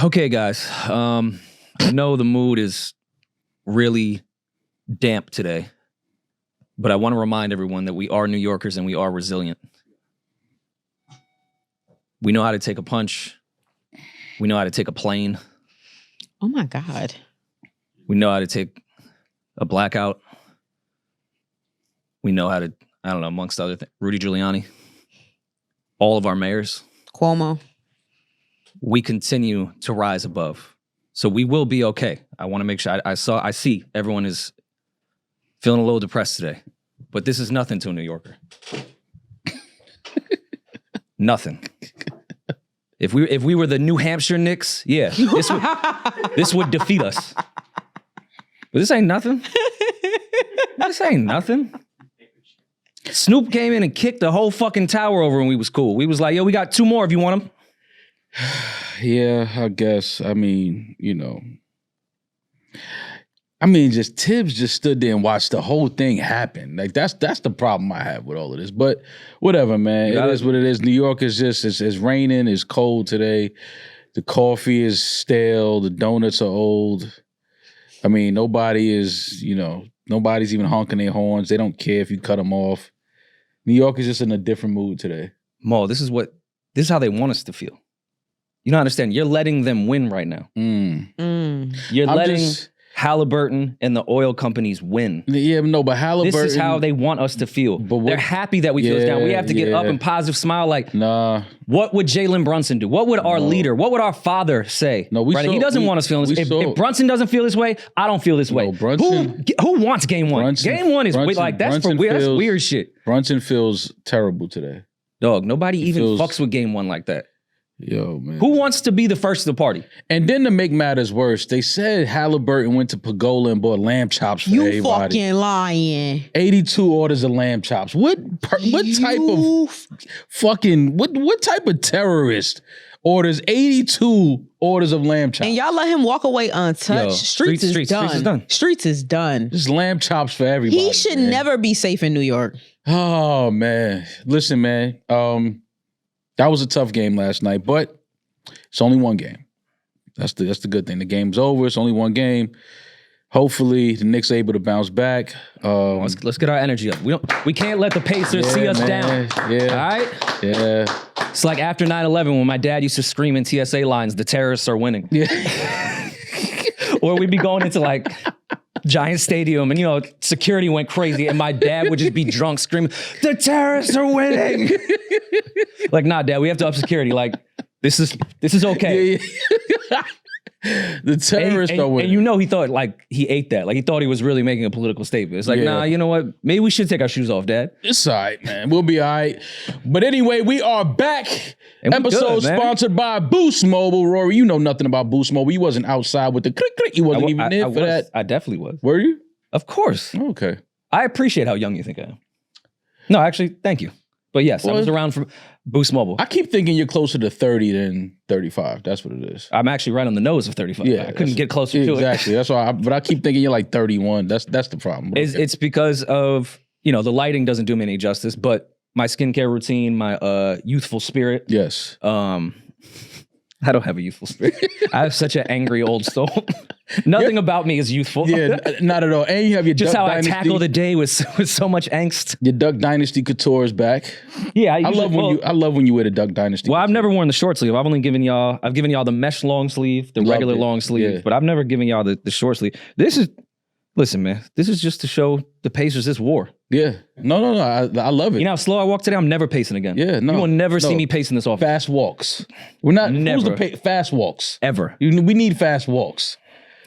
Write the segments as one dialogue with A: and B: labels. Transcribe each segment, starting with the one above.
A: Okay, guys. I know the mood is really damp today, but I want to remind everyone that we are New Yorkers and we are resilient. We know how to take a punch. We know how to take a plane.
B: Oh my God.
A: We know how to take a blackout. We know how to, I don't know, amongst other things, Rudy Giuliani, all of our mayors.
B: Cuomo.
A: We continue to rise above. So we will be okay. I want to make sure I see everyone is feeling a little depressed today, but this is nothing to a New Yorker. Nothing. If we were the New Hampshire Knicks, yeah, this would defeat us. But this ain't nothing. This ain't nothing. Snoop came in and kicked the whole fucking tower over and we was cool. We was like, yo, we got 2 more if you want them.
C: Yeah, I guess. I mean, just Tibbs just stood there and watched the whole thing happen. Like that's the problem I have with all of this. But whatever, man. It is what it is. New York is just it's raining, it's cold today. The coffee is stale, the donuts are old. I mean, nobody's even honking their horns. They don't care if you cut them off. New York is just in a different mood today.
A: Mo, this is how they want us to feel. You don't understand. You're letting them win right now. You're letting Halliburton and the oil companies win.
C: Yeah, no, but Halliburton...
A: This is how they want us to feel. They're happy that we feel this down. We have to get up and positive smile like,
C: nah.
A: What would Jalen Brunson do? What would our leader, what would our father say?
C: No,
A: he doesn't want us feeling this way. If Brunson doesn't feel this way, I don't feel this way.
C: No, Brunson,
A: who wants game one? Game one is like, that's weird shit.
C: Brunson feels terrible today.
A: Dog, nobody even fucks with game one like that.
C: Yo, man.
A: Who wants to be the first of the party?
C: And then to make matters worse, they said Halliburton went to Pagola and bought lamb chops for everybody.
B: You fucking lying.
C: 82 orders of lamb chops. What type of terrorist orders 82 orders of lamb chops?
B: And y'all let him walk away untouched.
A: Yo,
B: Streets is done. Streets is done.
C: Just lamb chops for everybody.
B: He should never be safe in New York.
C: Oh, man. Listen, man. That was a tough game last night, but it's only one game. That's the good thing. The game's over. It's only one game. Hopefully, the Knicks are able to bounce back.
A: Let's get our energy up. We can't let the Pacers see us down.
C: Yeah.
A: All right?
C: Yeah.
A: It's like after 9/11 when my dad used to scream in TSA lines, the terrorists are winning.
C: Yeah.
A: Or we'd be going into like Giant Stadium and, security went crazy and my dad would just be drunk screaming, the terrorists are winning. Like, nah, Dad, we have to up security. Like, this is okay.
C: Yeah. The terrorists are winning.
A: And he thought, like, he ate that. Like, he thought he was really making a political statement. It's like, nah, you know what? Maybe we should take our shoes off, Dad.
C: It's all right, man. We'll be all right. But anyway, we are back. Episode sponsored by Boost Mobile. Rory, you know nothing about Boost Mobile. You wasn't outside with the click. You wasn't even there for that.
A: I definitely was.
C: Were you?
A: Of course.
C: Okay.
A: I appreciate how young you think I am. No, actually, thank you. But yes, I was around for Boost Mobile.
C: I keep thinking you're closer to 30 than 35. That's what it is.
A: I'm actually right on the nose of 35. Yeah, I couldn't get closer to it.
C: Exactly. That's why. But I keep thinking you're like 31. That's the problem.
A: It's because of, the lighting doesn't do me any justice, but my skincare routine, my youthful spirit.
C: Yes.
A: I don't have a youthful spirit. I have such an angry old soul. Nothing about me is youthful.
C: Yeah, not at all. And you have your
A: just
C: Duck
A: how
C: Dynasty.
A: I tackle the day with so much angst.
C: Your Duck Dynasty couture is back.
A: Yeah,
C: I love when you wear the Duck Dynasty.
A: Well, couture. I've never worn the short sleeve. I've given y'all the mesh long sleeve, the regular long sleeve, but I've never given y'all the short sleeve. Listen, man, this is just to show the Pacers this war.
C: Yeah. No. I love it.
A: You know how slow I walk today? I'm never pacing again.
C: Yeah, no.
A: You will never see me pacing this off.
C: Fast walks. We're not.
A: Never.
C: Fast walks.
A: Ever.
C: We need fast walks.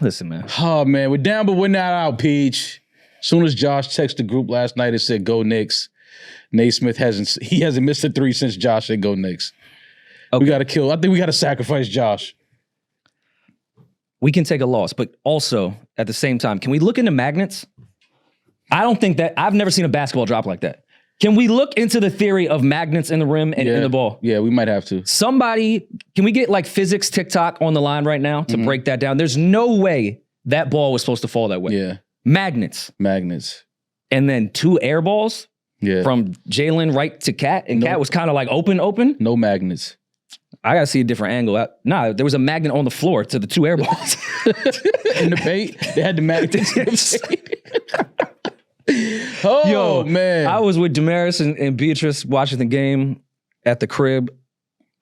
A: Listen, man.
C: Oh, man. We're down, but we're not out, Peach. As soon as Josh texted the group last night and said, go Knicks, Naismith hasn't missed a 3 since Josh said go Knicks. Okay. I think we got to sacrifice Josh.
A: We can take a loss, but also at the same time, can we look into magnets? I don't think that I've never seen a basketball drop like that. Can we look into the theory of magnets in the rim and in the ball?
C: Yeah, we might have to.
A: Can we get like physics TikTok on the line right now to break that down? There's no way that ball was supposed to fall that way.
C: Yeah.
A: Magnets. And then 2 air balls from Jalen right to Cat. And Cat was kind of like open.
C: No magnets.
A: I gotta see a different angle. Nah, there was a magnet on the floor to the 2 air balls.
C: In the paint, they had the magnet. Oh, man.
A: I was with Demaris and Beatrice watching the game at the crib.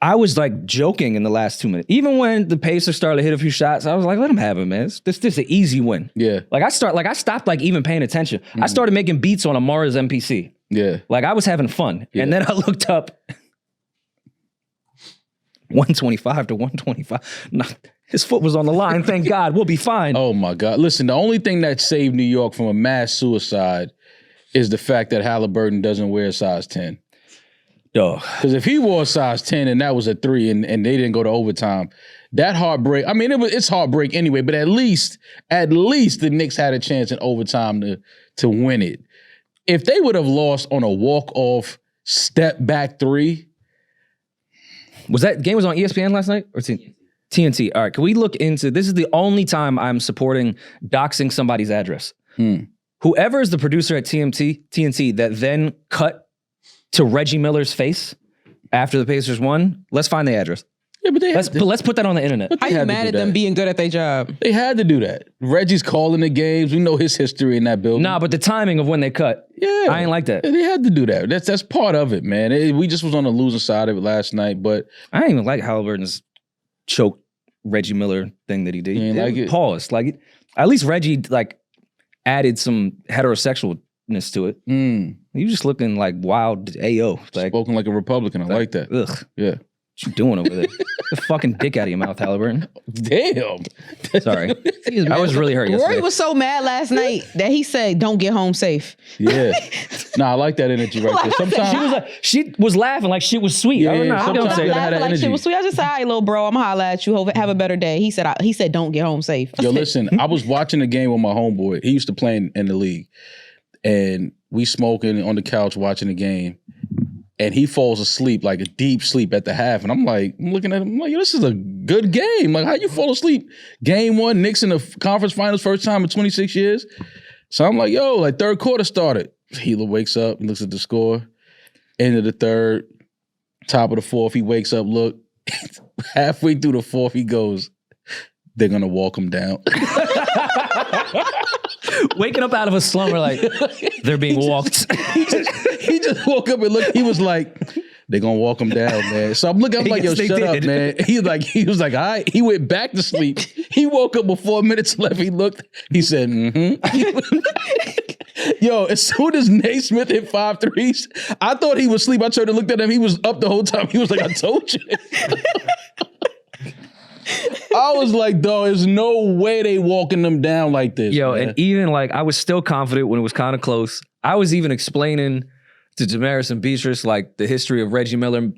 A: I was like joking in the last 2 minutes. Even when the Pacers started to hit a few shots, I was like, let them have it, man. This is an easy win.
C: Yeah.
A: Like I stopped like even paying attention. I started making beats on Amara's MPC.
C: Yeah.
A: Like I was having fun. Yeah. And then I looked up 125 to 125. Nah, his foot was on the line. Thank God. We'll be fine.
C: Oh my God. Listen, the only thing that saved New York from a mass suicide is the fact that Halliburton doesn't wear a size 10. Because if he wore a size 10 and that was a 3 and they didn't go to overtime, that heartbreak, I mean, it's heartbreak anyway, but at least the Knicks had a chance in overtime to win it. If they would have lost on a walk-off step back 3.
A: Was that game on ESPN last night? Or TNT? All right, can we look into, this is the only time I'm supporting doxing somebody's address. Whoever is the producer at TNT that then cut to Reggie Miller's face after the Pacers won, let's find the address.
C: Yeah, but
A: let's put that on the internet.
B: How you mad at them being good at their job?
C: They had to do that. Reggie's calling the games. We know his history in that building.
A: Nah, but the timing of when they cut. Yeah. I ain't like that.
C: They had to do that. That's part of it, man. We just was on the losing side of it last night, but
A: I ain't even like Halliburton's choke Reggie Miller thing that he did.
C: You ain't like it?
A: Paused. Like, at least Reggie like added some heterosexualness to it. You just looking like wild AO. Like,
C: spoken like a Republican. I like that.
A: Ugh.
C: Yeah.
A: What you doing over there? Get the fucking dick out of your mouth, Halliburton.
C: Damn.
A: Sorry. I was really hurt yesterday.
B: Rory was so mad last night that he said, don't get home safe.
C: Yeah. Nah, I like that energy right there. Sometimes
A: she was laughing like shit was sweet.
C: Yeah,
A: I don't know.
C: sometimes
A: I don't say
C: you gotta have
A: that.
C: that
B: Like
C: energy.
B: shit was sweet. I just said, all right, little bro, I'm gonna holler at you. Have a better day. He said, don't get home safe.
C: Yo, listen, I was watching the game with my homeboy. He used to play in the league. And we smoking on the couch watching the game. And he falls asleep, like a deep sleep at the half. And I'm looking at him, I'm like, yo, this is a good game. Like, how you fall asleep? Game 1, Knicks in the conference finals, first time in 26 years. So I'm like, yo, like third quarter started. Healer wakes up and looks at the score. End of the third, top of the fourth, he wakes up, look. Halfway through the fourth, he goes, they're going to walk him down.
A: Waking up out of a slumber like, they're being walked.
C: He just woke up and looked. He was like, they're going to walk him down, man. So I'm looking, I'm like, yo, shut up, man. He was like, all right. He went back to sleep. He woke up with 4 minutes left. He looked. He said, Yo, as soon as Naismith hit 5 threes, I thought he was asleep. I turned and looked at him. He was up the whole time. He was like, I told you. I was like, dog, there's no way they walking them down like this.
A: Yo,
C: man.
A: and even like, I was still confident when it was kind of close. I was even explaining to Demaris and Beatrice like the history of Reggie Miller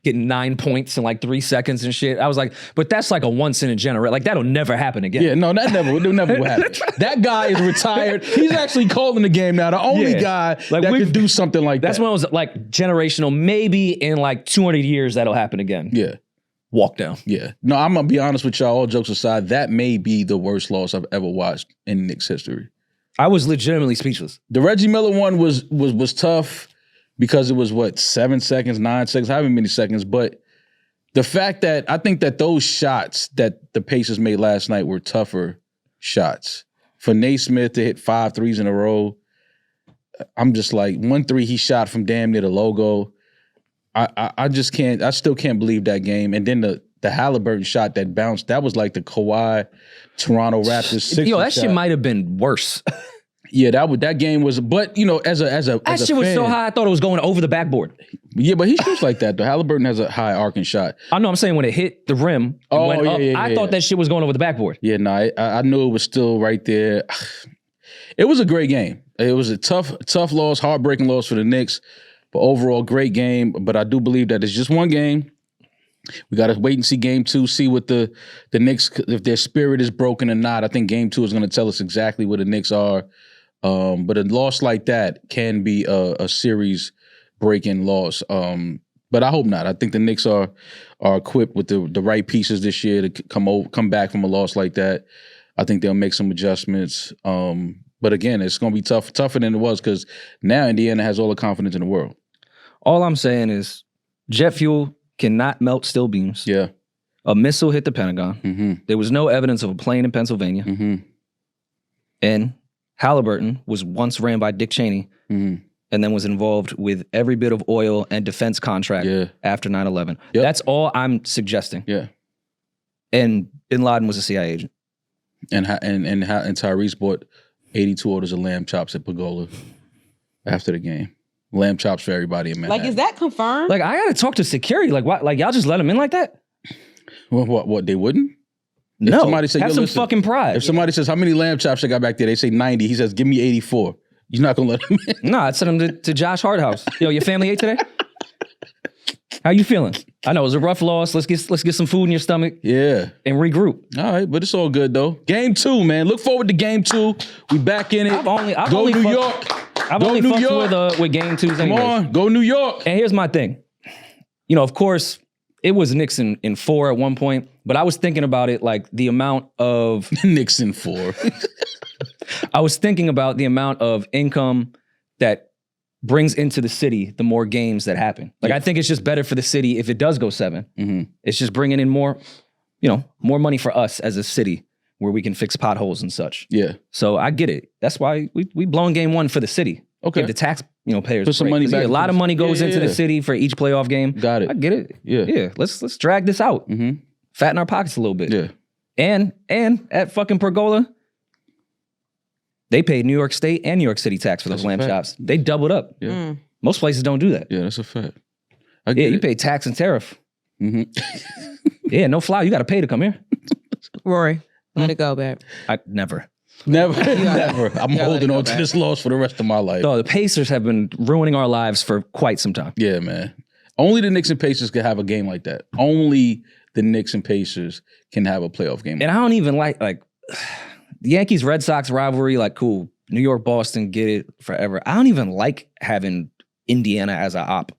A: getting 9 points in like 3 seconds and shit. I was like, but that's like a once in a generation. Like that'll never happen again.
C: Yeah, no, that never will happen. That guy is retired. He's actually calling the game now. The only guy like that could do something like that.
A: That's when it was like generational. Maybe in like 200 years that'll happen again.
C: Yeah.
A: Walk down.
C: Yeah. No, I'm going to be honest with y'all, all jokes aside, that may be the worst loss I've ever watched in Knicks history. I
A: was legitimately speechless.
C: The Reggie Miller one was tough because it was, 7 seconds, 9 seconds, however many seconds. But the fact that I think that those shots that the Pacers made last night were tougher shots. For Naismith to hit 5 threes in a row, I'm just like, 1 3 he shot from damn near the logo. I just can't, I still can't believe that game. And then the Halliburton shot that bounced, that was like the Kawhi Toronto Raptors 6.
A: Yo, that shit might have been worse.
C: Yeah, that game was, but you know, as a
A: that shit was so high, I thought it was going over the backboard.
C: Yeah, but he shoots like that though. Halliburton has a high arcing shot.
A: I know. I'm saying when it hit the rim, and went up, I thought that shit was going over the backboard.
C: Yeah, no, I knew it was still right there. It was a great game. It was a tough loss, heartbreaking loss for the Knicks. But overall, great game. But I do believe that it's just one game. We got to wait and see game 2, see what the Knicks, if their spirit is broken or not. I think game 2 is going to tell us exactly where the Knicks are. But a loss like that can be a series-breaking loss. But I hope not. I think the Knicks are equipped with the right pieces this year to come back from a loss like that. I think they'll make some adjustments. But again, it's going to be tougher than it was because now Indiana has all the confidence in the world.
A: All I'm saying is jet fuel cannot melt steel beams.
C: Yeah.
A: A missile hit the Pentagon. There was no evidence of a plane in Pennsylvania. And Halliburton was once ran by Dick Cheney and then was involved with every bit of oil and defense contract after 9/11. Yep. That's all I'm suggesting.
C: Yeah.
A: And Bin Laden was a CIA agent.
C: And Tyrese bought 82 orders of lamb chops at Pergola after the game. Lamb chops for everybody in Manhattan.
B: Like, is that confirmed?
A: Like, I gotta talk to security. Like, what? Like, y'all just let him in like that?
C: What? They wouldn't? If
A: No.
C: somebody said,
A: have some fucking pride.
C: If somebody says, how many lamb chops I got back there? They say 90. He says, give me 84. You're not gonna let him in?
A: No, I'd send him to Josh Harthouse. Yo, your family ate today? How you feeling? I know it was a rough loss. Let's get some food in your stomach.
C: Yeah.
A: And regroup.
C: All right, but it's all good though. Game 2, man. Look forward to game 2. We back in it. Go New York.
A: I've only fucked with game 2s.
C: Come on, go New York.
A: And here's my thing. You know, of course, it was Knicks in 4 at one point, but I was thinking about it like the amount of
C: Knicks in 4.
A: I was thinking about the amount of income that brings into the city the more games that happen. Like, I think it's just better for the city if it does go 7. It's just bringing in more, more money for us as a city where we can fix potholes and such.
C: Yeah.
A: So I get it. That's why we blowing game 1 for the city.
C: Okay.
A: Give the tax, payers
C: put some money back.
A: A lot of money goes into the city for each playoff game.
C: Got it.
A: I get it. Yeah. Let's drag this out. Fatten our pockets a little bit.
C: Yeah.
A: And at fucking Pergola, they paid New York State and New York City tax for those lamb chops. They doubled up.
C: Yeah.
A: Most places don't do that.
C: Yeah, that's a fact.
A: You pay tax and tariff. Yeah, no fly. You got to pay to come here.
B: Rory, let it go, babe.
A: I never.
C: Never. I'm holding on to this loss for the rest of my life.
A: No, the Pacers have been ruining our lives for quite some time.
C: Yeah, man. Only the Knicks and Pacers can have a game like that. Only the Knicks and Pacers can have a playoff game.
A: And I don't even like the Yankees Red Sox rivalry. Like, cool. New York Boston, get it forever. I don't even like having Indiana as a op.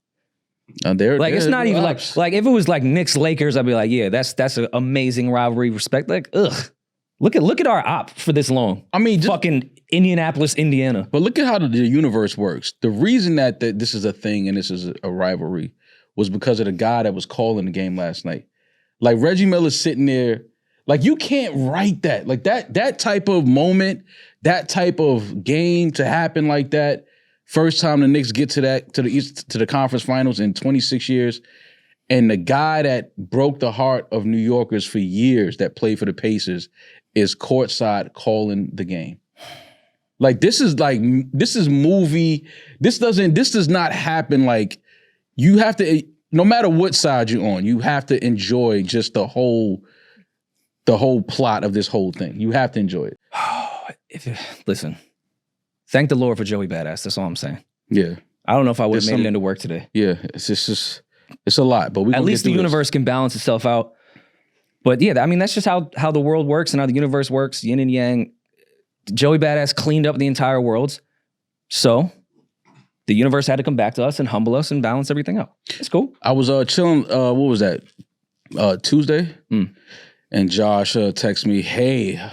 A: It's not even like if it was like Knicks Lakers, I'd be like, yeah, that's an amazing rivalry. Respect. Like, ugh. Look at our op for this long.
C: I mean, just
A: fucking Indianapolis, Indiana.
C: But look at how the universe works. The reason that this is a thing and this is a rivalry was because of the guy that was calling the game last night. Like, Reggie Miller's sitting there. Like, you can't write that. Like, that type of moment, that type of game to happen like that. First time the Knicks get to the conference finals in 26 years. And the guy that broke the heart of New Yorkers for years that played for the Pacers is courtside calling the game. Like, this is movie. This does not happen. Like, you have to, no matter what side you're on, you have to enjoy just the whole plot of this whole thing. You have to enjoy it.
A: Listen, thank the Lord for Joey Badass. That's all I'm saying.
C: Yeah.
A: I don't know if I would have made it into work today.
C: Yeah, it's a lot, but
A: at least the universe can balance itself out. But yeah, I mean, that's just how the world works and how the universe works, yin and yang. Joey Badass cleaned up the entire world. So the universe had to come back to us and humble us and balance everything out. It's cool.
C: I was chilling, what was that? Tuesday? And Josh texted me, hey.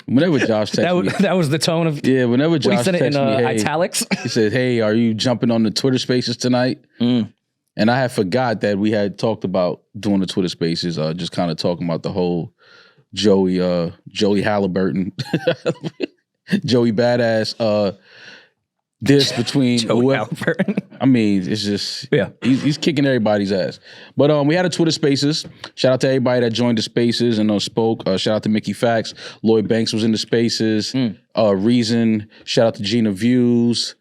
C: Whenever Josh texted me.
A: That was the tone of...
C: Yeah, whenever Josh
A: texted me,
C: hey,
A: italics.
C: He said, hey, are you jumping on the Twitter Spaces tonight? And I had forgot that we had talked about doing the Twitter Spaces, just kind of talking about the whole Joey Halliburton, Joey Badass, this between
A: Joey Halliburton.
C: I mean, it's just he's kicking everybody's ass. But we had a Twitter Spaces. Shout out to everybody that joined the Spaces and spoke. Shout out to Mickey Fax. Lloyd Banks was in the Spaces. Reason. Shout out to Gina Views.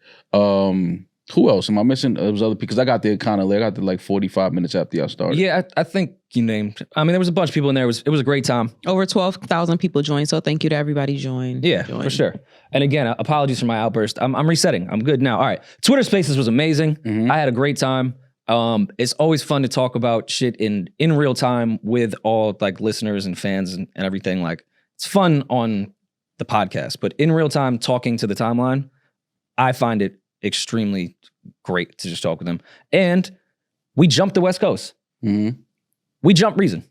C: Who else am I missing? There was other because I got there kind of late. I got there like 45 minutes after y'all started.
A: Yeah, I think you named. I mean, there was a bunch of people in there. It was a great time.
B: Over 12,000 people joined, so thank you to everybody joined.
A: Yeah, for sure. And again, apologies for my outburst. I'm resetting. I'm good now. All right. Twitter Spaces was amazing. I had a great time. It's always fun to talk about shit in real time with all like listeners and fans and everything. Like, it's fun on the podcast, but in real time talking to the timeline, I find it extremely great to just talk with them. And we jumped the West Coast. We jumped Reason.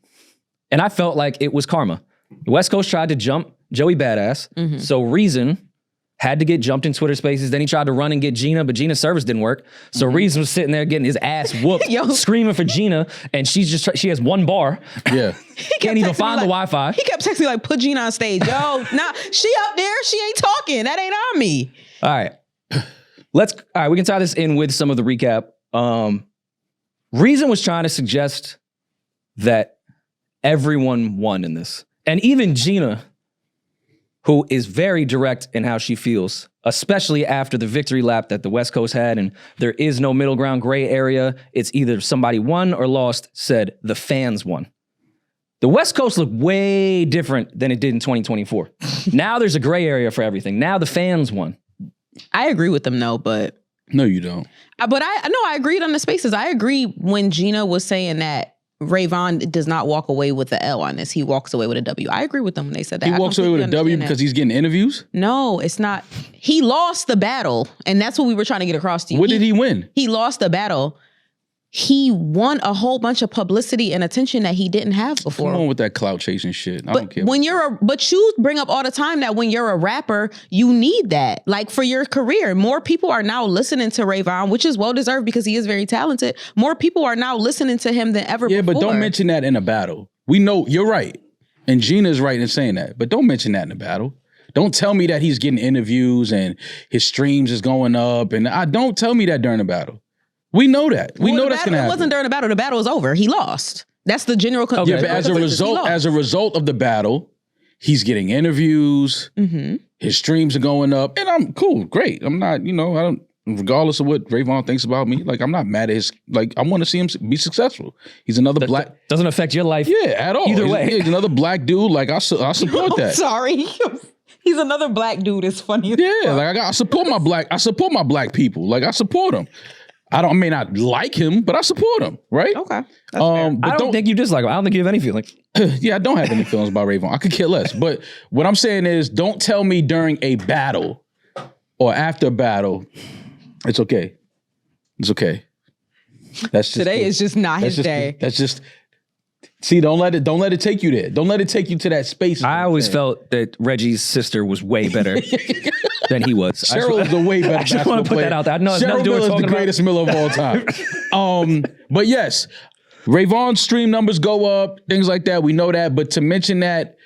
A: And I felt like it was karma. The West Coast tried to jump Joey Badass. So Reason had to get jumped in Twitter Spaces. Then he tried to run and get Gina, but Gina's service didn't work. So Reese was sitting there getting his ass whooped, screaming for Gina, and she has one bar.
C: Yeah.
A: Can't even find the Wi-Fi.
B: He kept texting me like, put Gina on stage. Yo, nah, she up there. She ain't talking. That ain't on me.
A: All right. We can tie this in with some of the recap. Reason was trying to suggest that everyone won in this. And even Gina, who is very direct in how she feels, especially after the victory lap that the West Coast had, and there is no middle ground gray area. It's either somebody won or lost, said the fans won. The West Coast looked way different than it did in 2024. Now there's a gray area for everything. Now the fans won.
B: I agree with them though, but...
C: No, you don't.
B: But I agreed on the Spaces. I agree when Gina was saying that Rayvon does not walk away with the L on this. He walks away with a W. I agree with them when they said that.
C: He walks away with a W because he's getting interviews?
B: No, it's not. He lost the battle, and that's what we were trying to get across to you.
C: What did he win?
B: He lost the battle. He won a whole bunch of publicity and attention that he didn't have before.
C: Come on with that clout chasing shit. I don't care.
B: But you bring up all the time that when you're a rapper, you need that. Like for your career, more people are now listening to Rayvon, which is well deserved because he is very talented. More people are now listening to him than ever before.
C: Yeah, but don't mention that in a battle. We know you're right. And Gina's right in saying that. But don't mention that in a battle. Don't tell me that he's getting interviews and his streams is going up. And don't tell me that during a battle. We know that. We know that's going to happen.
B: It wasn't during the battle. The battle was over. He lost. That's the general conclusion.
C: Yeah, but as a result of the battle, he's getting interviews. Mm-hmm. His streams are going up, and I'm cool, great. I'm not, I don't. Regardless of what Rayvon thinks about me, like I'm not mad at his. Like I want to see him be successful. He's another black.
A: Doesn't affect your life.
C: Yeah, at all.
A: Either way,
C: he's another black dude. Like I support that.
B: Sorry. He's another black dude. It's funny.
C: Yeah, like I support my black. I support my black people. Like I support them. I may not like him, but I support him, right?
B: Okay.
C: But
A: I don't think you dislike him. I don't think you have any feelings.
C: Yeah, I don't have any feelings about Rayvon. I could care less. But what I'm saying is, don't tell me during a battle or after a battle, it's okay. It's okay. That's just
B: today is just not his day.
C: That's just. See, don't let it take you there. Don't let it take you to that space.
A: I always felt that Reggie's sister was way better than he was.
C: Cheryl's a way better.
A: I just want to put that out there. I know
C: Cheryl Miller is the greatest Miller of all time. But yes, Rayvon's stream numbers go up, things like that. We know that. But to mention that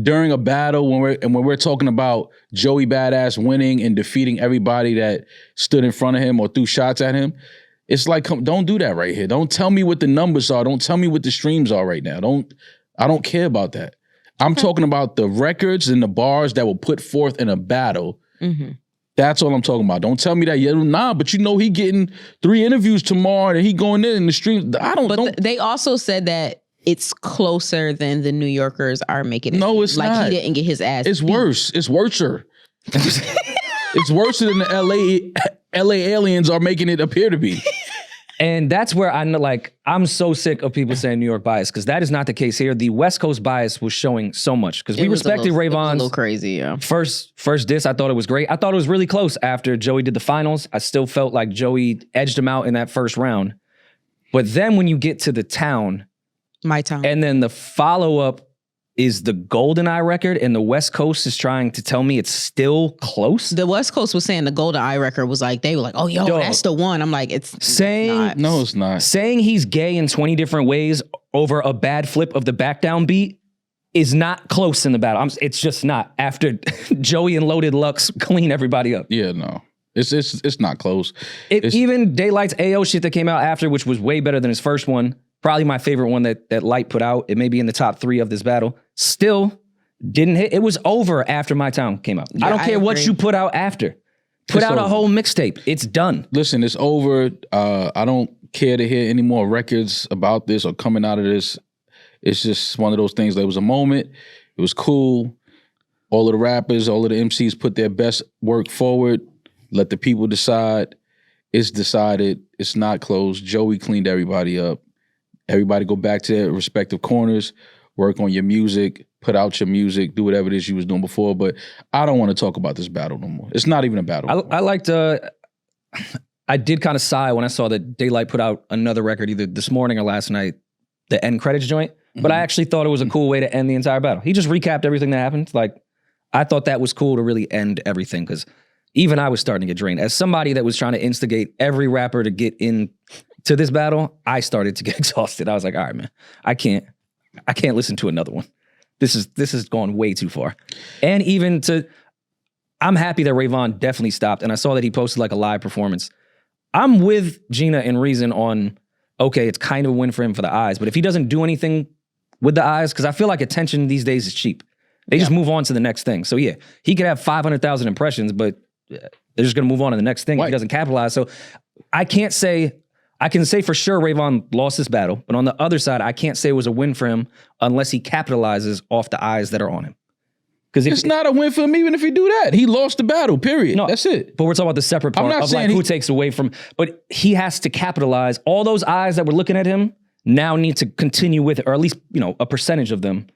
C: during a battle when we're talking about Joey Badass winning and defeating everybody that stood in front of him or threw shots at him. It's like, don't do that right here. Don't tell me what the numbers are. Don't tell me what the streams are right now. I don't care about that. I'm talking about the records and the bars that were put forth in a battle. Mm-hmm. That's all I'm talking about. Don't tell me that. Yeah, but he getting 3 interviews tomorrow and he going in the stream.
B: They also said that it's closer than the New Yorkers are making it.
C: No, it's
B: like
C: not.
B: He didn't get his ass.
C: It's
B: beat.
C: worse. It's worser. It's worse than the LA aliens are making it appear to be.
A: And that's where I'm so sick of people saying New York bias, because that is not the case here. The West Coast bias was showing so much, because we respected Rayvon's
B: a little crazy, yeah.
A: First diss. I thought it was great. I thought it was really close after Joey did the finals. I still felt like Joey edged him out in that first round. But then when you get to the town,
B: My Town,
A: and then the follow-up is the GoldenEye record, and the West Coast is trying to tell me it's still close.
B: The West Coast was saying the GoldenEye record was like, they were like, oh, that's the one. I'm like, it's not.
C: No, it's not.
A: Saying he's gay in 20 different ways over a bad flip of the back down beat is not close in the battle. It's just not. After Joey and Loaded Lux clean everybody up.
C: Yeah, no. It's not close.
A: Even Daylight's AO shit that came out after, which was way better than his first one, probably my favorite one that Light put out. It may be in the top 3 of this battle. Still didn't hit. It was over after My Town came out. Yeah, I don't care what you put out after. Put out a whole mixtape. It's done.
C: Listen, it's over. I don't care to hear any more records about this or coming out of this. It's just one of those things. There was a moment. It was cool. All of the rappers, all of the MCs put their best work forward. Let the people decide. It's decided. It's not closed. Joey cleaned everybody up. Everybody go back to their respective corners, work on your music, put out your music, do whatever it is you was doing before. But I don't want to talk about this battle no more. It's not even a battle.
A: I liked, I did kind of sigh when I saw that Daylight put out another record either this morning or last night, the end credits joint. But I actually thought it was a cool way to end the entire battle. He just recapped everything that happened. Like, I thought that was cool to really end everything, because even I was starting to get drained. As somebody that was trying to instigate every rapper to get into this battle, I started to get exhausted. I was like, all right, man, I can't listen to another one. This has gone way too far. And even I'm happy that Rayvon definitely stopped. And I saw that he posted like a live performance. I'm with Gina and Reason on, okay, it's kind of a win for him for the eyes. But if he doesn't do anything with the eyes, because I feel like attention these days is cheap. They just move on to the next thing. So yeah, he could have 500,000 impressions, but they're just going to move on to the next thing. If he doesn't capitalize. So I can say for sure Rayvon lost this battle, but on the other side, I can't say it was a win for him unless he capitalizes off the eyes that are on him. Because
C: it's not a win for him even if he do that. He lost the battle, period. No, that's it.
A: But we're talking about the separate part of like who takes away from, but he has to capitalize. All those eyes that were looking at him now need to continue with it, or at least, a percentage of them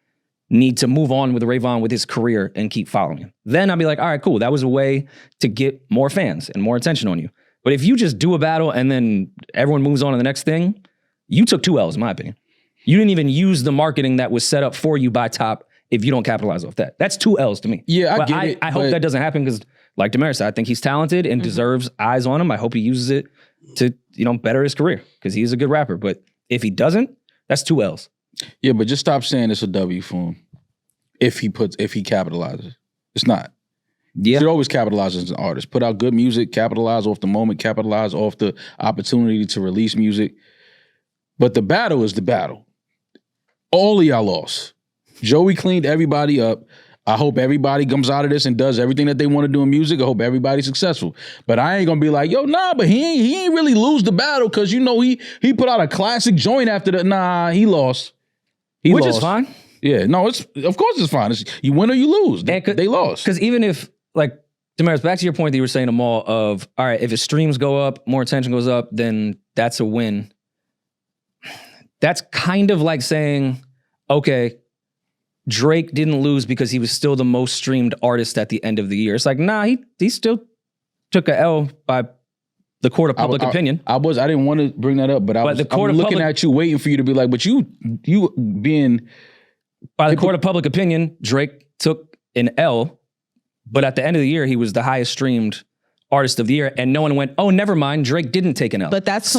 A: need to move on with Rayvon with his career and keep following him. Then I'll be like, all right, cool. That was a way to get more fans and more attention on you. But if you just do a battle and then everyone moves on to the next thing, you took 2 L's in my opinion. You didn't even use the marketing that was set up for you by Top if you don't capitalize off that. That's 2 L's to me.
C: Yeah, I get it.
A: I hope that doesn't happen because like Demaris said, I think he's talented and deserves eyes on him. I hope he uses it to, better his career because he's a good rapper. But if he doesn't, that's 2 L's.
C: Yeah, but just stop saying it's a W for him. If he capitalizes. It's not. Yeah. You should always capitalize as an artist. Put out good music, capitalize off the moment, capitalize off the opportunity to release music. But the battle is the battle. All of y'all lost. Joey cleaned everybody up. I hope everybody comes out of this and does everything that they want to do in music. I hope everybody's successful. But I ain't gonna be like, but he ain't really lose the battle because he put out a classic joint after that. Nah, he lost.
A: Which is fine.
C: Yeah, no, of course it's fine. You win or you lose. They lost.
A: Because even if, like, Demaris, back to your point that you were saying to Maul of, all right, if his streams go up, more attention goes up, then that's a win. That's kind of like saying, okay, Drake didn't lose because he was still the most streamed artist at the end of the year. It's like, nah, he still took a L by the court of public opinion. I
C: didn't want to bring that up, but I'm looking at you, waiting for you to be like, but you being...
A: By the court of public opinion, Drake took an L, but at the end of the year, he was the highest streamed artist of the year, and no one went, oh, never mind, Drake didn't take an L.
B: But that's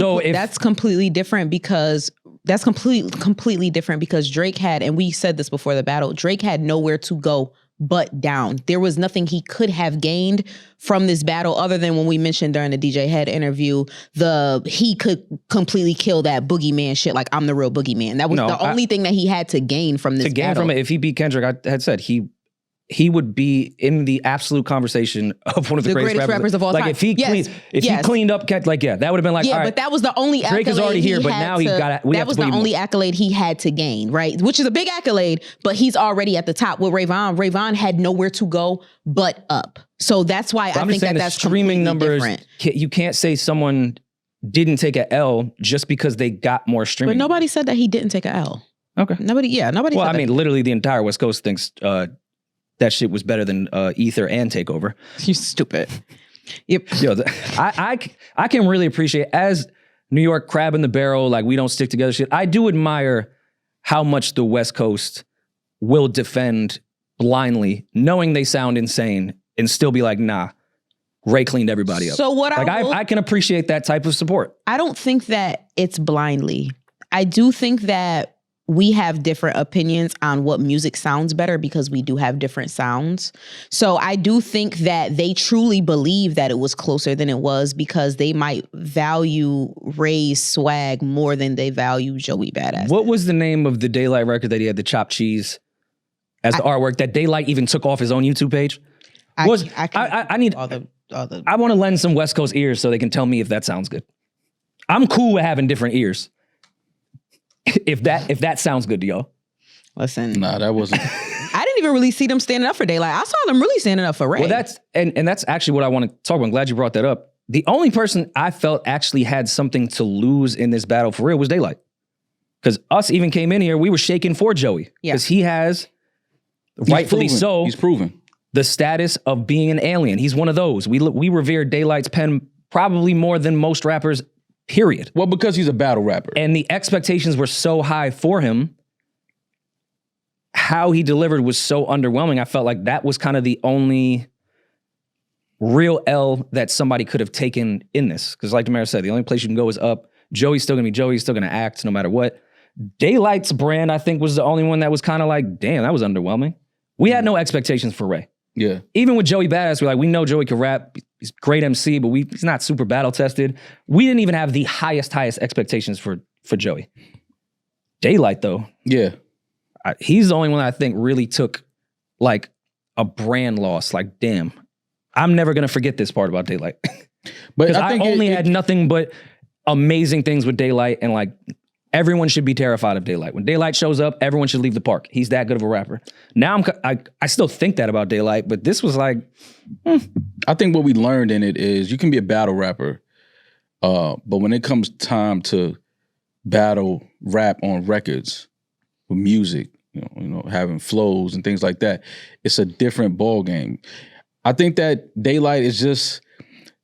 B: completely different because completely different because Drake had, and we said this before the battle, Drake had nowhere to go but down. There was nothing he could have gained from this battle other than when we mentioned during the DJ Head interview, he could completely kill that boogeyman shit like I'm the real boogeyman. That was the only thing that he had to gain from this battle. To gain from it,
A: if he beat Kendrick, I had said he would be in the absolute conversation of one of the greatest rappers
B: of all time.
A: Like if he cleaned up, that would have been like, all right,
B: but that was the only
A: Drake is already here, but now he's got.
B: That was the only accolade he had to gain, right? Which is a big accolade, but he's already at the top. With Rayvon had nowhere to go but up. So that's why I think that's
A: streaming numbers.
B: Different.
A: You can't say someone didn't take an L just because they got more streaming.
B: But nobody said that he didn't take an L.
A: Okay.
B: Nobody.
A: Well, I mean, literally the entire West Coast thinks. That shit was better than Ether and Takeover.
B: You stupid. Yep.
A: I can really appreciate, as New York crab in the barrel, like we don't stick together shit. I do admire how much the West Coast will defend blindly, knowing they sound insane, and still be like, nah, Ray cleaned everybody up.
B: So
A: I can appreciate that type of support.
B: I don't think that it's blindly. I do think that we have different opinions on what music sounds better because we do have different sounds. So I do think that they truly believe that it was closer than it was because they might value Ray's swag more than they value Joey Badass.
A: What was the name of the Daylight record that he had the chopped cheese as the artwork that Daylight even took off his own YouTube page? I need all the. I want to lend some West Coast ears so they can tell me if that sounds good. I'm cool with having different ears. If that sounds good to y'all.
B: Listen.
C: Nah, that wasn't.
B: I didn't even really see them standing up for Daylight. I saw them really standing up for Ray.
A: Well, that's actually what I want to talk about. I'm glad you brought that up. The only person I felt actually had something to lose in this battle for real was Daylight. Because us even came in here, we were shaking for Joey. Because he has, rightfully so,
C: he's proven
A: the status of being an alien. He's one of those. We revere Daylight's pen probably more than most rappers. Period.
C: Well, because he's a battle rapper.
A: And the expectations were so high for him. How he delivered was so underwhelming. I felt like that was kind of the only real L that somebody could have taken in this. Because like Demaris said, the only place you can go is up. Joey's still gonna be Joey. He's still gonna act no matter what. Daylight's brand, I think, was the only one that was kind of like, damn, that was underwhelming. We had no expectations for Ray.
C: Yeah.
A: Even with Joey Badass, we're like, we know Joey can rap. He's a great MC, but he's not super battle tested. We didn't even have the highest expectations for Joey. Daylight, though.
C: Yeah.
A: He's the only one that I think really took like a brand loss. Like, damn, I'm never going to forget this part about Daylight. But I only had nothing but amazing things with Daylight, and like everyone should be terrified of Daylight. When Daylight shows up, everyone should leave the park. He's that good of a rapper. Now I still think that about Daylight, but this was like,
C: I think what we learned in it is you can be a battle rapper, but when it comes time to battle rap on records with music, you know, having flows and things like that, it's a different ball game. I think that Daylight is just,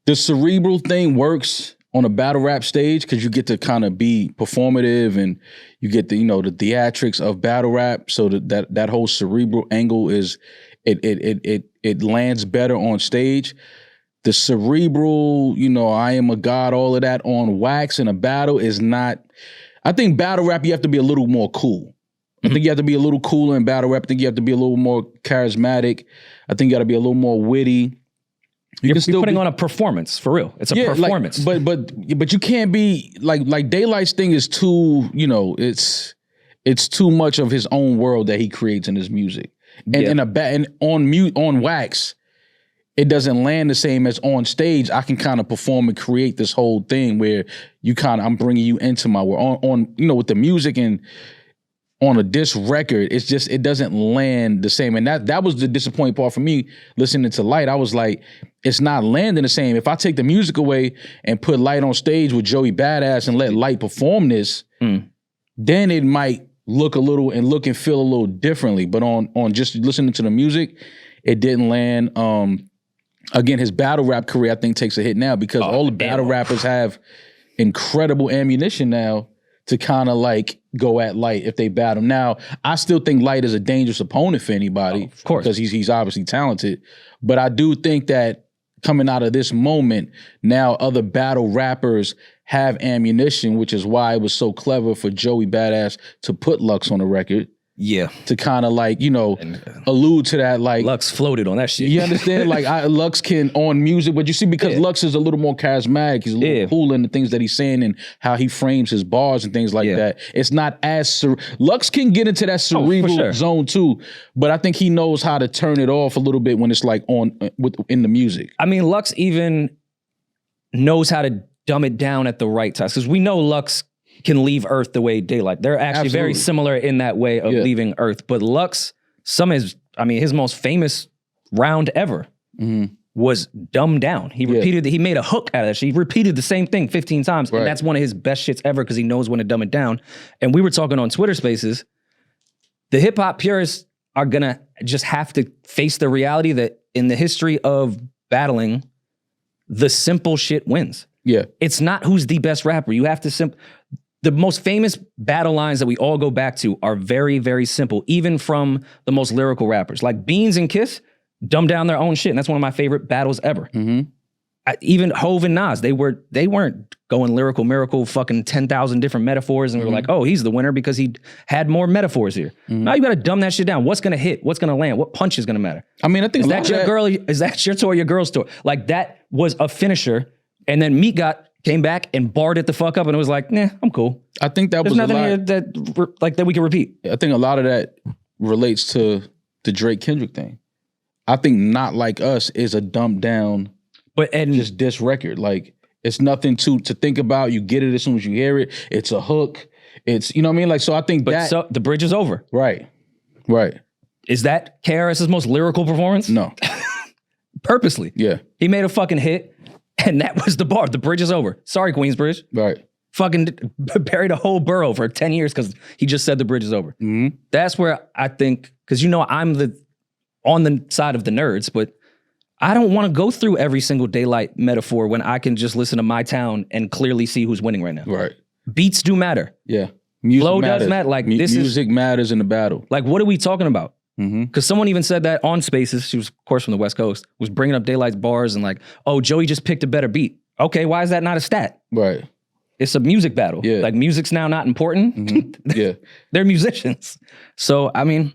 C: the cerebral thing works on a battle rap stage because you get to kind of be performative and you get the, you know, the theatrics of battle rap. So that whole cerebral angle is, it lands better on stage. The cerebral, you know, I am a god, all of that on wax in a battle is not. I think battle rap, you have to be a little more cool. I think you have to be a little cooler in battle rap. I think you have to be a little more charismatic. I think you got to be a little more witty.
A: You're putting on a performance, for real. It's a performance.
C: Like, but you can't be like Daylight's thing is too, you know, it's too much of his own world that he creates in his music. And on wax, it doesn't land the same as on stage. I can kind of perform and create this whole thing where I'm bringing you into my world. On you know, with the music and on a disc record, it's just, it doesn't land the same. And that was the disappointing part for me listening to Light. I was like, it's not landing the same. If I take the music away and put Light on stage with Joey Badass and let Light perform this, then it might look and feel a little differently. But on just listening to the music, it didn't land. Again, his battle rap career, I think, takes a hit now because all the battle rappers have incredible ammunition now to kind of like go at Light if they battle. Now, I still think Light is a dangerous opponent for anybody, of course, because he's obviously talented. But I do think that coming out of this moment, now other battle rappers have ammunition, which is why it was so clever for Joey Badass to put Lux on the record. Yeah. To kind of like, you know, allude to that, like
A: Lux floated on that shit.
C: You understand? Like Lux can on music, but you see, because Lux is a little more charismatic, he's a little cool in the things that he's saying and how he frames his bars and things like that. It's not as Lux can get into that cerebral zone too, but I think he knows how to turn it off a little bit when it's like in the music.
A: I mean, Lux even knows how to dumb it down at the right time, because we know Lux can leave Earth the way Daylight. They're actually very similar in that way of leaving Earth. But Lux, his most famous round ever was dumbed down. He he made a hook out of that shit. He repeated the same thing 15 times. And that's one of his best shits ever because he knows when to dumb it down. And we were talking on Twitter Spaces, the hip hop purists are gonna just have to face the reality that in the history of battling, the simple shit wins. Yeah. It's not who's the best rapper. You have to the most famous battle lines that we all go back to are very, very simple, even from the most lyrical rappers. Like Beans and Kiss dumb down their own shit, and that's one of my favorite battles ever. Even Hove and Nas, they weren't going lyrical miracle, fucking 10,000 different metaphors, and we were like, oh, he's the winner because he had more metaphors here. Now you gotta dumb that shit down. What's gonna hit? What's gonna land? What punch is gonna matter?
C: I mean, I think
A: is that your tour or your girl's tour? Like that was a finisher, and then Meek came back and barred it the fuck up, and it was like, nah, I'm cool.
C: I think that
A: There's nothing here that we can repeat.
C: I think a lot of that relates to the Drake Kendrick thing. I think Not Like Us is a dumbed down, just diss record. Like it's nothing to think about. You get it as soon as you hear it. It's a hook. It's, you know what I mean? Like, so I think
A: the bridge is over.
C: Right.
A: Is that KRS's most lyrical performance?
C: No.
A: Purposely. Yeah. He made a fucking hit. And that was the bar. The bridge is over. Sorry, Queensbridge.
C: Right.
A: Fucking buried a whole borough for 10 years because he just said the bridge is over. That's where I think, because you know I'm on the side of the nerds, but I don't want to go through every single Daylight metaphor when I can just listen to My Town and clearly see who's winning right now.
C: Right.
A: Beats do matter.
C: Yeah. Music
A: Flow
C: matters.
A: does matter. Like
C: music matters in the battle.
A: Like, what are we talking about? Because someone even said that on Spaces. She was, of course, from the West Coast. Was bringing up Daylight's bars and like, oh, Joey just picked a better beat. Okay, why is that not a stat?
C: Right.
A: It's a music battle.
C: Yeah.
A: Like music's now not important.
C: Yeah.
A: They're musicians. So I mean,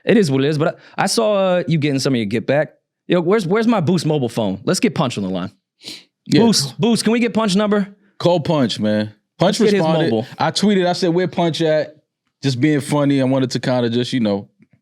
A: it is what it is. But I saw you getting some of your get back. Yo, where's my Boost mobile phone? Let's get Punch on the line.
C: Yeah.
A: Boost, can we get Punch number?
C: Call Punch, man. Punch
A: Let's get his
C: responded.
A: mobile.
C: I tweeted, I said, where Punch at? Just being funny. I wanted to kind of just,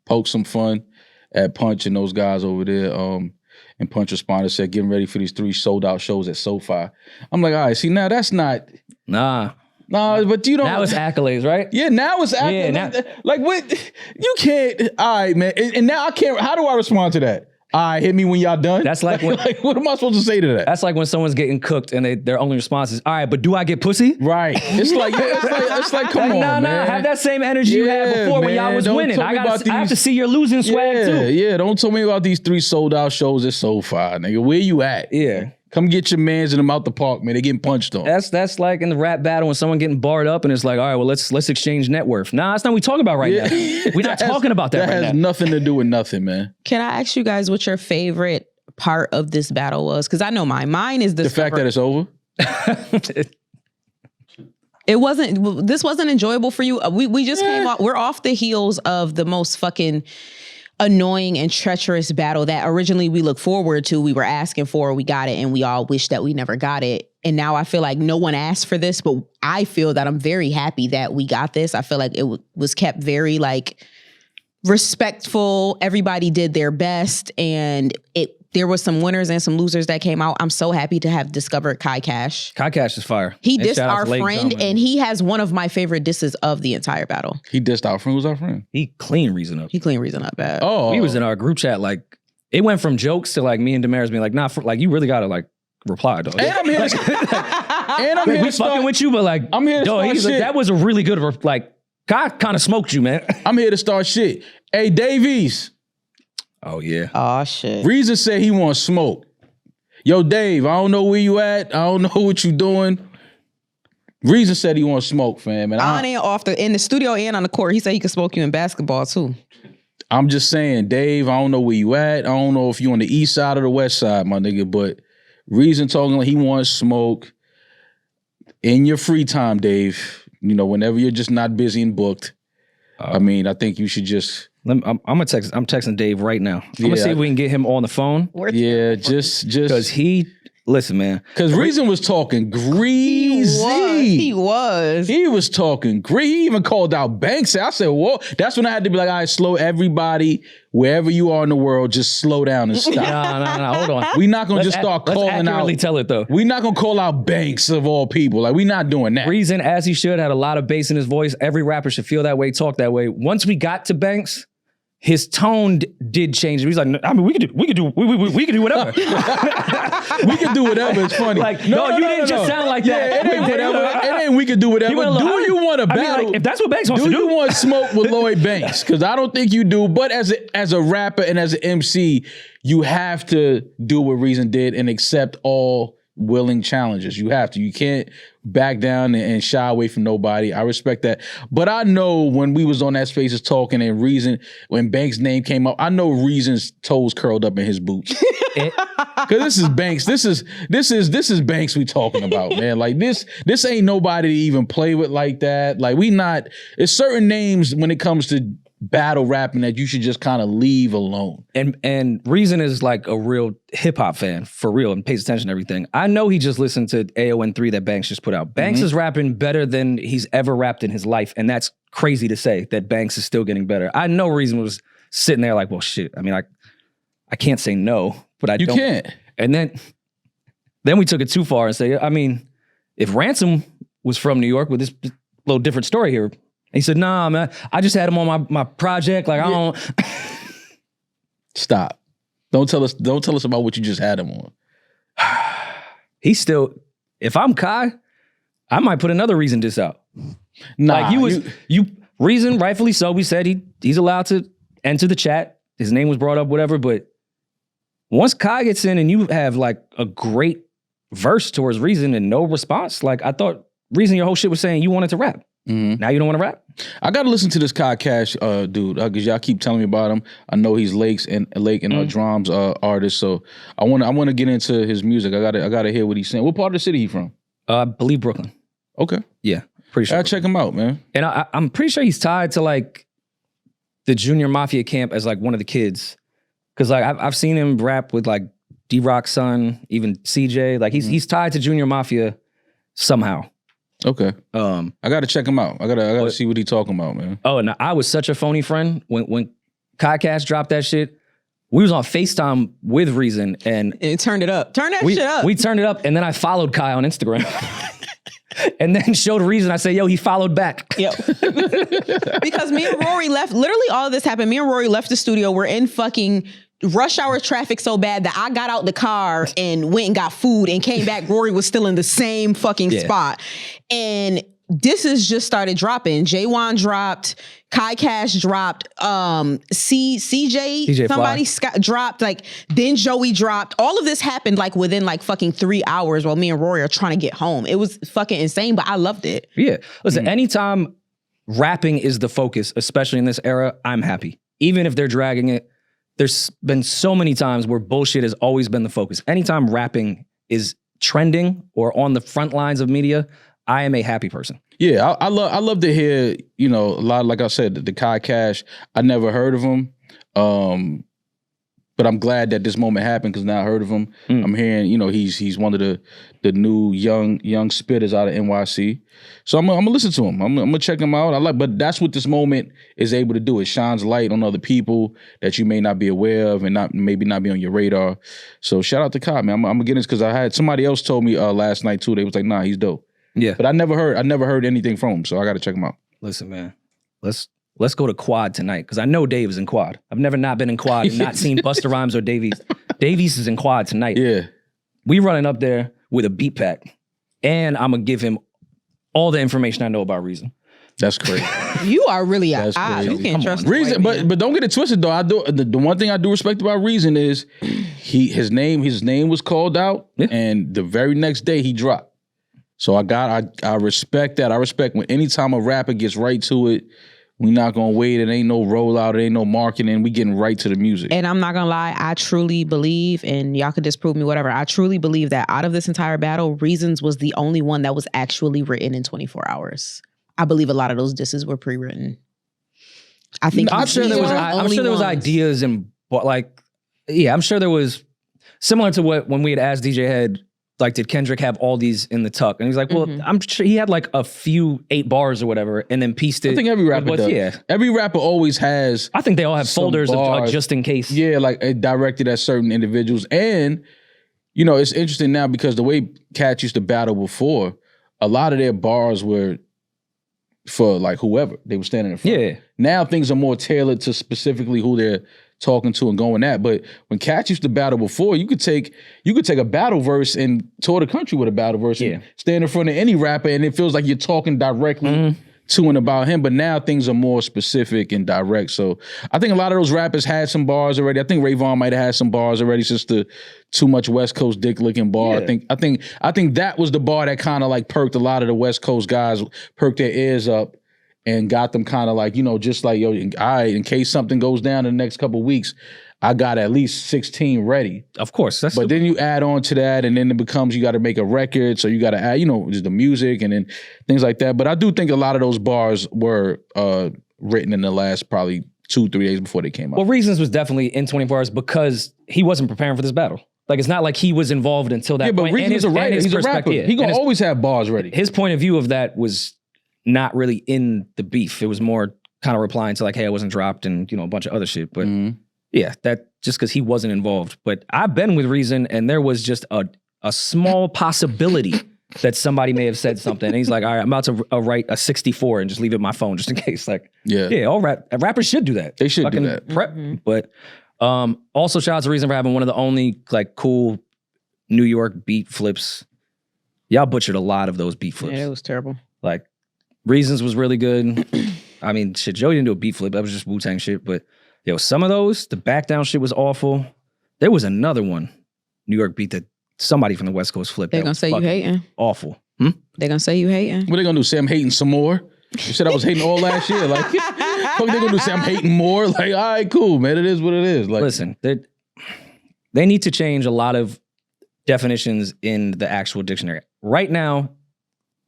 C: poke some fun at Punch and those guys over there. And Punch responded, said, getting ready for these 3 sold out shows at SoFi. I'm like, all right, see, now that's not.
A: Nah,
C: but you don't.
A: now it's accolades, right?
C: Yeah, now it's accolades.
A: Yeah,
C: like, what? You can't. All right, man. And now I can't. How do I respond to that? All right, hit me when y'all done.
A: That's like when,
C: what am I supposed to say to that?
A: That's like when someone's getting cooked and their only response is, all right, but do I get pussy?
C: Right. It's like come on,
A: nah,
C: man.
A: have that same energy you had before when y'all was
C: Don't
A: winning.
C: tell me about
A: I have to
C: these-
A: see your losing swag too.
C: Yeah, don't tell me about these 3 sold out shows at SoFi, nigga. Where you at?
A: Yeah.
C: Come get your mans and them out the park, man. They getting punched on.
A: That's like in the rap battle when someone getting barred up and it's like, all right, well, let's exchange net worth. Nah, that's not what we talking about right now. We're not talking about that right now.
C: That has nothing to do with nothing, man.
B: Can I ask you guys what your favorite part of this battle was? Because I know mine. Mine is
C: The fact that it's over.
B: This wasn't enjoyable for you. We just came off. We're off the heels of the most fucking annoying and treacherous battle that originally we look forward to. We were asking for, we got it, and we all wish that we never got it. And now I feel like no one asked for this, but I feel that I'm very happy that we got this. I feel like it was kept very like respectful. Everybody did their best, and there was some winners and some losers that came out. I'm so happy to have discovered Kai Cash.
A: Kai Cash is fire.
B: He
A: And
B: dissed
A: shout out
B: our
A: to Lady
B: friend,
A: Gentleman.
B: and he has one of my favorite disses of the entire battle.
C: He dissed our friend. Who's our friend?
A: He clean reason up.
B: He clean reason up bad.
C: Oh.
A: We was in our group chat, like, it went from jokes to like me and Demaris being like, nah, like you really gotta like reply, dog.
C: And I'm here to
A: We fucking with you, but like,
C: I'm here to
A: dog,
C: start
A: he's like,
C: shit.
A: that was a really good, like, Kai kind of smoked you, man.
C: I'm here to start shit. Hey, Davies.
A: Oh, yeah.
B: Oh shit.
C: Reason said he wants smoke. Yo, Dave, I don't know where you at. I don't know what you doing. Reason said he wants smoke, fam. And
B: On and off in the studio and on the court. He said he could smoke you in basketball too.
C: I'm just saying, Dave, I don't know where you at. I don't know if you on the east side or the west side, my nigga, but Reason talking like he wants smoke. In your free time, Dave, whenever you're just not busy and booked, I mean, I think you should just...
A: I'm texting Dave right now. I'm gonna see if we can get him on the phone.
C: Yeah, just...
A: Because listen, man.
C: Because Reason was talking greasy.
B: He was.
C: He was talking greasy. He even called out Banks. I said, whoa. That's when I had to be like, all right, slow everybody, wherever you are in the world, just slow down and stop.
A: No, hold on.
C: We're not going to just start calling
A: let's accurately
C: out.
A: tell it, though.
C: We're not going to call out Banks of all people. Like, we're not doing that.
A: Reason, as he should, had a lot of bass in his voice. Every rapper should feel that way, talk that way. Once we got to Banks, his tone did change. He was like, I mean, we could do whatever.
C: We can do whatever. It's funny.
A: Like, you didn't just sound like that.
C: It ain't whatever. It ain't we can do whatever. Do you want to battle?
A: Like, if that's what Banks wants to do.
C: Do you want smoke with Lloyd Banks? Because I don't think you do. But as a rapper and as an MC, you have to do what Reason did and accept all willing challenges. You have to. You can't back down and shy away from nobody. I respect that. But I know when we was on that Spaces talking and Reason, when Banks' name came up, I know Reason's toes curled up in his boots. Cause this is Banks. This is Banks we talking about, man. Like this ain't nobody to even play with like that. Like it's certain names when it comes to battle rapping that you should just kind of leave alone.
A: And Reason is like a real hip hop fan for real and pays attention to everything. I know he just listened to AON3 that Banks just put out. Banks is rapping better than he's ever rapped in his life, and that's crazy to say that Banks is still getting better. I know Reason was sitting there like, well, shit. I mean, I can't say no, but I don't.
C: You can't.
A: And then we took it too far and say, I mean, if Ransom was from New York with this little different story here. And he said, nah, man, I just had him on my project. Like, I don't.
C: Stop. Don't tell us about what you just had him on.
A: He's still, if I'm Kai, I might put another Reason diss out.
C: Nah,
A: like you Reason, rightfully so. We said he's allowed to enter the chat. His name was brought up, whatever. But once Kai gets in and you have like a great verse towards Reason and no response, like I thought Reason, your whole shit was saying you wanted to rap. Now you don't want to rap?
C: I got to listen to this Kai Cash dude because y'all keep telling me about him. I know he's Lake and Drums artist, so I want to get into his music. I gotta hear what he's saying. What part of the city he from?
A: I believe Brooklyn.
C: Okay.
A: Yeah, pretty sure.
C: I check him out, man.
A: And I'm pretty sure he's tied to like the Junior Mafia camp as like one of the kids. Cause like I've seen him rap with like D-Rock's son, even CJ. Like he's tied to Junior Mafia somehow.
C: Okay. I gotta check him out. I gotta see what he's talking about, man.
A: Oh, and I was such a phony friend when Kai Cash dropped that shit. We was on FaceTime with Reason and
B: turned it up. Turn that shit up.
A: We turned it up, and then I followed Kai on Instagram. And then showed Reason. I said, yo, he followed back.
B: Yep. Because me and Rory left, literally all of this happened. Me and Rory left the studio. We're in fucking rush hour traffic so bad that I got out the car and went and got food and came back. Rory was still in the same fucking spot. And this has just started dropping. J1 dropped, Kai Cash dropped, CJ somebody dropped, like then Joey dropped. All of this happened like within like fucking 3 hours while me and Rory are trying to get home. It was fucking insane, but I loved it.
A: Yeah. Listen, anytime rapping is the focus, especially in this era, I'm happy. Even if they're dragging it, there's been so many times where bullshit has always been the focus. Anytime rapping is trending or on the front lines of media, I am a happy person.
C: Yeah, I love to hear, a lot, like I said, the Kai Cash, I never heard of him. But I'm glad that this moment happened because now I heard of him. I'm hearing, he's one of the new young spitters out of NYC. So I'm gonna listen to him. I'm gonna check him out. But that's what this moment is able to do. It shines light on other people that you may not be aware of and maybe not be on your radar. So shout out to Kai, man. I'm gonna get this because I had somebody else told me last night too. They was like, nah, he's dope.
A: Yeah.
C: But I never heard anything from him, so I gotta check him out.
A: Listen, man. Let's go to Quad tonight, because I know Dave is in Quad. I've never not been in Quad and not seen Busta Rhymes or Davies. Davies is in Quad tonight.
C: Yeah.
A: We running up there with a beat pack, and I'm going to give him all the information I know about Reason.
C: That's crazy.
B: You are really
C: That's crazy.
B: You can't trust
C: Reason, but don't get it twisted though. The one thing I do respect about Reason is his name was called out, and the very next day he dropped. So I respect that. I respect when anytime a rapper gets right to it, we not gonna wait. It ain't no rollout. It ain't no marketing. We getting right to the music.
B: And I'm not gonna lie, I truly believe, and y'all could disprove me, whatever. I truly believe that out of this entire battle, Reasons was the only one that was actually written in 24 hours. I believe a lot of those disses were pre-written. I think
A: I'm sure there was ideas and I'm sure there was similar to when we had asked DJ Head, like, did Kendrick have all these in the tuck? And he's like, well, I'm sure he had like a few 8 bars or whatever, and then pieced it.
C: I think every rapper does.
A: Yeah.
C: Every rapper always has.
A: I think they all have folders of just in case.
C: Yeah, like directed at certain individuals. And, it's interesting now because the way cats used to battle before, a lot of their bars were for like whoever they were standing in front.
A: Yeah.
C: Now things are more tailored to specifically who they're talking to and going at. But when cats used to battle before, you could take a battle verse and tour the country with a battle verse and stand in front of any rapper, and it feels like you're talking directly to and about him. But now things are more specific and direct. So I think a lot of those rappers had some bars already. I think Ray Vaughn might have had some bars already since the Too Much West Coast dick licking bar. Yeah. I think that was the bar that kind of like perked a lot of the West Coast guys, perked their ears up and got them kind of like, just like, yo, all right, in case something goes down in the next couple of weeks, I got at least 16 ready.
A: Of course.
C: But then you add on to that, and then it becomes you got to make a record, so you got to add, just the music and then things like that. But I do think a lot of those bars were written in the last probably 2-3 days before they came out.
A: Well, Reasons was definitely in 24 hours because he wasn't preparing for this battle. Like, it's not like he was involved until that point.
C: Yeah, but Reason's a writer. He's a rapper. He gonna always have bars ready.
A: His point of view of that was not really in the beef. It was more kind of replying to like, hey, I wasn't dropped and, a bunch of other shit. But yeah, that just because he wasn't involved. But I've been with Reason, and there was just a small possibility that somebody may have said something. And he's like, all right, I'm about to write a 64 and just leave it in my phone just in case. Like, all rappers should do that.
C: They should do that.
A: Prep. But also shout out to Reason for having one of the only like cool New York beat flips. Y'all butchered a lot of those beat flips.
B: Yeah, it was terrible.
A: Like, Reasons was really good. I mean, shit, Joey didn't do a beat flip. That was just Wu-Tang shit. But, some of those, the back down shit was awful. There was another one, New York beat that somebody from the West Coast flipped.
B: They're going to say you hating.
A: Awful.
B: They're going to say you hating.
C: What are they going to do? Say I'm hating some more? You said I was hating all last year. Like, fuck, they gonna say I'm hating more? Like, all right, cool, man. It is what it is. Like,
A: listen, they need to change a lot of definitions in the actual dictionary. Right now,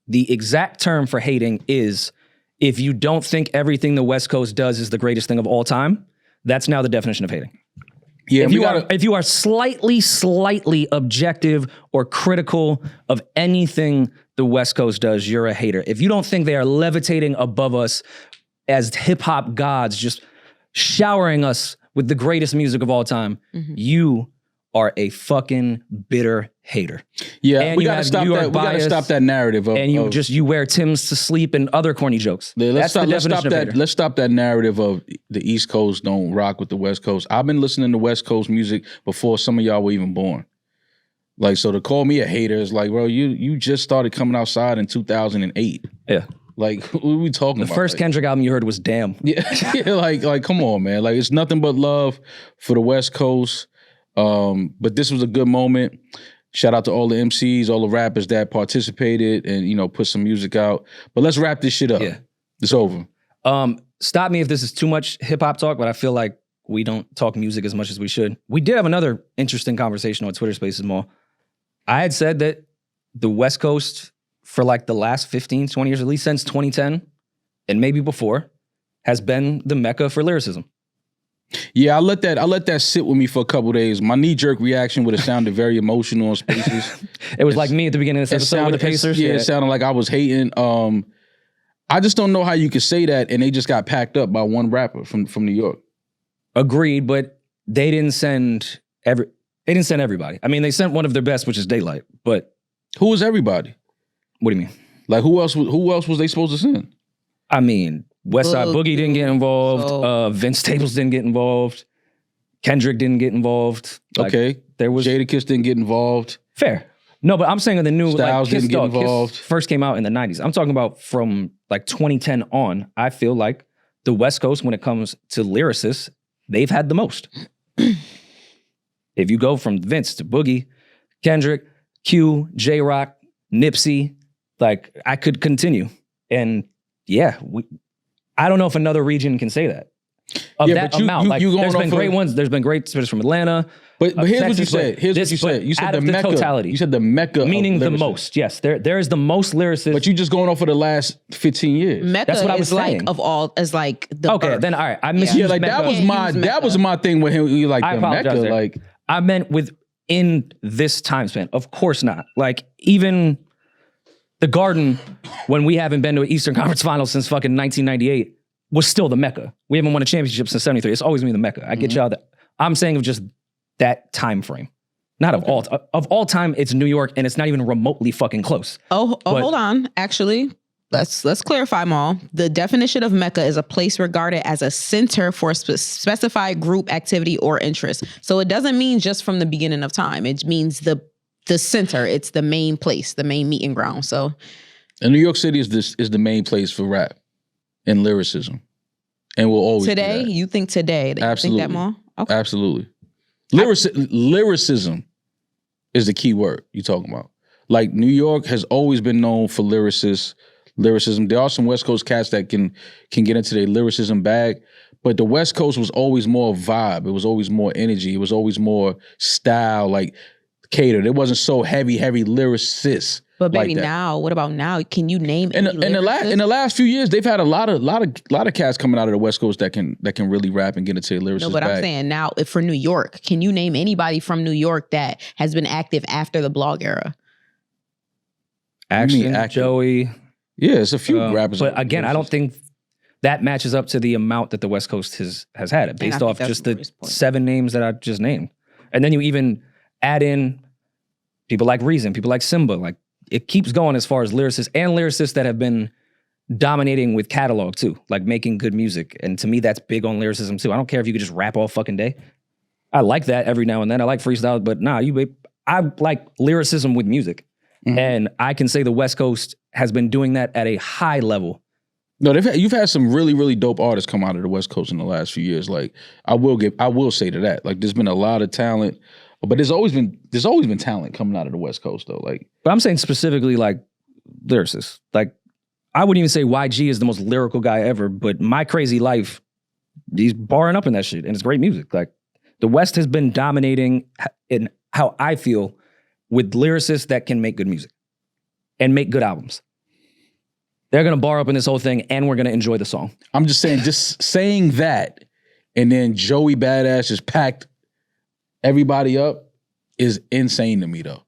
A: the exact term for hating is if you don't think everything the West Coast does is the greatest thing of all time, that's now the definition of hating.
C: yeah,
A: If you are slightly objective or critical of anything the West Coast does, you're a hater. If you don't think they are levitating above us as hip hop gods, just showering us with the greatest music of all time, you are a fucking bitter hater.
C: yeah,
A: and
C: we
A: you
C: gotta
A: have
C: stop
A: New York
C: that. We gotta
A: bias,
C: stop that narrative of.
A: And you wear Timbs to sleep and other corny jokes.
C: Let's stop that narrative of the East Coast don't rock with the West Coast. I've been listening to West Coast music before some of y'all were even born. Like, so to call me a hater is like, bro, you just started coming outside in 2008.
A: Yeah.
C: Like, what are we talking about?
A: The first Kendrick album you heard was Damn.
C: Yeah, like, come on, man. Like, it's nothing but love for the West Coast. But this was a good moment. Shout out to all the MCs, all the rappers that participated and, you know, put some music out. But let's wrap this shit up.
A: Yeah.
C: It's over.
A: Stop me if this is too much hip hop talk, but I feel like we don't talk music as much as we should. We did have another interesting conversation on Twitter Spaces Mall. I had said that the West Coast for like the last 15, 20 years, at least since 2010, and maybe before, has been the mecca for lyricism.
C: Yeah, I let that sit with me for a couple days. My knee-jerk reaction would have sounded very emotional on Spaces.
A: It was like me at the beginning of this episode with the Pacers.
C: It sounded like I was hating. I just don't know how you could say that and they just got packed up by one rapper from New York.
A: Agreed, but they didn't send everybody. I mean, they sent one of their best, which is Daylight. But
C: who was everybody?
A: What do you mean?
C: Like, who else was they supposed to send?
A: I mean, Westside Boogie didn't get involved. Vince Staples didn't get involved. Kendrick didn't get involved. Like,
C: okay,
A: there was
C: Jadakiss didn't get involved.
A: Fair. No, but I'm saying in the new
C: Styles
A: like, Kiss
C: didn't get involved.
A: Kiss first came out in the 90s. I'm talking about from like 2010 on. I feel like the West Coast, when it comes to lyricists, they've had the most. If you go from Vince to Boogie, Kendrick, Q, J-Rock, Nipsey, like I could continue. And yeah, I don't know if another region can say that. Of that amount. There's been great ones. There's been great spitters from Atlanta.
C: But here's what you said. You said the Mecca.
A: Totality.
C: You said the Mecca.
A: Meaning the most. Yes, there is the most lyricists.
C: But you just going off of the last 15 years.
B: Mecca
A: That's what I was
B: is
A: saying.
B: like of all as like the
A: okay,
B: birth.
A: then all right. I misused
C: yeah, like
A: Mecca.
C: that was my thing with him. He like
A: I
C: the Mecca.
A: there.
C: Like
A: I meant within this time span. Of course not. Like even the Garden, when we haven't been to an Eastern Conference Finals since fucking 1998, was still the Mecca. We haven't won a championship since 73. It's always been the Mecca. I get y'all that. I'm saying of just that time frame. Not of all time, it's New York, and it's not even remotely fucking close.
B: But, hold on. Actually, let's clarify, Maul. The definition of Mecca is a place regarded as a center for a specified group activity or interest. So it doesn't mean just from the beginning of time. It means the center. It's the main place, the main meeting ground. So,
C: and New York City is the main place for rap and lyricism, and will always
B: today.
C: Be that.
B: You think today?
C: Absolutely.
B: You think that, Maul? Okay.
C: Absolutely. Lyricism is the key word you're talking about. Like New York has always been known for lyricism. There are some West Coast cats that can get into their lyricism bag, but the West Coast was always more vibe. It was always more energy. It was always more style, like catered. It wasn't so heavy lyricist.
B: But baby,
C: like
B: now, what about now? Can you name
C: in the last few years, they've had a lot of cats coming out of the West Coast that can really rap and get into their lyricist.
B: No, but
C: bag.
B: I'm saying now, if for New York, can you name anybody from New York that has been active after the blog era?
A: Action, Joey.
C: Yeah, it's a few rappers.
A: But again, I don't think that matches up to the amount that the West Coast has had it based off just the 7 names that I just named. And then you even add in people like Reason, people like Simba, like it keeps going as far as lyricists that have been dominating with catalog too, like making good music. And to me, that's big on lyricism too. I don't care if you could just rap all fucking day. I like that every now and then. I like freestyle, but I like lyricism with music. Mm-hmm. And I can say the West Coast has been doing that at a high level.
C: No, you've had some really, really dope artists come out of the West Coast in the last few years. Like I will say to that. Like there's been a lot of talent. But there's always been talent coming out of the West Coast though. Like,
A: but I'm saying specifically like lyricists. Like I wouldn't even say YG is the most lyrical guy ever, but My Crazy Life, he's barring up in that shit, and it's great music. Like, the West has been dominating in how I feel with lyricists that can make good music and make good albums. They're going to bar up in this whole thing, and we're going to enjoy the song.
C: I'm just saying, just saying that, and then Joey Badass just packed everybody up is insane to me, though.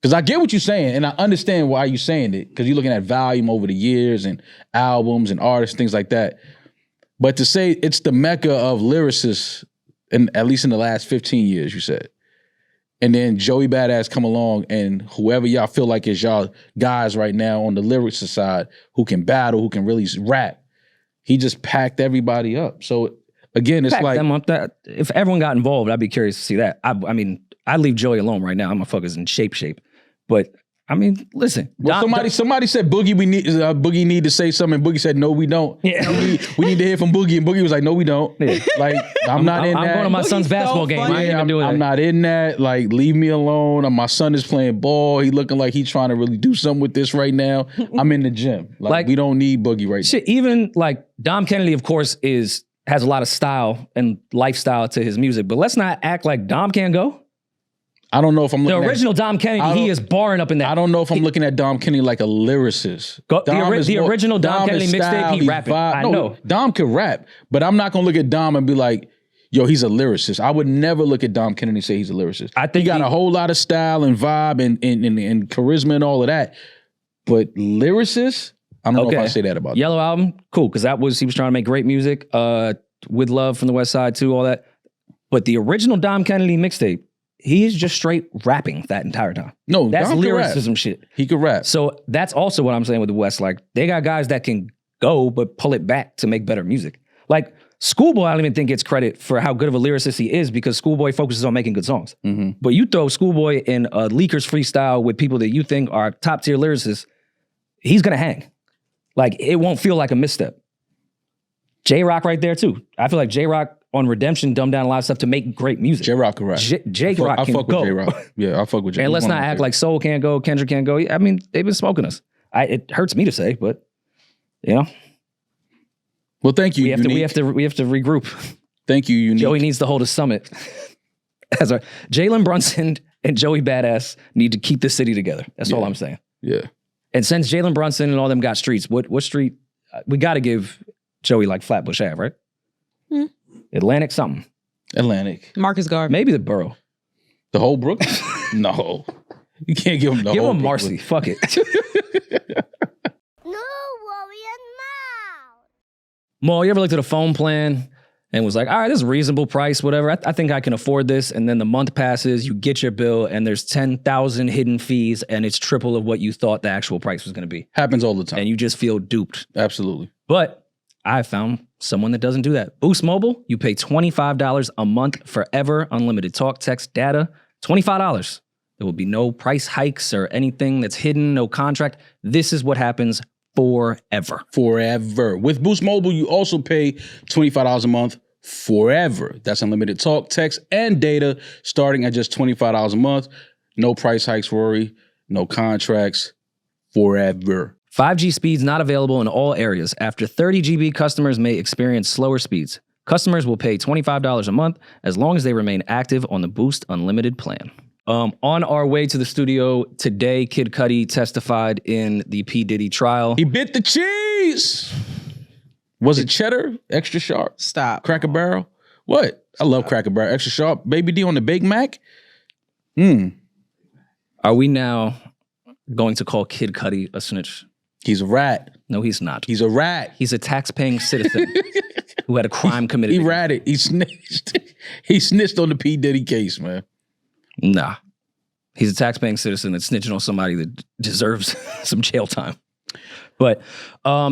C: Because I get what you're saying, and I understand why you're saying it, because you're looking at volume over the years and albums and artists, things like that. But to say it's the mecca of lyricists, at least in the last 15 years, you said, and then Joey Badass come along, and whoever y'all feel like is y'all guys right now on the lyricist side who can battle, who can really rap, he just packed everybody up. So again, it's like
A: them up. That if everyone got involved, I'd be curious to see that. I mean, I'd leave Joey alone right now. I'm motherfuckers in shape. But I mean, listen.
C: Well, somebody said Boogie Boogie need to say something. And Boogie said no, we don't.
A: Yeah.
C: we need to hear from Boogie, and Boogie was like, no, we don't. Yeah. Like I'm not in that.
A: I'm going to my son's basketball game. I ain't even doing that.
C: I'm not in that. Like, leave me alone. My son is playing ball. He looking like he's trying to really do something with this right now. I'm in the gym. Like we don't need Boogie right now.
A: Even like Dom Kennedy, of course, has a lot of style and lifestyle to his music, but let's not act like Dom can't go.
C: I don't know if I'm looking
A: the original Dom Kennedy. He is barring up in that.
C: I don't know if I'm looking at Dom Kennedy like a lyricist.
A: The original Dom Kennedy mixtape, he rapping. I know.
C: Dom could rap, but I'm not gonna look at Dom and be like, yo, he's a lyricist. I would never look at Dom Kennedy and say he's a lyricist.
A: I think
C: he got a whole lot of style and vibe and charisma and all of that. But lyricist, I don't know if I say that about
A: Yellow Album, cool, because he was trying to make great music. With Love from the West Side too, all that. But the original Dom Kennedy mixtape, he is just straight rapping that entire time.
C: No,
A: that's
C: Dom
A: lyricism shit.
C: He could rap.
A: So that's also what I'm saying with the West. Like, they got guys that can go, but pull it back to make better music. Like, Schoolboy, I don't even think gets credit for how good of a lyricist he is, because Schoolboy focuses on making good songs. Mm-hmm. But you throw Schoolboy in a Leakers freestyle with people that you think are top tier lyricists, he's gonna hang. Like, it won't feel like a misstep. J-Rock right there too. I feel like J-Rock on Redemption dumbed down a lot of stuff to make great music.
C: J-Rock can rap.
A: J-Rock can go.
C: With J-Rock. Yeah, I'll fuck with J-Rock.
A: And let's not act like Soul can't go, Kendrick can't go. I mean, they've been smoking us. It hurts me to say, but you know.
C: Well, thank you.
A: We have to regroup.
C: Thank you, Unique.
A: Joey needs to hold a summit. Jalen Brunson and Joey Badass need to keep the city together. That's all I'm saying.
C: Yeah.
A: And since Jalen Brunson and all them got streets, what street? We got to give Joey like Flatbush Ave, right? Hmm. Atlantic something.
C: Atlantic.
B: Marcus Garvey.
A: Maybe the borough.
C: The whole Brooklyn? No. You can't give him the
A: give
C: whole
A: him
C: Brooklyn.
A: Marcy. Fuck it.
D: No worry and mouth.
A: Mo, you ever looked at a phone plan and was like, all right, this is a reasonable price, whatever. I think I can afford this. And then the month passes, you get your bill, and there's 10,000 hidden fees, and it's triple of what you thought the actual price was going to be.
C: Happens all the time.
A: And you just feel duped.
C: Absolutely.
A: But I found someone that doesn't do that. Boost Mobile, you pay $25 a month forever, unlimited talk, text, data, $25. There will be no price hikes or anything that's hidden, no contract. This is what happens forever.
C: Forever. With Boost Mobile, you also pay $25 a month forever. That's unlimited talk, text, and data starting at just $25 a month. No price hikes, Rory. No contracts. Forever.
A: 5G speeds not available in all areas. After 30 GB, customers may experience slower speeds. Customers will pay $25 a month as long as they remain active on the Boost Unlimited plan. On our way to the studio today, Kid Cudi testified in the P. Diddy trial.
C: He bit the cheese. Was it cheddar? Extra sharp?
B: Stop.
C: Cracker Barrel? What? I love Cracker Barrel. Extra sharp. Baby D on the Big Mac?
A: Are we now going to call Kid Cudi a snitch?
C: He's a rat.
A: No, he's not.
C: He's a rat.
A: He's a tax-paying citizen who had a crime committed.
C: He ratted. He snitched. He snitched on the P. Diddy case, man.
A: Nah. He's a tax-paying citizen that's snitching on somebody that deserves some jail time. But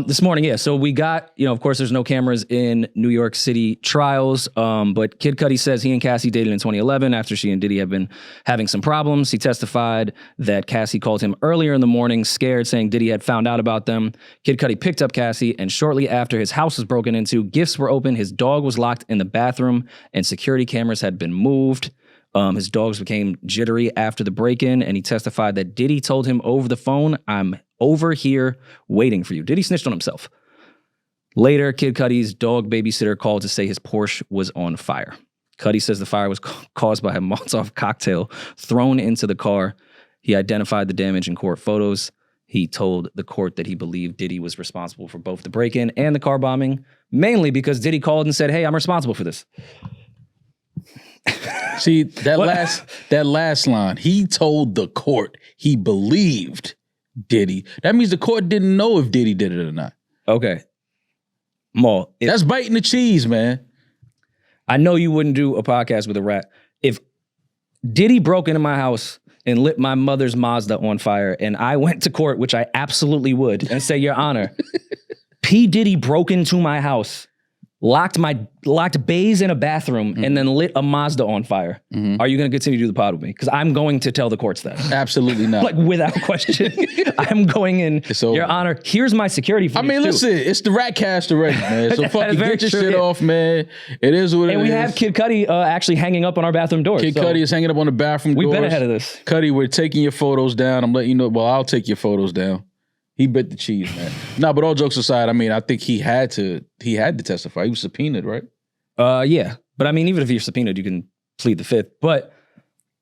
A: this morning, so we got, of course, there's no cameras in New York City trials, but Kid Cudi says he and Cassie dated in 2011 after she and Diddy have been having some problems. He testified that Cassie called him earlier in the morning, scared, saying Diddy had found out about them. Kid Cudi picked up Cassie, and shortly after, his house was broken into, gifts were open, his dog was locked in the bathroom, and security cameras had been moved. His dogs became jittery after the break-in, and he testified that Diddy told him over the phone, "I'm over here waiting for you. Diddy snitched on himself. Later, Kid Cudi's dog babysitter called to say his Porsche was on fire. Cudi says the fire was caused by a Molotov cocktail thrown into the car. He identified the damage in court photos. He told the court that he believed Diddy was responsible for both the break-in and the car bombing, mainly because Diddy called and said, hey, I'm responsible for this.
C: See, that last line, he told the court he believed Diddy. That means the court didn't know if Diddy did it or not.
A: Okay. Maul.
C: That's biting the cheese, man.
A: I know you wouldn't do a podcast with a rat. If Diddy broke into my house and lit my mother's Mazda on fire, and I went to court, which I absolutely would, and say, Your Honor, P. Diddy broke into my house, locked bays in a bathroom, and then lit a Mazda on fire. Are you going to continue to do the pod with me? Because I'm going to tell the courts that.
C: Absolutely not.
A: Like, without question. I'm going in, Your Honor, here's my security footage,
C: listen, it's the rat cast already, man. So fucking get your shit off, man. It is what it is.
A: And we have Kid Cudi actually hanging up on our bathroom door.
C: Kid Cudi is hanging up on the bathroom doors.
A: We've been ahead of this.
C: Cudi, we're taking your photos down. I'm letting you know. Well, I'll take your photos down. He bit the cheese, man. No, but all jokes aside, I mean, I think he had to testify. He was subpoenaed, right?
A: Yeah. But I mean, even if you're subpoenaed, you can plead the fifth. But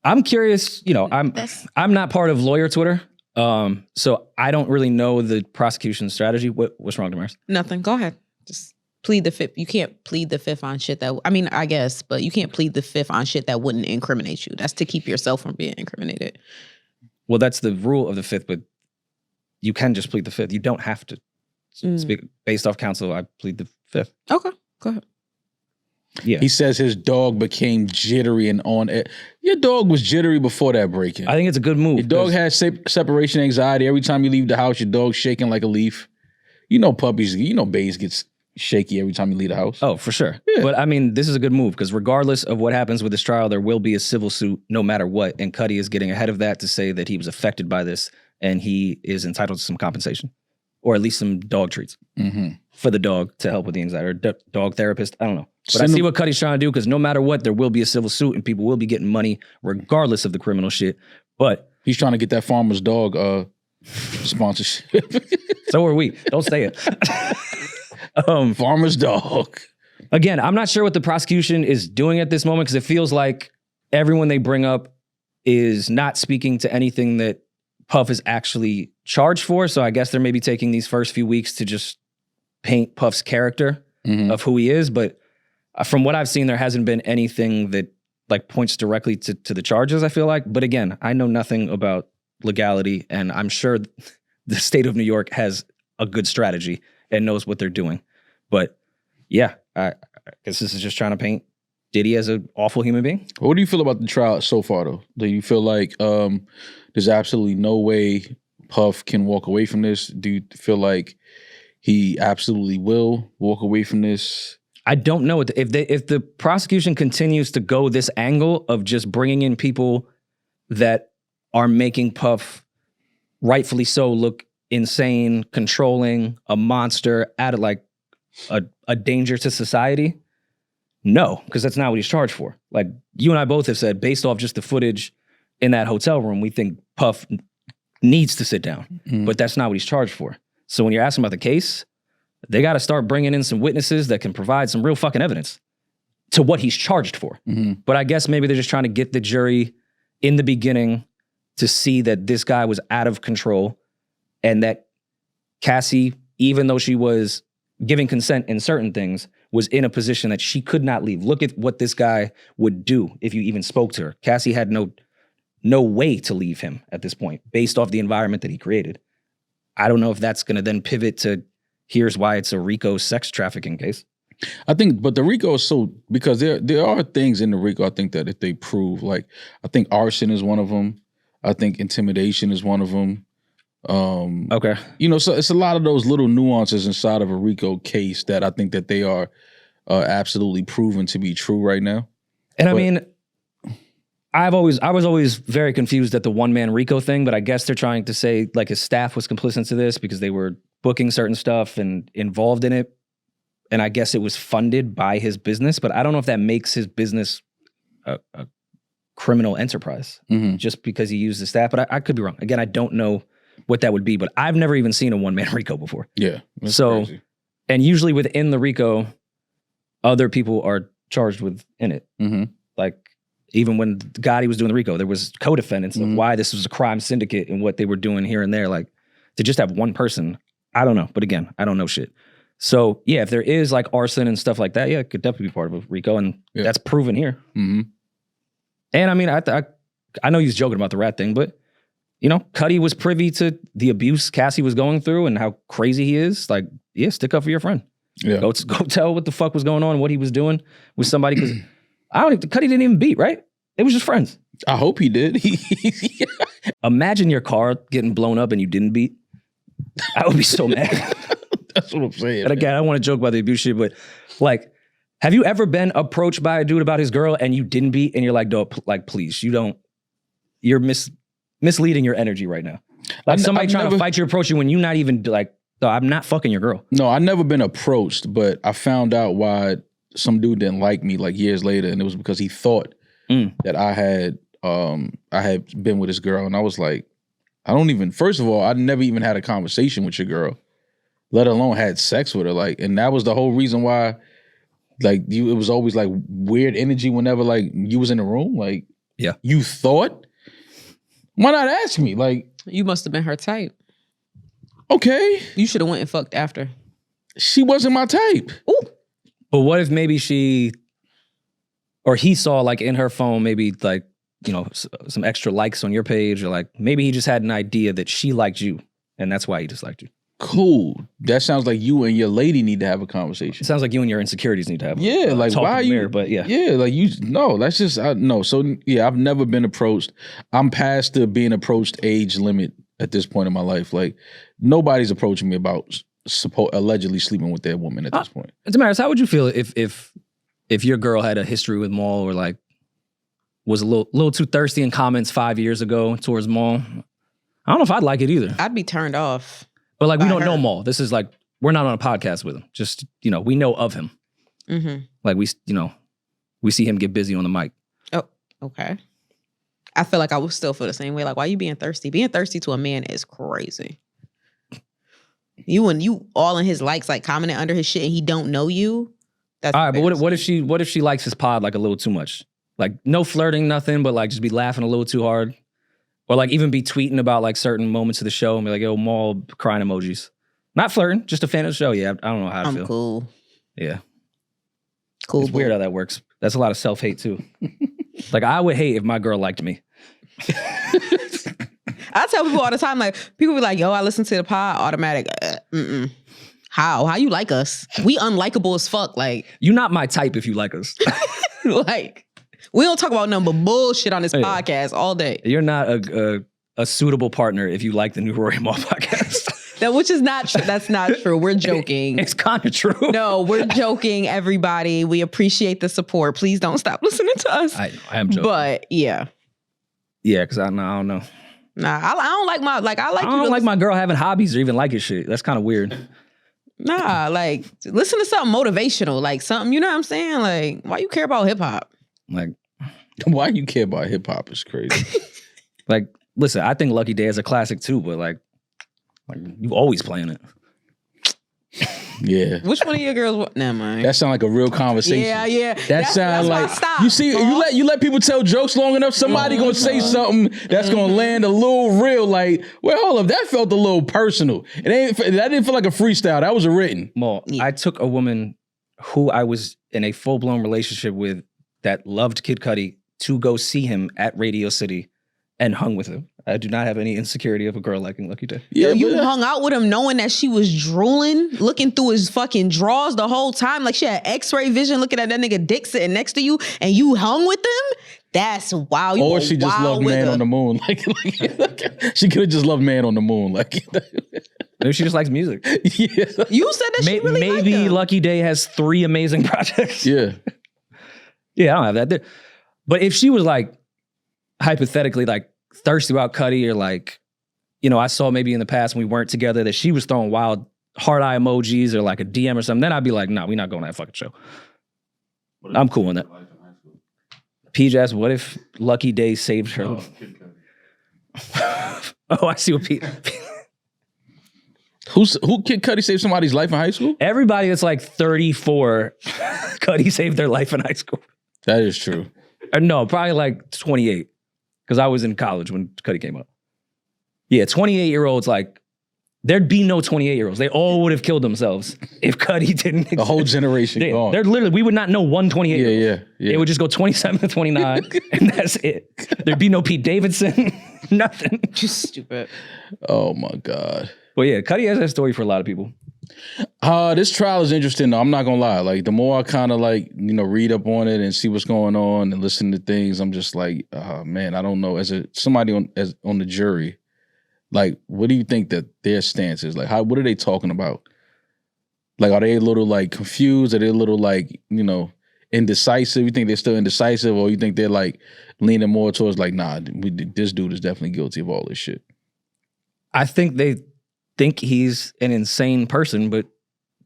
A: I'm curious, I'm not part of lawyer Twitter. So I don't really know the prosecution strategy. What's wrong, Demaris?
B: Nothing. Go ahead. Just plead the fifth. You can't plead the fifth on shit that, I mean, I guess, but you can't plead the fifth on shit that wouldn't incriminate you. That's to keep yourself from being incriminated.
A: Well, that's the rule of the fifth, but you can just plead the fifth. You don't have to speak based off counsel. I plead the fifth.
B: Okay, go ahead.
A: Yeah.
C: He says his dog became jittery and on it. Your dog was jittery before that break-in.
A: I think it's a good move.
C: Your dog has separation anxiety. Every time you leave the house, your dog's shaking like a leaf. You know puppies, bays gets shaky every time you leave the house.
A: Oh, for sure.
C: Yeah.
A: But I mean, this is a good move because regardless of what happens with this trial, there will be a civil suit no matter what. And Cudi is getting ahead of that to say that he was affected by this and he is entitled to some compensation or at least some dog treats for the dog to help with the anxiety or dog therapist. I don't know. But I see what Cudi's trying to do because no matter what, there will be a civil suit and people will be getting money regardless of the criminal shit. But
C: he's trying to get that farmer's dog sponsorship.
A: So are we. Don't say it.
C: Farmer's dog.
A: Again, I'm not sure what the prosecution is doing at this moment because it feels like everyone they bring up is not speaking to anything that Puff is actually charged for. So I guess they're maybe taking these first few weeks to just paint Puff's character of who he is. But from what I've seen, there hasn't been anything that like points directly to the charges, I feel like. But again, I know nothing about legality and I'm sure the state of New York has a good strategy and knows what they're doing. But yeah, I guess this is just trying to paint Diddy as an awful human being.
C: What do you feel about the trial so far, though? Do you feel like there's absolutely no way Puff can walk away from this? Do you feel like he absolutely will walk away from this?
A: I don't know. If the prosecution continues to go this angle of just bringing in people that are making Puff, rightfully so, look insane, controlling, a monster, added like a danger to society, no, because that's not what he's charged for. Like you and I both have said, based off just the footage in that hotel room, we think Puff needs to sit down, but that's not what he's charged for. So when you're asking about the case, they got to start bringing in some witnesses that can provide some real fucking evidence to what he's charged for. But I guess maybe they're just trying to get the jury in the beginning to see that this guy was out of control and that Cassie, even though she was giving consent in certain things, was in a position that she could not leave. Look at what this guy would do if you even spoke to her. Cassie had no way to leave him at this point based off the environment that he created. I don't know if that's going to then pivot to here's why it's a RICO sex trafficking case.
C: I think, but the RICO is so, because there are things in the RICO, I think that if they prove, like, I think arson is one of them. I think intimidation is one of them.
A: Okay.
C: So it's a lot of those little nuances inside of a RICO case that I think that they are absolutely proven to be true right now.
A: And I mean, I was always very confused at the one-man RICO thing, but I guess they're trying to say like his staff was complicit to this because they were booking certain stuff and involved in it. And I guess it was funded by his business, but I don't know if that makes his business a criminal enterprise just because he used the staff. But I could be wrong. Again, I don't know what that would be, but I've never even seen a one-man RICO before.
C: Yeah.
A: So,
C: crazy.
A: And usually within the RICO, other people are charged within it.
C: Mm-hmm.
A: Like, even when Gotti was doing the RICO, there was co-defendants of why this was a crime syndicate and what they were doing here and there. Like, to just have one person, I don't know. But again, I don't know shit. So, yeah, if there is like arson and stuff like that, yeah, it could definitely be part of a RICO, and that's proven here.
C: Mm-hmm.
A: And I mean, I know he's joking about the rat thing, but, you know, Cudi was privy to the abuse Cassie was going through and how crazy he is. Like, yeah, stick up for your friend.
C: Yeah.
A: Go tell what the fuck was going on, what he was doing with somebody, because Cudi didn't even beat, right? It was just friends.
C: I hope he did.
A: Imagine your car getting blown up and you didn't beat. I would be so mad.
C: That's what I'm saying.
A: And again, I don't want to joke about the abuse shit, but like, have you ever been approached by a dude about his girl and you didn't beat, and you're like, no, like, please, you're misleading your energy right now. Like, somebody trying to fight you, approach you when you're not even like, no, I'm not fucking your girl.
C: No, I never been approached, but I found out why some dude didn't like me like years later, and it was because he thought that I had been with his girl, and I was like, first of all, I never even had a conversation with your girl, let alone had sex with her. Like, and that was the whole reason why, like, it was always like weird energy whenever like you was in the room. Like,
A: yeah,
C: you thought, why not ask me? Like,
B: You must have been her type.
C: Okay.
B: You should have went and fucked after.
C: She wasn't my type.
B: Ooh.
A: But what if maybe he saw like in her phone, maybe like, you know, some extra likes on your page, or like maybe he just had an idea that she liked you and that's why he disliked you.
C: Cool. That sounds like you and your lady need to have a conversation.
A: It sounds like you and your insecurities need to have
C: a like
A: talk
C: why are
A: in the
C: you
A: mirror, but yeah.
C: Yeah, like that's just no. So yeah, I've never been approached. I'm past the being approached age limit at this point in my life. Like, nobody's approaching me about allegedly sleeping with their woman at this point.
A: Demaris, how would you feel if your girl had a history with Maul, or like was a little too thirsty in comments 5 years ago towards Maul? I don't know if I'd like it either.
B: I'd be turned off.
A: But like, we don't know Maul. This is like, we're not on a podcast with him. Just, you know, we know of him.
B: Mm-hmm.
A: Like, we see him get busy on the mic.
B: Oh, okay. I feel like I would still feel the same way. Like, why are you being thirsty? Being thirsty to a man is crazy. You all in his likes, like commenting under his shit, and he don't know you. That's
A: all right. But what if she likes his pod like a little too much? Like, no flirting, nothing, but like just be laughing a little too hard, or like even be tweeting about like certain moments of the show and be like, "Yo, Maul," crying emojis. Not flirting, just a fan of the show. Yeah, I don't know how to feel.
B: I'm cool.
A: Yeah,
B: cool.
A: It's weird how that works. That's a lot of self-hate too. Like, I would hate if my girl liked me.
B: I tell people all the time, like, people be like, yo, I listen to the pod, automatic. How you like us? We unlikable as fuck. Like,
A: you're not my type if you like us.
B: Like, we don't talk about nothing but bullshit on this podcast all day.
A: You're not a suitable partner if you like the new Rory Maul podcast.
B: Which is not true. That's not true. We're joking.
A: It's kind of true.
B: No, we're joking, everybody. We appreciate the support. Please don't stop listening to us.
A: I am joking.
B: But yeah.
A: Yeah, because I don't know.
B: Nah, I don't like my, like, I
A: don't like my girl having hobbies or even liking shit. That's kind of weird.
B: Nah, like, listen to something motivational, like something, you know what I'm saying? Like, why you care about hip hop?
A: Like,
C: why you care about hip hop is crazy.
A: Like, listen, I think Lucky Day is a classic too, but like you always playing it.
C: Yeah.
B: Which one of your girls? Never mind.
C: That sound like a real conversation.
B: Yeah.
C: That sound like you see. You let people tell jokes long enough. Somebody gonna say something that's gonna land a little real. Like, well, hold up, that felt a little personal. That didn't feel like a freestyle. That was a written.
A: Well, I took a woman who I was in a full blown relationship with that loved Kid Cudi to go see him at Radio City and hung with him. I do not have any insecurity of a girl liking Lucky Day.
B: Yeah, you hung out with him knowing that she was drooling, looking through his fucking drawers the whole time. Like, she had x-ray vision looking at that nigga dick sitting next to you, and you hung with them? That's wild.
C: Or she just loved Man on the Moon. Like she could have just loved Man on the Moon. Like,
A: maybe she just likes music.
C: Yeah.
B: You said that she really liked him.
A: Lucky Day has 3 amazing projects.
C: Yeah.
A: Yeah, I don't have that. But if she was like, hypothetically, like, thirsty about Cudi, or like, you know, I saw maybe in the past when we weren't together that she was throwing wild heart eye emojis or like a DM or something, then I'd be like, nah, we're not going to that fucking show. I'm cool on that. Peach asked, what if Lucky Day saved her? Oh, I see what Pete.
C: Who Kid Cudi saved somebody's life in high school?
A: Everybody that's like 34, Cudi saved their life in high school.
C: That is true.
A: Or no, probably like 28. Because I was in college when Cudi came up. Yeah, 28-year-olds, like, there'd be no 28-year-olds. They all would have killed themselves if Cudi didn't exist.
C: The whole generation gone.
A: They're literally, we would not know one 28-year-old.
C: Yeah.
A: It would just go 27 to 29, and that's it. There'd be no Pete Davidson, nothing.
B: Just stupid.
C: Oh my God.
A: But yeah, Cudi has that story for a lot of people.
C: This trial is interesting though. I'm not gonna lie. Like the more I kind of like, read up on it and see what's going on and listen to things, I'm just like, man, I don't know. As somebody on the jury, like, what do you think that their stance is? Like, what are they talking about? Like, are they a little like confused? Are they a little like, indecisive? You think they're still indecisive, or you think they're like leaning more towards like, nah, this dude is definitely guilty of all this shit?
A: I think they think he's an insane person, but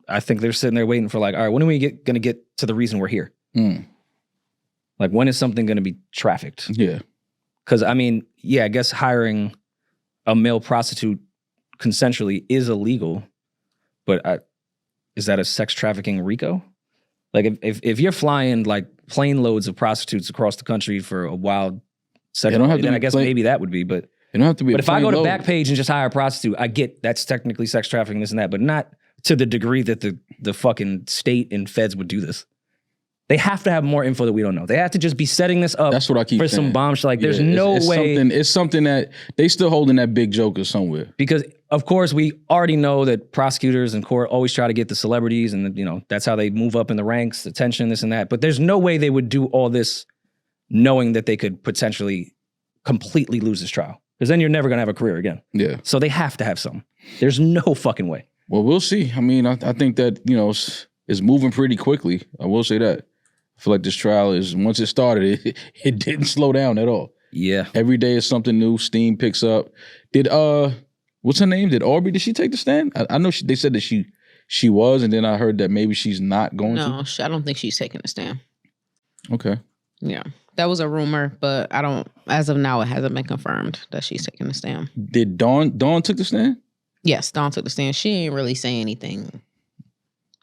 A: I think they're sitting there waiting for like, all right, when are we going to get to the reason we're here? Like, when is something going to be trafficked?
C: Yeah.
A: Because, I mean, yeah, I guess hiring a male prostitute consensually is illegal, but is that a sex trafficking RICO? Like, if you're flying like plane loads of prostitutes across the country for a wild sex, then I guess maybe that would be, but
C: it don't have to be.
A: But if I go to Backpage and just hire a prostitute, I get that's technically sex trafficking, this and that, but not to the degree that the fucking state and feds would do this. They have to have more info that we don't know. They have to just be setting this up.
C: That's what I keep
A: for
C: saying.
A: Some bombshell. Like, there's no way.
C: It's something that they still holding that big joker somewhere.
A: Because of course we already know that prosecutors and court always try to get the celebrities, and that's how they move up in the ranks, attention, this and that. But there's no way they would do all this knowing that they could potentially completely lose this trial. Because then you're never going to have a career again. Yeah. So they have to have some. There's no fucking way.
C: Well, we'll see. I mean, I think that, it's moving pretty quickly. I will say that. I feel like this trial is, once it started, it didn't slow down at all. Yeah. Every day is something new. Steam picks up. What's her name? Did she take the stand? I know they said that she was, and then I heard that maybe she's not going to.
B: No, I don't think she's taking the stand.
C: Okay.
B: Yeah. That was a rumor, but as of now, it hasn't been confirmed that she's taking the stand.
C: Did Dawn took the stand?
B: Yes, Dawn took the stand. She ain't really saying anything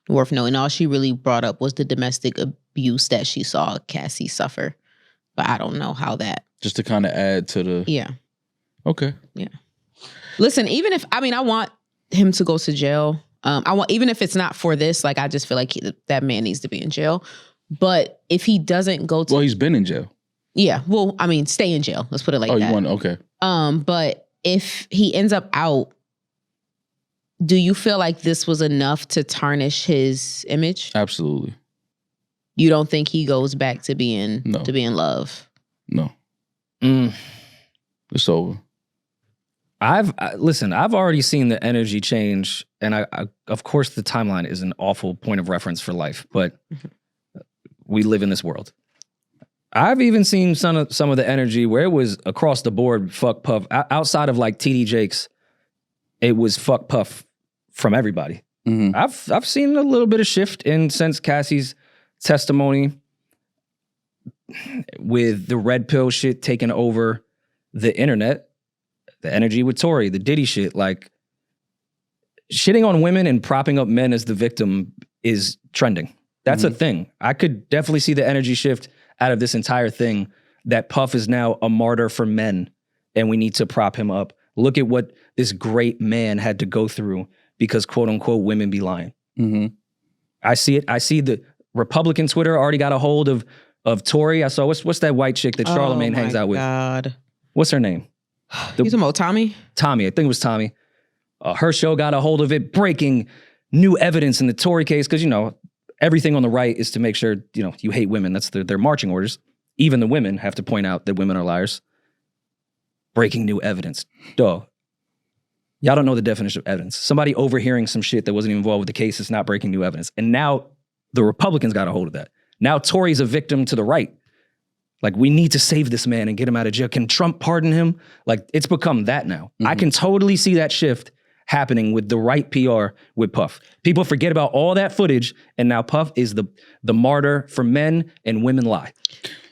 B: worth knowing. All she really brought up was the domestic abuse that she saw Cassie suffer. But I don't know how that.
C: Just to kind of add to the.
B: Yeah.
C: Okay.
B: Yeah. Listen, I want him to go to jail. Even if it's not for this, like, I just feel like that man needs to be in jail. But if he doesn't go to...
C: Well, he's been in jail.
B: Yeah. Well, stay in jail. Let's put it like that.
C: Oh, you want... Okay.
B: But if he ends up out, do you feel like this was enough to tarnish his image?
C: Absolutely.
B: You don't think he goes back to being love?
C: No. It's over.
A: I've already seen the energy change, and I of course the timeline is an awful point of reference for life, but we live in this world. I've even seen some of the energy where it was across the board, fuck Puff. Outside of like TD Jakes, it was fuck Puff from everybody. Mm-hmm. I've seen a little bit of shift since Cassie's testimony, with the red pill shit taking over the internet, the energy with Tory, the Diddy shit, like shitting on women and propping up men as the victim is trending. That's a thing. I could definitely see the energy shift out of this entire thing, that Puff is now a martyr for men and we need to prop him up. Look at what this great man had to go through because quote unquote women be lying. Mm-hmm. I see it. I see the Republican Twitter already got a hold of Tory. I saw what's that white chick that Charlamagne hangs out with?
B: God.
A: What's her name?
B: You talking about Tommy?
A: Tommy. I think it was Tommy. Her show got a hold of it, breaking new evidence in the Tory case because, everything on the right is to make sure, you hate women. That's their marching orders. Even the women have to point out that women are liars. Breaking new evidence. Duh. Y'all don't know the definition of evidence. Somebody overhearing some shit that wasn't even involved with the case is not breaking new evidence. And now the Republicans got a hold of that. Now Tory's a victim to the right. Like, we need to save this man and get him out of jail. Can Trump pardon him? Like, it's become that now. Mm-hmm. I can totally see that shift happening with the right PR with Puff. People forget about all that footage, and now Puff is the martyr for men, and women lie.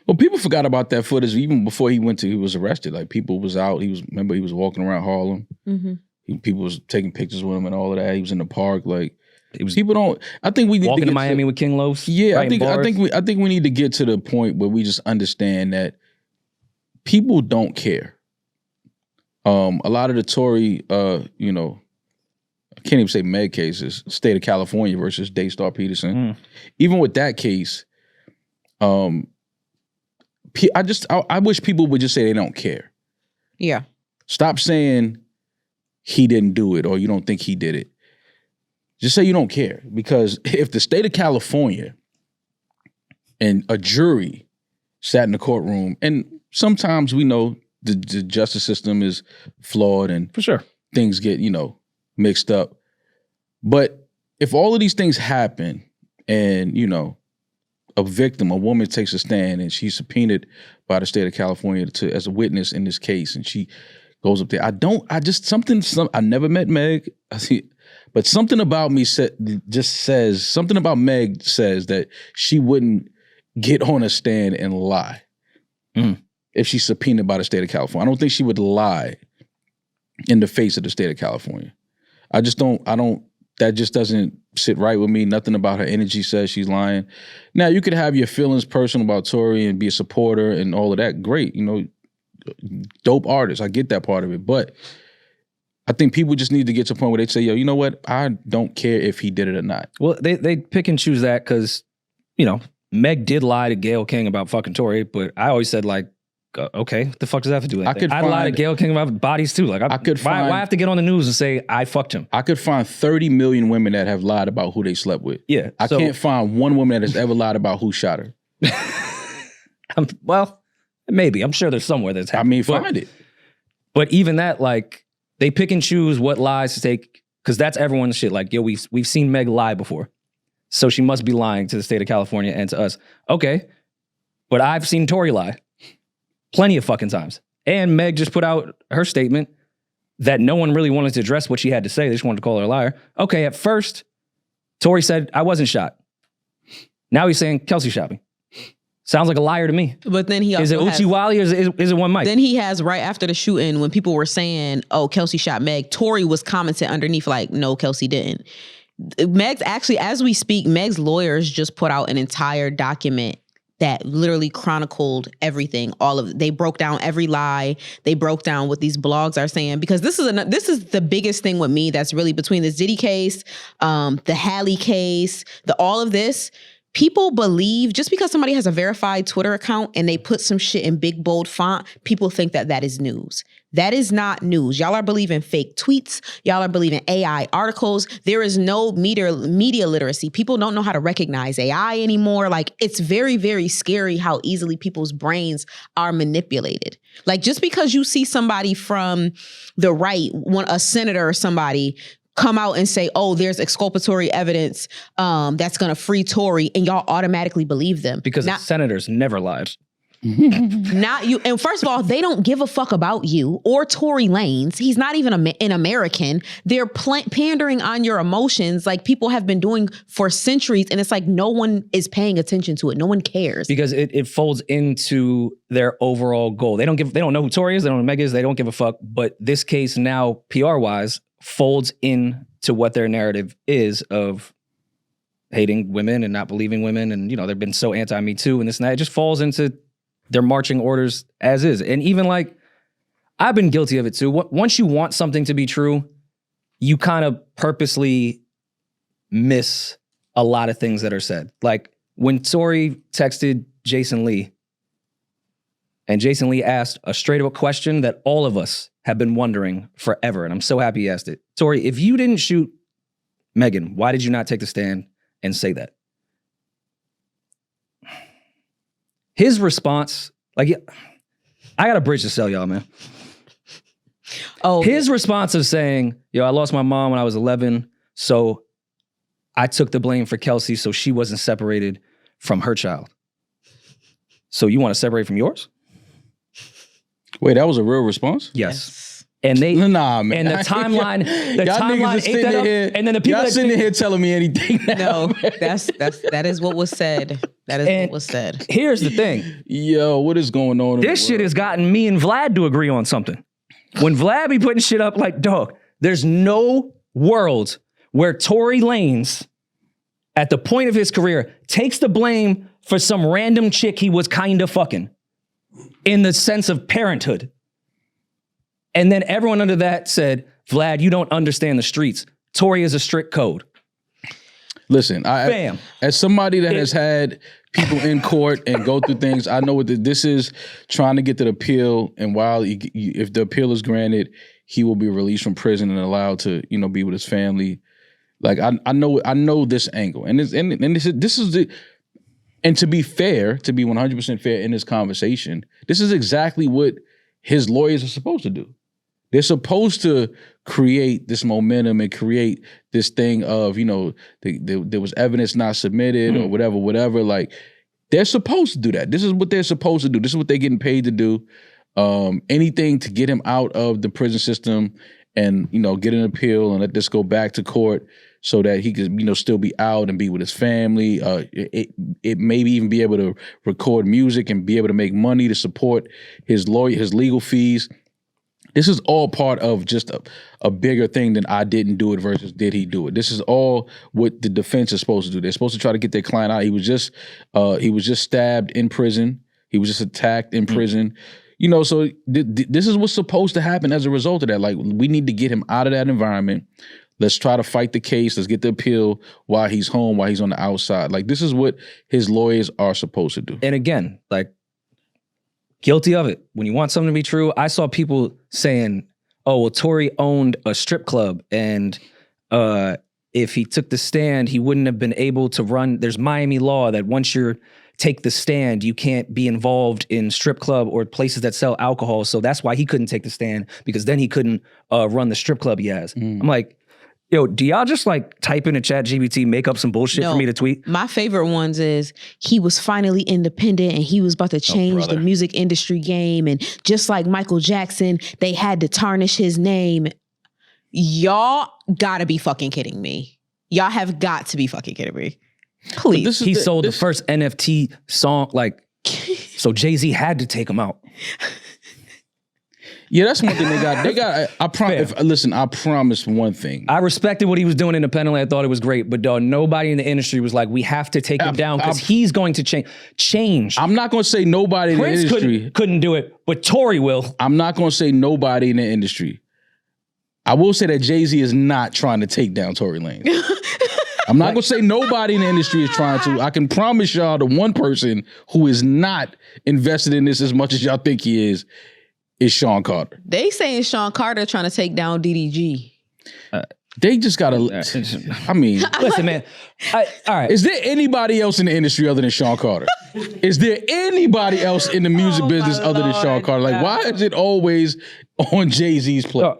C: Well, people forgot about that footage even before he was arrested. Like, people was out. He was walking around Harlem. Mm-hmm. People was taking pictures with him and all of that. He was in the park. Like,
A: It was
C: people don't. I think we need
A: walking
C: to
A: to Miami with King Los.
C: Yeah, I think we need to get to the point where we just understand that people don't care. A lot of the Tory, you know, I can't even say Meg cases, state of California versus Daystar Peterson. Even with that case, I wish people would just say they don't care.
B: Yeah.
C: Stop saying he didn't do it or you don't think he did it. Just say you don't care. Because if the state of California and a jury sat in the courtroom, and sometimes we know the justice system is flawed and
A: for sure
C: things get, you know, mixed up. But if all of these things happen and, you know, a woman takes a stand and she's subpoenaed by the state of California as a witness in this case, and she goes up there. I never met Meg. But something about me something about Meg says that she wouldn't get on a stand and lie if she's subpoenaed by the state of California. I don't think she would lie in the face of the state of California. That just doesn't sit right with me. Nothing about her energy says she's lying. Now, you could have your feelings personal about Tory and be a supporter and all of that. Great, you know, dope artist. I get that part of it. But I think people just need to get to a point where they say, yo, you know what? I don't care if he did it or not.
A: Well, they pick and choose that because, you know, Meg did lie to Gayle King about fucking Tory, but I always said, like, okay, what the fuck does that have to do with anything? I'd lie to Gayle King about bodies too. Like, why have to get on the news and say I fucked him?
C: I could find 30 million women that have lied about who they slept with.
A: Yeah.
C: I can't find one woman that has ever lied about who shot her.
A: Well, maybe. I'm sure there's somewhere that's happening.
C: Find it.
A: But even that, like, they pick and choose what lies to take, because that's everyone's shit. Like, yo, we've seen Meg lie before, so she must be lying to the state of California and to us. Okay, but I've seen Tory lie plenty of fucking times. And Meg just put out her statement that no one really wanted to address what she had to say. They just wanted to call her a liar. Okay, at first, Tory said, I wasn't shot. Now he's saying Kelsey shot me. Sounds like a liar to me.
B: But then he also
A: is it Uchi Wally or is it one Mike?
B: Then he has, right after the shooting, when people were saying, oh, Kelsey shot Meg, Tory was commenting underneath like, no, Kelsey didn't. Meg's actually, as we speak, Meg's lawyers just put out an entire document that literally chronicled everything. They broke down every lie. They broke down what these blogs are saying, because this is the biggest thing with me that's really between the Diddy case, the Halle case, all of this. People believe just because somebody has a verified Twitter account and they put some shit in big, bold font, people think that is news. That is not news. Y'all are believing fake tweets. Y'all are believing AI articles. There is no media literacy. People don't know how to recognize AI anymore. Like, it's very, very scary how easily people's brains are manipulated. Like, just because you see somebody from the right, a senator or somebody, come out and say, oh, there's exculpatory evidence that's going to free Tory, and y'all automatically believe them.
A: Because senators never lied.
B: Not you. And first of all, they don't give a fuck about you or Tory Lanez. He's not even an American. They're pandering on your emotions like people have been doing for centuries. And it's like no one is paying attention to it. No one cares.
A: Because it folds into their overall goal. They don't know who Tory is. They don't know who Meg is. They don't give a fuck. But this case now, PR-wise, folds into what their narrative is of hating women and not believing women. And, you know, they've been so anti-Me Too and this and that. It just falls into their marching orders as is. And even like, I've been guilty of it too. Once you want something to be true, you kind of purposely miss a lot of things that are said. Like when Tory texted Jason Lee, and Jason Lee asked a straight up question that all of us have been wondering forever. And I'm so happy he asked it. Tory, if you didn't shoot Megan, why did you not take the stand and say that? His response, like, I got a bridge to sell y'all, man.
B: Oh,
A: his response of saying, yo, I lost my mom when I was 11, so I took the blame for Kelsey so she wasn't separated from her child. So you want to separate from yours?
C: Wait, that was a real response?
A: Yes. And they,
C: nah, man.
A: And the timeline ate that up. And then the people
C: y'all sitting here telling me anything now.
B: No, that is what was said. That is what was said.
A: Here's the thing.
C: Yo, what is going on?
A: This shit has gotten me and Vlad to agree on something. When Vlad be putting shit up like, dog, There's no world where Tory Lanez, at the point of his career, takes the blame for some random chick he was kind of fucking in the sense of parenthood. And then everyone under that said, Vlad, you don't understand the streets. Tory is a strict code.
C: Listen, as somebody that has had people in court and go through things, I know what this is, trying to get to the appeal. And while if the appeal is granted, he will be released from prison and allowed to, be with his family. Like I know this angle, and this is the. And to be fair, to be 100% fair in this conversation, this is exactly what his lawyers are supposed to do. They're supposed to create this momentum and create this thing of, there was evidence not submitted or whatever. Like, they're supposed to do that. This is what they're supposed to do. This is what they're getting paid to do. Anything to get him out of the prison system and, get an appeal and let this go back to court so that he could, still be out and be with his family. It maybe even be able to record music and be able to make money to support his legal fees. This is all part of just a bigger thing than I didn't do it versus did he do it. This is all what the defense is supposed to do. They're supposed to try to get their client out. He was just stabbed in prison. He was just attacked in prison. So this is what's supposed to happen as a result of that. Like, we need to get him out of that environment. Let's try to fight the case. Let's get the appeal while he's home, while he's on the outside. Like, this is what his lawyers are supposed to do.
A: And again, like, guilty of it. When you want something to be true, I saw people saying, oh, well, Tory owned a strip club, and if he took the stand, he wouldn't have been able to run. There's Miami law that once you take the stand, you can't be involved in strip club or places that sell alcohol. So that's why he couldn't take the stand, because then he couldn't run the strip club he has. I'm like, yo, do y'all just like type into ChatGPT, make up some bullshit for me to tweet?
B: My favorite ones is he was finally independent and he was about to change the music industry game. And just like Michael Jackson, they had to tarnish his name. Y'all gotta be fucking kidding me. Y'all have got to be fucking kidding me. Please.
A: He sold the first NFT song, so Jay-Z had to take him out.
C: Yeah, that's one thing they got. I promise one thing.
A: I respected what he was doing independently. I thought it was great, but dog, nobody in the industry was like, we have to take him down because he's going to change.
C: I'm not going to say nobody in the industry
A: couldn't do it, but Tory will.
C: I'm not going to say nobody in the industry. I will say that Jay-Z is not trying to take down Tory Lanez. I'm not going to say nobody in the industry is trying to. I can promise y'all the one person who is not invested in this as much as y'all think he is Sean Carter.
B: They saying Sean Carter trying to take down DDG.
C: They just gotta. I mean,
A: listen, man. All right.
C: Is there anybody else in the industry other than Sean Carter? Is there anybody else in the music business other than Sean Carter? Like, why is it always on Jay-Z's plate?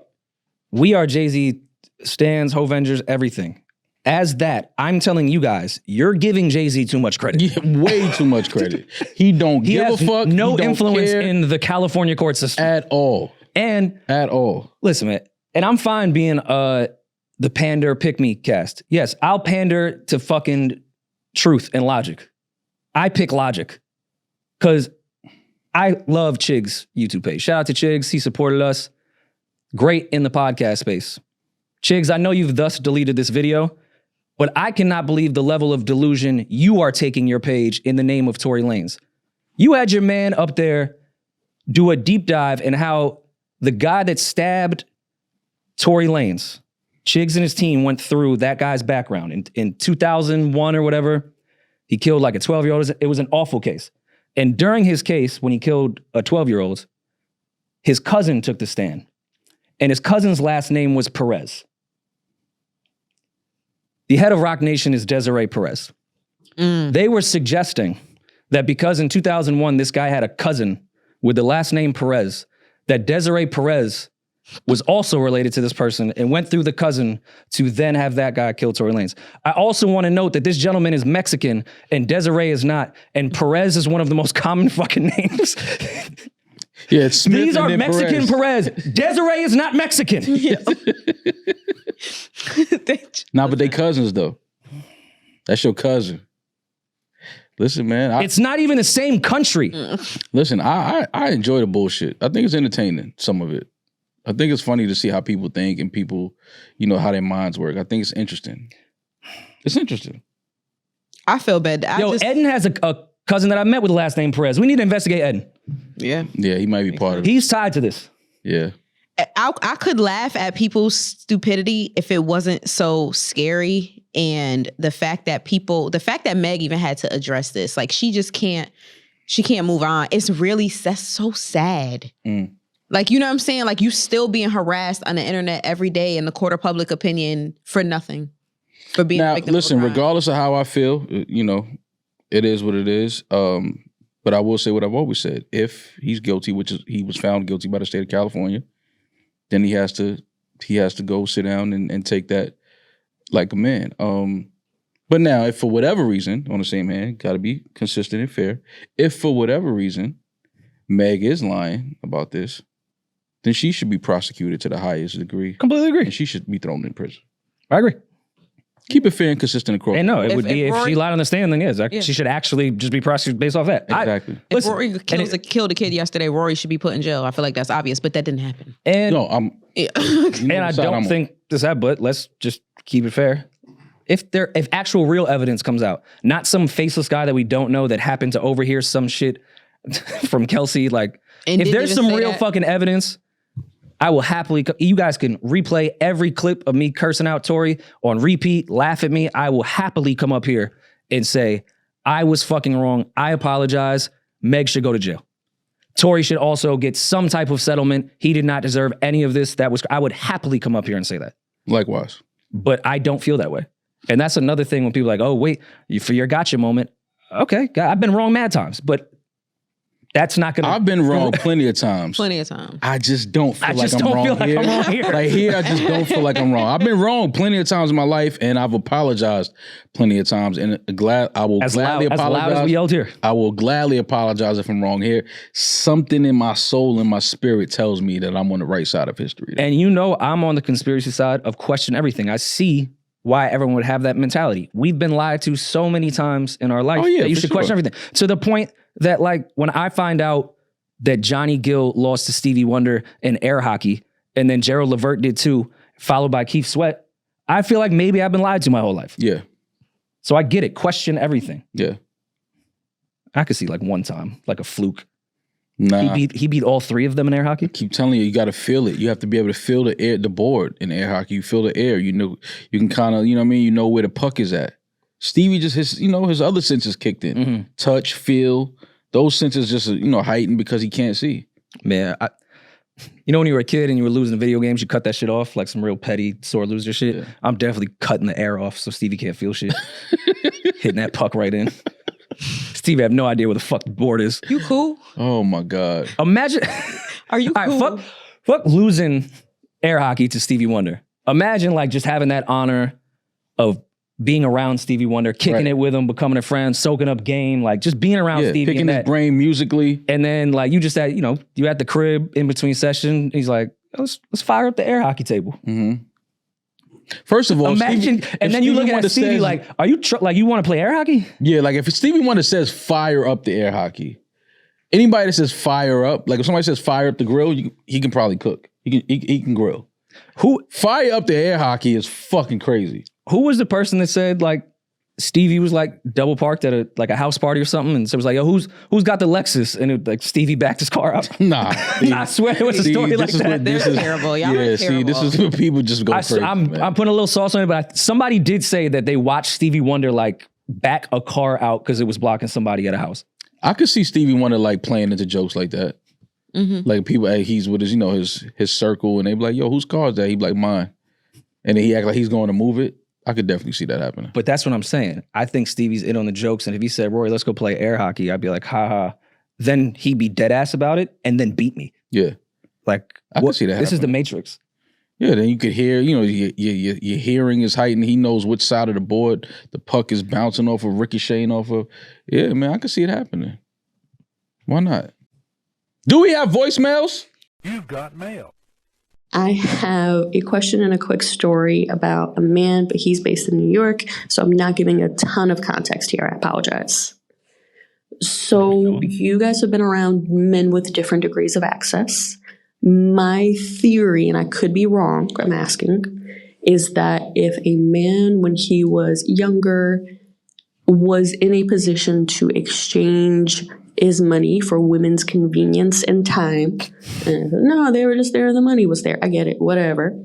A: We are Jay-Z stans, Hovengers, everything. As that, I'm telling you guys, you're giving Jay-Z too much credit.
C: Yeah, way too much credit. He don't give a fuck.
A: No influence in the California court system.
C: At all. At all.
A: Listen, man, and I'm fine being the pander pick-me cast. Yes, I'll pander to fucking truth and logic. I pick logic. Because I love Chig's YouTube page. Shout out to Chigs. He supported us. Great in the podcast space. Chigs, I know you've thus deleted this video, but I cannot believe the level of delusion you are taking your page in the name of Tory Lanez. You had your man up there do a deep dive in how the guy that stabbed Tory Lanez, Chigs and his team went through that guy's background. In 2001 or whatever, he killed like a 12-year-old. It was an awful case. And during his case, when he killed a 12-year-old, his cousin took the stand. And his cousin's last name was Perez. The head of Rock Nation is Desiree Perez. They were suggesting that because in 2001, this guy had a cousin with the last name Perez, that Desiree Perez was also related to this person and went through the cousin to then have that guy kill Tory Lanez. I also want to note that this gentleman is Mexican and Desiree is not, and Perez is one of the most common fucking names.
C: Yeah, it's Smith.
A: These are Mexican Perez. Desiree is not Mexican.
C: Nah, but they cousins though. That's your cousin. Listen, man.
A: It's not even the same country.
C: Listen, I enjoy the bullshit. I think it's entertaining, some of it. I think it's funny to see how people think and people, how their minds work. I think it's interesting. It's interesting.
B: I feel bad.
A: Eden has a cousin that I met with the last name Perez. We need to investigate Eden.
B: Yeah.
C: Yeah, he might be part of it.
A: He's tied to this.
C: Yeah.
B: I could laugh at people's stupidity if it wasn't so scary. And the fact that Meg even had to address this, like she can't move on. That's so sad. Like, you know what I'm saying? Like you still being harassed on the internet every day in the court of public opinion for nothing. For being a victim of a crime.
C: Regardless of how I feel, it is what it is. But I will say what I've always said. If he's guilty, which is he was found guilty by the state of California, then he has to go sit down and take that like a man. But now, if for whatever reason, on the same hand, got to be consistent and fair. If for whatever reason, Meg is lying about this, then she should be prosecuted to the highest degree.
A: Completely agree.
C: And she should be thrown in prison.
A: I agree.
C: Keep it fair and consistent across.
A: And no, it would be if she lied on the stand, then she should actually just be prosecuted based off that.
C: Exactly.
B: If Rory killed a kid yesterday, Rory should be put in jail. I feel like that's obvious, but that didn't happen.
A: And
C: no,
A: I don't think this happened, but let's just keep it fair. If actual real evidence comes out, not some faceless guy that we don't know that happened to overhear some shit from Kelsey, like if there's some real fucking evidence, I will happily, you guys can replay every clip of me cursing out Tory on repeat, laugh at me. I will happily come up here and say, I was fucking wrong. I apologize. Meg should go to jail. Tory should also get some type of settlement. He did not deserve any of this. I would happily come up here and say that.
C: Likewise.
A: But I don't feel that way. And that's another thing when people are like, oh, wait, for your gotcha moment. Okay, I've been wrong mad times, but that's not gonna.
C: I've been wrong plenty of times. I just don't feel like I'm wrong here. Like here, I just don't feel like I'm wrong. I've been wrong plenty of times in my life, and I've apologized plenty of times. And I will gladly apologize. As loud as we yelled here. I will gladly apologize if I'm wrong here. Something in my soul and my spirit tells me that I'm on the right side of history.
A: And I'm on the conspiracy side of question everything. I see why everyone would have that mentality. We've been lied to so many times in our life that you should question everything. To the point that, like, when I find out that Johnny Gill lost to Stevie Wonder in air hockey, and then Gerald Levert did too, followed by Keith Sweat, I feel like maybe I've been lied to my whole life.
C: Yeah.
A: So I get it. Question everything.
C: Yeah.
A: I could see like one time, like a fluke.
C: Nah.
A: He beat all three of them in air hockey?
C: I keep telling you got to feel it. You have to be able to feel the air, the board in air hockey. You feel the air. You know, you can kind of, you know what I mean? You know where the puck is at. Stevie just, his other senses kicked in. Mm-hmm. Touch, feel, those senses just, heightened because he can't see.
A: Man, when you were a kid and you were losing video games, you cut that shit off, like some real petty sore loser shit. Yeah. I'm definitely cutting the air off so Stevie can't feel shit. Hitting that puck right in. Stevie have no idea where the fuck the board is.
B: You cool?
C: Oh my God.
A: Imagine.
B: Are you cool?
A: Right, fuck losing air hockey to Stevie Wonder. Imagine like just having that honor of being around Stevie Wonder, kicking it with him, becoming a friend, soaking up game, like just being around Stevie.
C: Picking his brain musically.
A: And then like you just had, you at the crib in between session. He's like, let's fire up the air hockey table.
C: Mm-hmm. First of all,
A: imagine, and then you look at Stevie like, are you you want to play air hockey? Yeah,
C: like if Stevie Wonder says fire up the air hockey, anybody that says fire up, like if somebody says fire up the grill, he can probably cook. He can grill. Fire up the air hockey is fucking crazy.
A: Who was the person that said like Stevie was like double parked at a house party or something, and so it was like, yo, who's got the Lexus? And like Stevie backed his car up.
C: Nah,
A: I swear it was a story like that.
B: This is terrible. Y'all are terrible.
C: This is where people just go crazy.
A: I'm putting a little sauce on it, but somebody did say that they watched Stevie Wonder like back a car out because it was blocking somebody at a house.
C: I could see Stevie Wonder like playing into jokes like that. Mm-hmm. Like people, he's with his circle, and they be like, yo, whose car is that? He be like, mine, and then he act like he's going to move it. I could definitely see that happening.
A: But that's what I'm saying. I think Stevie's in on the jokes. And if he said, Rory, let's go play air hockey, I'd be like, haha. Then he'd be dead ass about it and then beat me.
C: Yeah.
A: Like,
C: I can see that
A: this is the Matrix.
C: Yeah, then you could hear, your hearing is heightened. He knows which side of the board the puck is bouncing off of, ricocheting off of. Yeah, man, I can see it happening. Why not? Do we have voicemails?
E: You've got mail.
F: I have a question and a quick story about a man, but he's based in New York, so I'm not giving a ton of context here. I apologize. So you guys have been around men with different degrees of access, My theory, and I could be wrong, I'm asking, is that if a man, when he was younger, was in a position to exchange his money for women's convenience and time, and no, they were just there, the money was there, I get it, whatever.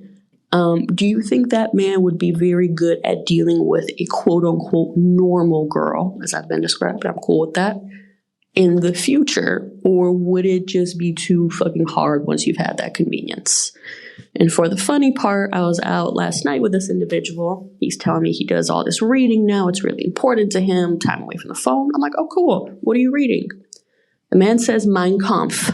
F: Do you think that man would be very good at dealing with a quote-unquote normal girl, as I've been described, I'm cool with that, in the future? Or would it just be too fucking hard once you've had that convenience? And for the funny part, I was out last night with this individual. He's telling me he does all this reading now. It's really important to him. Time away from the phone. I'm like, oh, cool. What are you reading? The man says Mein Kampf.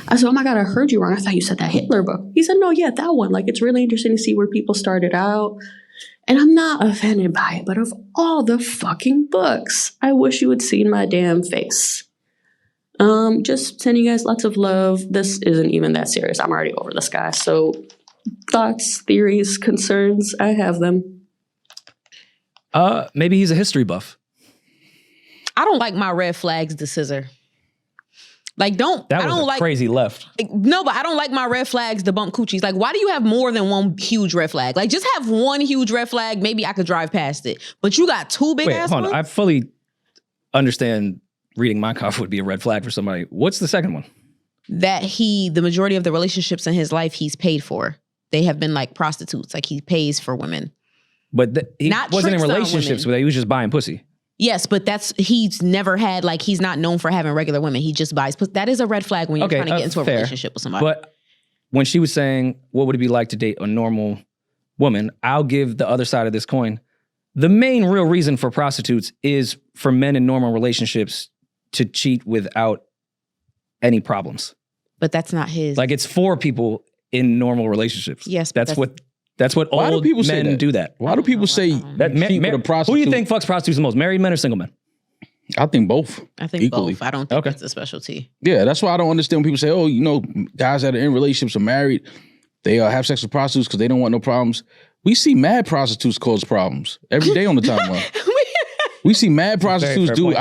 F: I said, oh my God, I heard you wrong. I thought you said that Hitler book. He said, no, yeah, that one. Like, it's really interesting to see where people started out. And I'm not offended by it, but of all the fucking books, I wish you had seen my damn face. Just sending you guys lots of love. This isn't even that serious. I'm already over this guy. So thoughts, theories, concerns, I have them.
A: Maybe he's a history buff.
B: I don't like my red flags to scissor. Like,
A: That was crazy left.
B: No, but I don't like my red flags to bump coochies. Like, why do you have more than one huge red flag? Like, just have one huge red flag. Maybe I could drive past it. But you got two big ass
A: hold
B: ones?
A: on. I fully understand reading Mein Kampf would be a red flag for somebody. What's the second one?
B: That the majority of the relationships in his life, he's paid for. They have been like prostitutes. Like, he pays for women.
A: But he
B: Not
A: wasn't in
B: tricks on
A: relationships
B: women.
A: with her. He was just buying pussy.
B: Yes, but he's never had, like, he's not known for having regular women. He just buys pussy. That is a red flag when you're trying to get into a
A: fair.
B: relationship with somebody.
A: But when she was saying, what would it be like to date a normal woman? I'll give the other side of this coin. The main real reason for prostitutes is for men in normal relationships to cheat without any problems.
B: But that's not his.
A: Like, it's for people in normal relationships.
B: Yes, but
A: that's what
C: Why do
A: old
C: people say
A: men
C: that?
A: do that.
C: Why do people say
A: That
C: cheat with a prostitute?
A: who do you think fucks prostitutes the most? Married men or single men?
C: I think both.
B: I think
C: equally.
B: both. I don't think
A: Okay.
B: it's a specialty.
C: Yeah, that's why I don't understand when people say, oh, you know, guys that are in relationships or married, they have sex with prostitutes because they don't want no problems. We see mad prostitutes cause problems every day on the timeline. We see mad prostitutes
A: fair
C: do
A: point.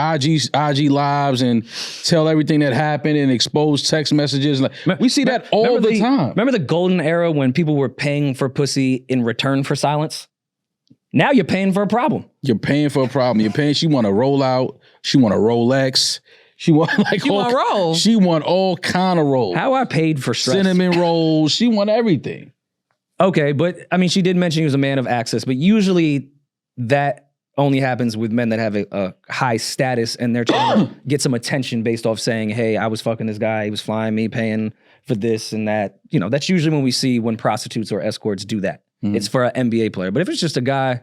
C: IG lives and tell everything that happened and expose text messages. Like, we see that all the time.
A: Remember the golden era when people were paying for pussy in return for silence? Now you're paying for a problem.
C: You're paying for a problem. You're paying. She want a rollout. She want a Rolex. She want like
B: You want roll.
C: She want all kind of rolls.
A: How I paid for stress.
C: Cinnamon rolls. She want everything.
A: Okay, but I mean, she did mention he was a man of access, but usually that only happens with men that have a high status and they're trying to get some attention based off saying, hey, I was fucking this guy, he was flying me, paying for this and that. You know, that's usually when we see when prostitutes or escorts do that. It's for an NBA player. But if it's just a guy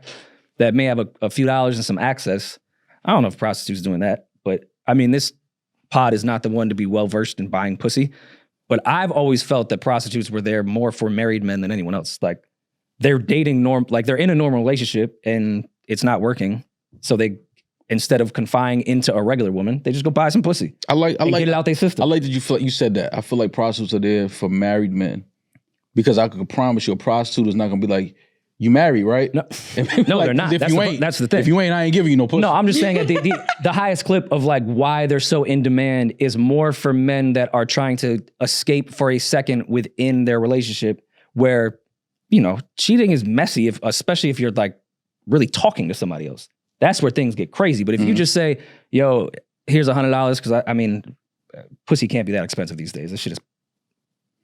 A: that may have a few dollars and some access, I don't know if prostitutes doing that. But I mean, this pod is not the one to be well-versed in buying pussy. But I've always felt that prostitutes were there more for married men than anyone else. Like, they're dating they're in a normal relationship and it's not working. So they, instead of confining into a regular woman, they just go buy some pussy.
C: I like
A: get it out their system.
C: I like that you said that. I feel like prostitutes are there for married men because I could promise you a prostitute is not gonna be like, you married, right?
A: No,
C: Like,
A: they're not.
C: If you ain't,
A: That's the thing.
C: If you ain't, I ain't giving you no pussy.
A: No, I'm just saying that the highest clip of like why they're so in demand is more for men that are trying to escape for a second within their relationship where, you know, cheating is messy, especially if you're like really talking to somebody else. That's where things get crazy. But if you just say, yo, here's $100, because I mean, pussy can't be that expensive these days. This shit is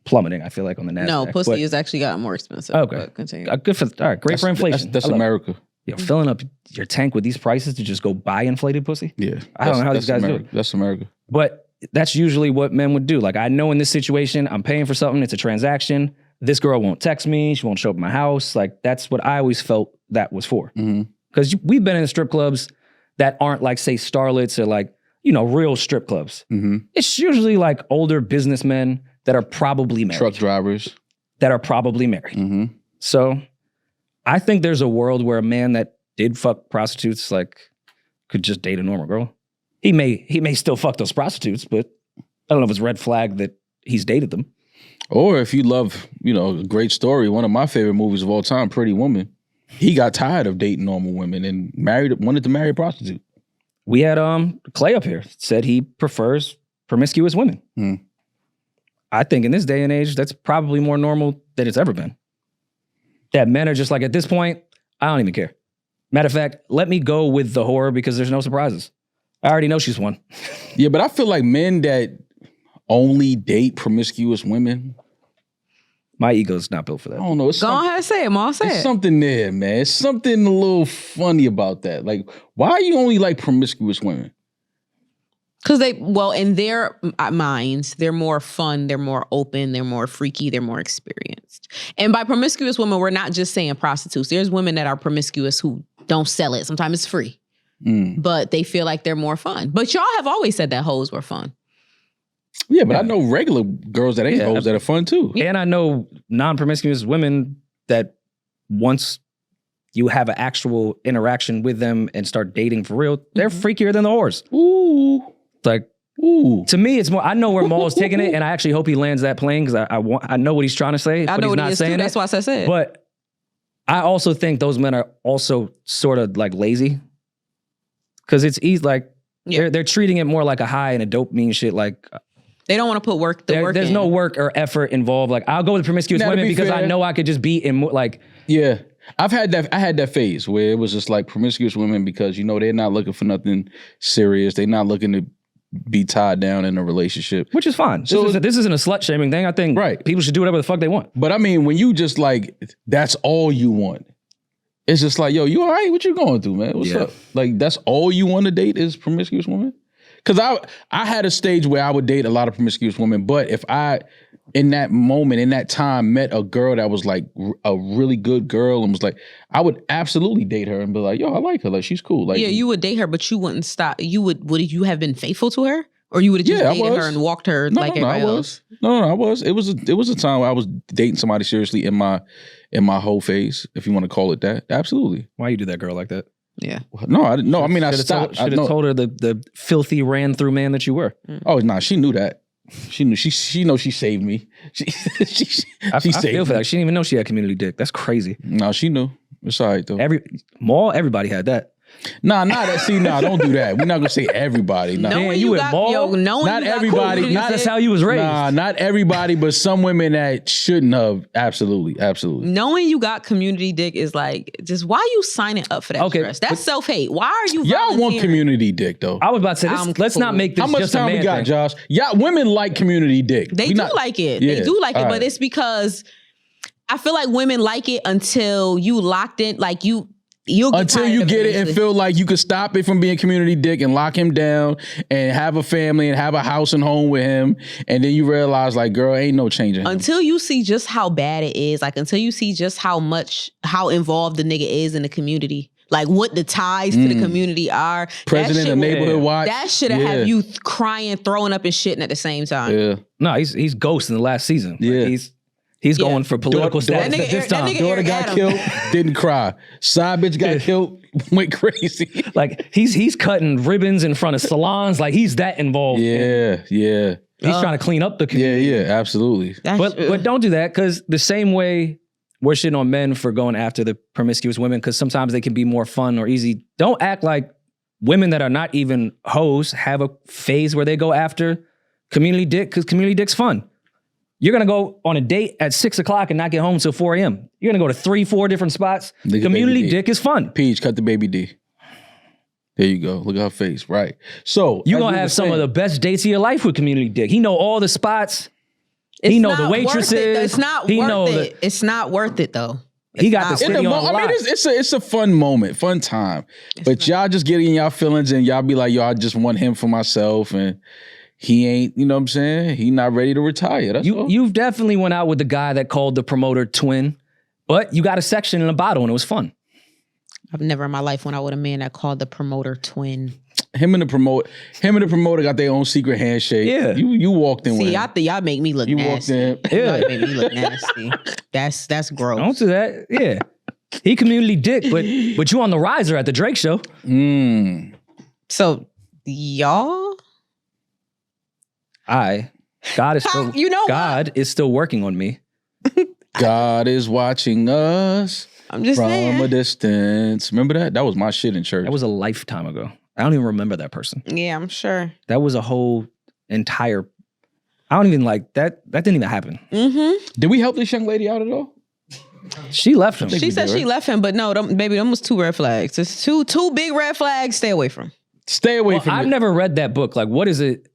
A: plummeting, I feel like, on the NASDAQ.
B: No, pussy has actually gotten more expensive.
A: Okay.
B: But continue.
A: Good for, all right, great for inflation.
C: That's
A: I love it.
C: America.
A: Yo, filling up your tank with these prices to just go buy inflated pussy?
C: Yeah.
A: I don't know how these guys do it.
C: That's America.
A: But that's usually what men would do. Like, I know in this situation, I'm paying for something. It's a transaction. This girl won't text me. She won't show up at my house. Like, that's what I always felt that was for. Because we've been in strip clubs that aren't like, say, starlets or like, you know, real strip clubs. It's usually like older businessmen that are probably married.
C: Truck drivers.
A: That are probably married. So I think there's a world where a man that did fuck prostitutes like could just date a normal girl. He may still fuck those prostitutes, but I don't know if it's red flag that he's dated them.
C: Or if you love, you know, a great story, one of my favorite movies of all time, Pretty Woman. He got tired of dating normal women and wanted to marry a prostitute.
A: We had Clay up here, said he prefers promiscuous women. I think in this day and age, that's probably more normal than it's ever been. That men are just like, at this point, I don't even care. Matter of fact, let me go with the horror because there's no surprises. I already know she's won.
C: Yeah, but I feel like men that only date promiscuous women,
A: my ego's not built for that.
C: I don't know.
B: Go ahead, say it, Mom. Say
C: It's
B: it.
C: something there, man. It's something a little funny about that. Like, why you only like promiscuous women?
B: Because in their minds, they're more fun, they're more open, they're more freaky, they're more experienced. And by promiscuous women, we're not just saying prostitutes. There's women that are promiscuous who don't sell it. Sometimes it's free. But they feel like they're more fun. But y'all have always said that hoes were fun.
C: Yeah, but I know regular girls that ain't hoes that are fun too.
A: And I know non-promiscuous women that once you have an actual interaction with them and start dating for real, they're freakier than the whores.
C: Ooh.
A: Like, ooh. To me, it's more, I know where Maul's taking it, and I actually hope he lands that plane because I know what he's trying to say.
B: I
A: but
B: know
A: he's
B: what
A: not
B: he is
A: saying
B: too.
A: it.
B: That's why I said it.
A: But I also think those men are also sort of like lazy. Because it's easy, like, they're treating it more like a high and a dopamine shit. Like,
B: they don't want to put work.
A: There's no work or effort involved. Like, I'll go with promiscuous women because I know I could just be in like.
C: Yeah, I had that phase where it was just like promiscuous women because they're not looking for nothing serious. They're not looking to be tied down in a relationship,
A: which is fine. So this isn't a slut shaming thing. I think people should do whatever the fuck they want.
C: But I mean, when you just like that's all you want. It's just like, yo, you all right? What you going through, man? What's up? Like, that's all you want to date is promiscuous women? Because I had a stage where I would date a lot of promiscuous women, but if I, in that moment, in that time, met a girl that was like a really good girl and was like, I would absolutely date her and be like, yo, I like her. Like, she's cool. Like,
B: yeah, you would date her, but you wouldn't stop. Would you have been faithful to her? Or you would have just dated her and walked her everybody else?
C: No, I was. It was a time where I was dating somebody seriously in my whole phase, if you want to call it that. Absolutely.
A: Why you do that girl like that?
B: Yeah.
C: No, I didn't. No, I mean, I stopped.
A: Should have told her the filthy ran through man that you were.
C: Oh, no, she knew that. She knew. She knows she saved me. She
A: I feel for that. She didn't even know she had community dick. That's crazy.
C: No, she knew. It's all right though.
A: Everybody had that.
C: Nah, don't do that. We're not gonna say everybody. Nah.
B: Knowing you got,
C: not everybody.
A: That's how you was raised.
C: Nah, not everybody, but some women that shouldn't have. Absolutely.
B: Knowing you got community dick is like, just why are you signing up for that stress? That's self-hate. Why are you
C: Y'all want community dick though?
A: I was about to say, let's not make this
C: How much
A: just a
C: time
A: man
C: we got,
A: thing.
C: Josh? Yeah, women like community dick.
B: They do like it.
C: Yeah.
B: They do like it,
C: All
B: but
C: right.
B: it's because I feel like women like it until you locked in, like you'll get
C: until you get it and feel like you could stop it from being community dick and lock him down and have a family and have a house and home with him, and then you realize like, girl, ain't no changing him.
B: Until you see just how bad it is, like until you see just how involved the nigga is in the community, like what the ties to the community are.
C: President of Neighborhood Watch.
B: That should have you crying, throwing up and shitting at the same time.
C: Yeah.
A: No, he's ghost in the last season.
C: Yeah.
A: Like, he's going for political status
B: That nigga
A: at this time.
C: Daughter got killed, didn't cry. Side bitch got killed, went crazy.
A: Like he's cutting ribbons in front of salons. Like he's that involved.
C: Yeah.
A: He's trying to clean up the community.
C: Yeah, absolutely.
A: But don't do that, because the same way we're shitting on men for going after the promiscuous women, because sometimes they can be more fun or easy. Don't act like women that are not even hoes have a phase where they go after community dick, because community dick's fun. You're going to go on a date at 6 o'clock and not get home until 4 a.m. You're going to go to 3-4 different spots. Community dick is fun.
C: Peach, cut the baby D. There you go. Look at her face. Right. So
A: you're going to have some of the best dates of your life with community dick. He know all the spots. He know the waitresses.
B: It's not worth it. It's not worth it though.
A: He got the city on lock.
C: I mean, it's a fun moment, fun time. But y'all just getting in y'all feelings and y'all be like, yo, I just want him for myself, and he ain't, you know what I'm saying? He not ready to retire. That's all.
A: You've definitely went out with the guy that called the promoter twin, but you got a section in a bottle and it was fun.
B: I've never in my life went out with a man that called the promoter twin.
C: Him and the promoter got their own secret handshake.
A: Yeah.
C: You walked in with him.
B: Y'all make me look nasty.
C: Walked in.
B: Y'all make me look nasty. That's gross.
A: Don't do that. Yeah. He community dick, but you on the riser at the Drake show.
B: So y'all,
A: God is still God is still working on me.
C: God is watching us.
B: I'm just saying.
C: From a distance. Remember that? That was my shit in church.
A: That was a lifetime ago. I don't even remember that person.
B: Yeah, I'm sure.
A: That was a whole entire I don't even like that. That didn't even happen.
C: Did we help this young lady out at all?
A: She left him.
B: She said she left him, but no, baby, them was 2 red flags. It's two big red flags. Stay away from.
C: Stay away from
A: I've
C: it.
A: never read that book. Like, what is it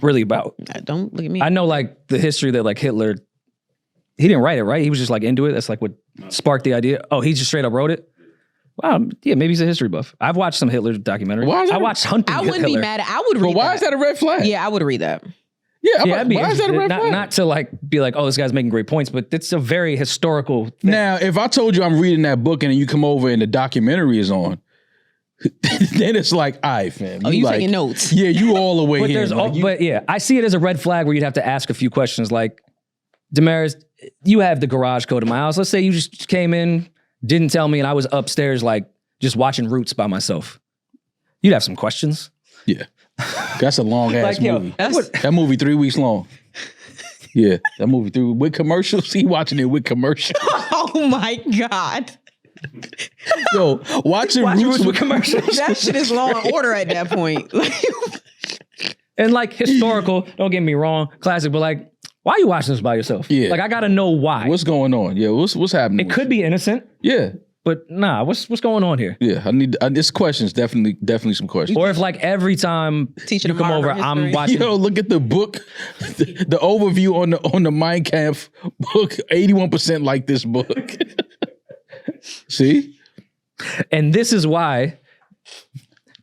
A: really about?
B: Don't look at me.
A: I know like the history that like Hitler, he didn't write it, right? He was just like into it. That's like what sparked the idea. Oh, he just straight up wrote it? Wow, yeah, maybe he's a history buff. I've watched some Hitler documentaries.
C: Why is that
A: I watched Hunting
B: I wouldn't
A: Hitler.
B: be mad. I would read
C: But why is that a red flag?
B: Yeah, I would read that.
C: Yeah,
A: Yeah, I'd be
C: why is that a
A: interested.
C: red flag?
A: Not to like be like, oh, this guy's making great points, but it's a very historical thing.
C: Now, if I told you I'm reading that book and then you come over and the documentary is on, then it's like, all right, fam.
B: Oh, you
C: like,
B: taking notes.
C: Yeah, you all the way
A: But
C: here.
A: there's
C: Like, you-
A: but yeah, I see it as a red flag where you'd have to ask a few questions like, Demaris, you have the garage code in my house. Let's say you just came in, didn't tell me, and I was upstairs like just watching Roots by myself. You'd have some questions.
C: yeah. That's a long ass
A: Like, yo,
C: movie.
B: That's,
C: That movie 3 weeks long. Yeah, that movie with commercials. He watching it with commercials.
B: oh my God.
C: Yo, watching Roots with commercials.
B: That shit is Law and Order at that point.
A: And like historical, don't get me wrong, classic, but like, why are you watching this by yourself?
C: Yeah.
A: Like I gotta know why.
C: What's going on? Yeah, what's happening?
A: It could be innocent,
C: Yeah,
A: but nah, what's going on here?
C: yeah. I need this questions. Definitely some questions.
A: Or if like every time
B: Teaching
A: you
B: them
A: come over,
B: modern
A: I'm
B: history.
A: watching.
C: Yo, look at the book, the overview on the Mein Kampf book. 81% like this book. See,
A: And this is why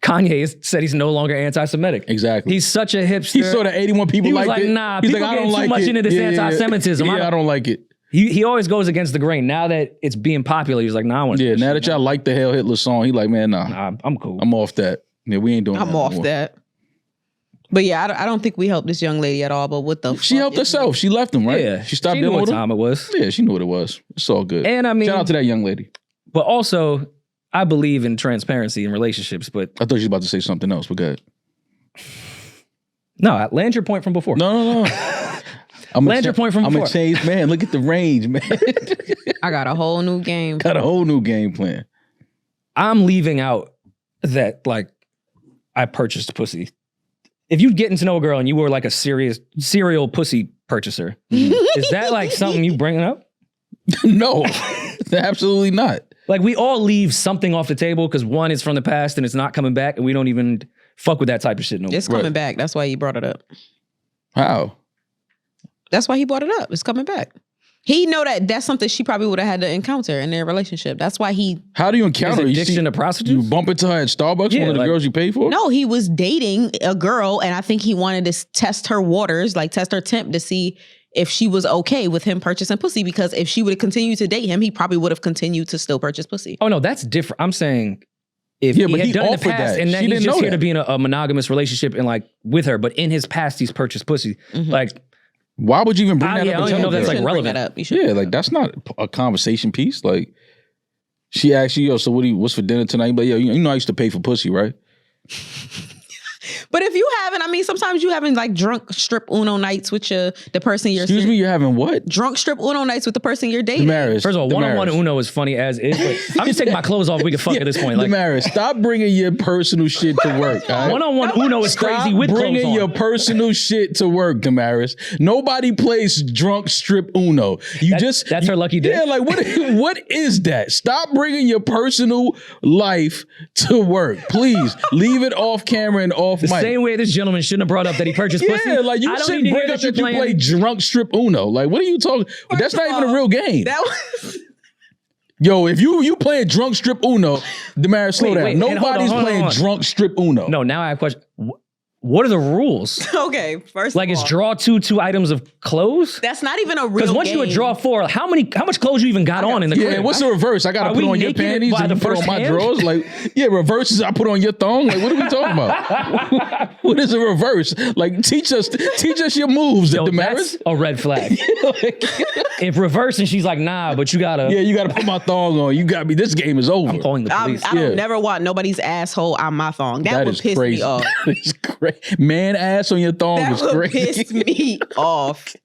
A: Kanye said he's no longer anti-Semitic.
C: exactly.
A: He's such a hipster.
C: He saw that 81 people
A: He was
C: liked
A: like,
C: it.
A: nah,
C: He's
A: people
C: like, I
A: getting
C: don't
A: too
C: like
A: much
C: it.
A: into this anti-Semitism.
C: Yeah, I don't like it.
A: He always goes against the grain. Now that it's being popular, he's like, nah, I want to.
C: Yeah, now that y'all like the Hail Hitler song, he like, man, nah,
A: Nah, I'm cool.
C: I'm off that. Yeah, we ain't doing that.
B: I'm
C: no
B: off
C: more.
B: that. But yeah, I don't think we helped this young lady at all. But what the
C: She
B: fuck
C: helped
B: is-
C: herself. She left him, right?
A: Yeah,
C: She stopped
A: knew
C: dealing
A: what
C: with him.
A: time it was.
C: Yeah, she knew what it was. It's all good.
A: And I mean,
C: Shout out to that young lady.
A: but also, I believe in transparency in relationships. But
C: I thought you was about to say something else, but go ahead.
A: no, land your point from before.
C: No.
A: Land your point from
C: I'm
A: before.
C: a changed man. Look at the range, man.
B: I got a whole new game.
C: Got a whole new game plan.
A: I'm leaving out that like I purchased pussy. If you getting to know a girl and you were like a serial pussy purchaser, is that like something you bringing up?
C: No, absolutely not.
A: Like we all leave something off the table because one is from the past and it's not coming back, and we don't even fuck with that type of shit no more.
B: It's coming
C: Right.
B: back. That's why he brought it up.
C: How?
B: That's why he brought it up. It's coming back. He know that that's something she probably would have had to encounter in their relationship. That's why he.
C: How do you encounter
A: His
C: her?
A: addiction to prostitutes?
C: You bump into her at Starbucks,
A: Yeah,
C: one of the
A: like-
C: girls you pay for?
B: No, he was dating a girl, and I think he wanted to test her waters, like test her temp to see if she was okay with him purchasing pussy. Because if she would have continued to date him, he probably would have continued to still purchase pussy.
A: Oh no, that's different. I'm saying if
C: Yeah,
A: he
C: but
A: had
C: he
A: done it in the
C: offered
A: past
C: that.
A: and then
C: She
A: he's
C: didn't
A: just
C: know
A: here to
C: that.
A: be in a monogamous relationship and like with her, but in his past he's purchased pussy. Like
C: Why would you even bring that
A: yeah,
C: up?
A: I don't even know if
B: You
A: that's like
B: shouldn't bring
A: relevant.
B: that up. You should.
C: Yeah, like that's not a conversation piece. Like she asked you, yo, so what's for dinner tonight? But yo, you know I used to pay for pussy, right?
B: But if you haven't, I mean, sometimes you having like drunk strip Uno nights with the person you're.
C: Excuse me, you're having what?
B: Drunk strip Uno nights with the person you're dating.
C: Demaris.
A: First of all, one-on-one
C: Demaris.
A: Uno is funny as is, but I'm just taking my clothes off. We can fuck at this point. Like
C: Demaris, stop bringing your personal shit to work. all right?
A: one-on-one Uno is
C: Stop
A: crazy with clothes
C: bringing
A: on.
C: your personal shit to work, Demaris. Nobody plays drunk strip Uno.
A: That's her lucky day.
C: Yeah, like what is that? Stop bringing your personal life to work, please. Leave it off camera and off
A: The
C: mic.
A: same way this gentleman shouldn't have brought up that he purchased pussy.
C: Yeah, like you
A: I don't
C: shouldn't
A: need to hear
C: bring up
A: you're
C: that you play
A: playing.
C: drunk strip Uno. Like, what are you talking? That's not even a real game.
B: That was.
C: Yo, if you playing drunk strip Uno, Demaris, slow
A: Wait,
C: down.
A: wait, and hold on,
C: Nobody's
A: hold on,
C: playing
A: hold on.
C: drunk strip Uno.
A: No, now I have a question. What are the rules?
B: Okay, first
A: Like,
B: of
A: is
B: all,
A: draw two items of clothes?
B: that's not even a real.
A: Because once
B: game.
A: you would draw four, how much clothes you even got on in the
C: Yeah,
A: crib?
C: what's the reverse? I gotta
A: Are
C: put
A: we
C: on your
A: naked
C: panties
A: by
C: and
A: the
C: you put on
A: first
C: my
A: hand?
C: drawers. Like, yeah, reverse is I put on your thong. Like, what are we talking about? What is a reverse? Like, teach us your moves,
A: Yo,
C: Demaris.
A: that's a red flag. If reverse and she's like, nah, but you gotta.
C: Yeah, you gotta put my thong on. You got me. This game is over.
A: I'm calling the police.
B: I don't
C: Yeah.
B: never want nobody's asshole on my thong. That would
C: is
B: piss
C: crazy.
B: me off.
C: That is crazy. great. Man ass on your thong
B: That
C: is
B: would
C: great.
B: piss me off.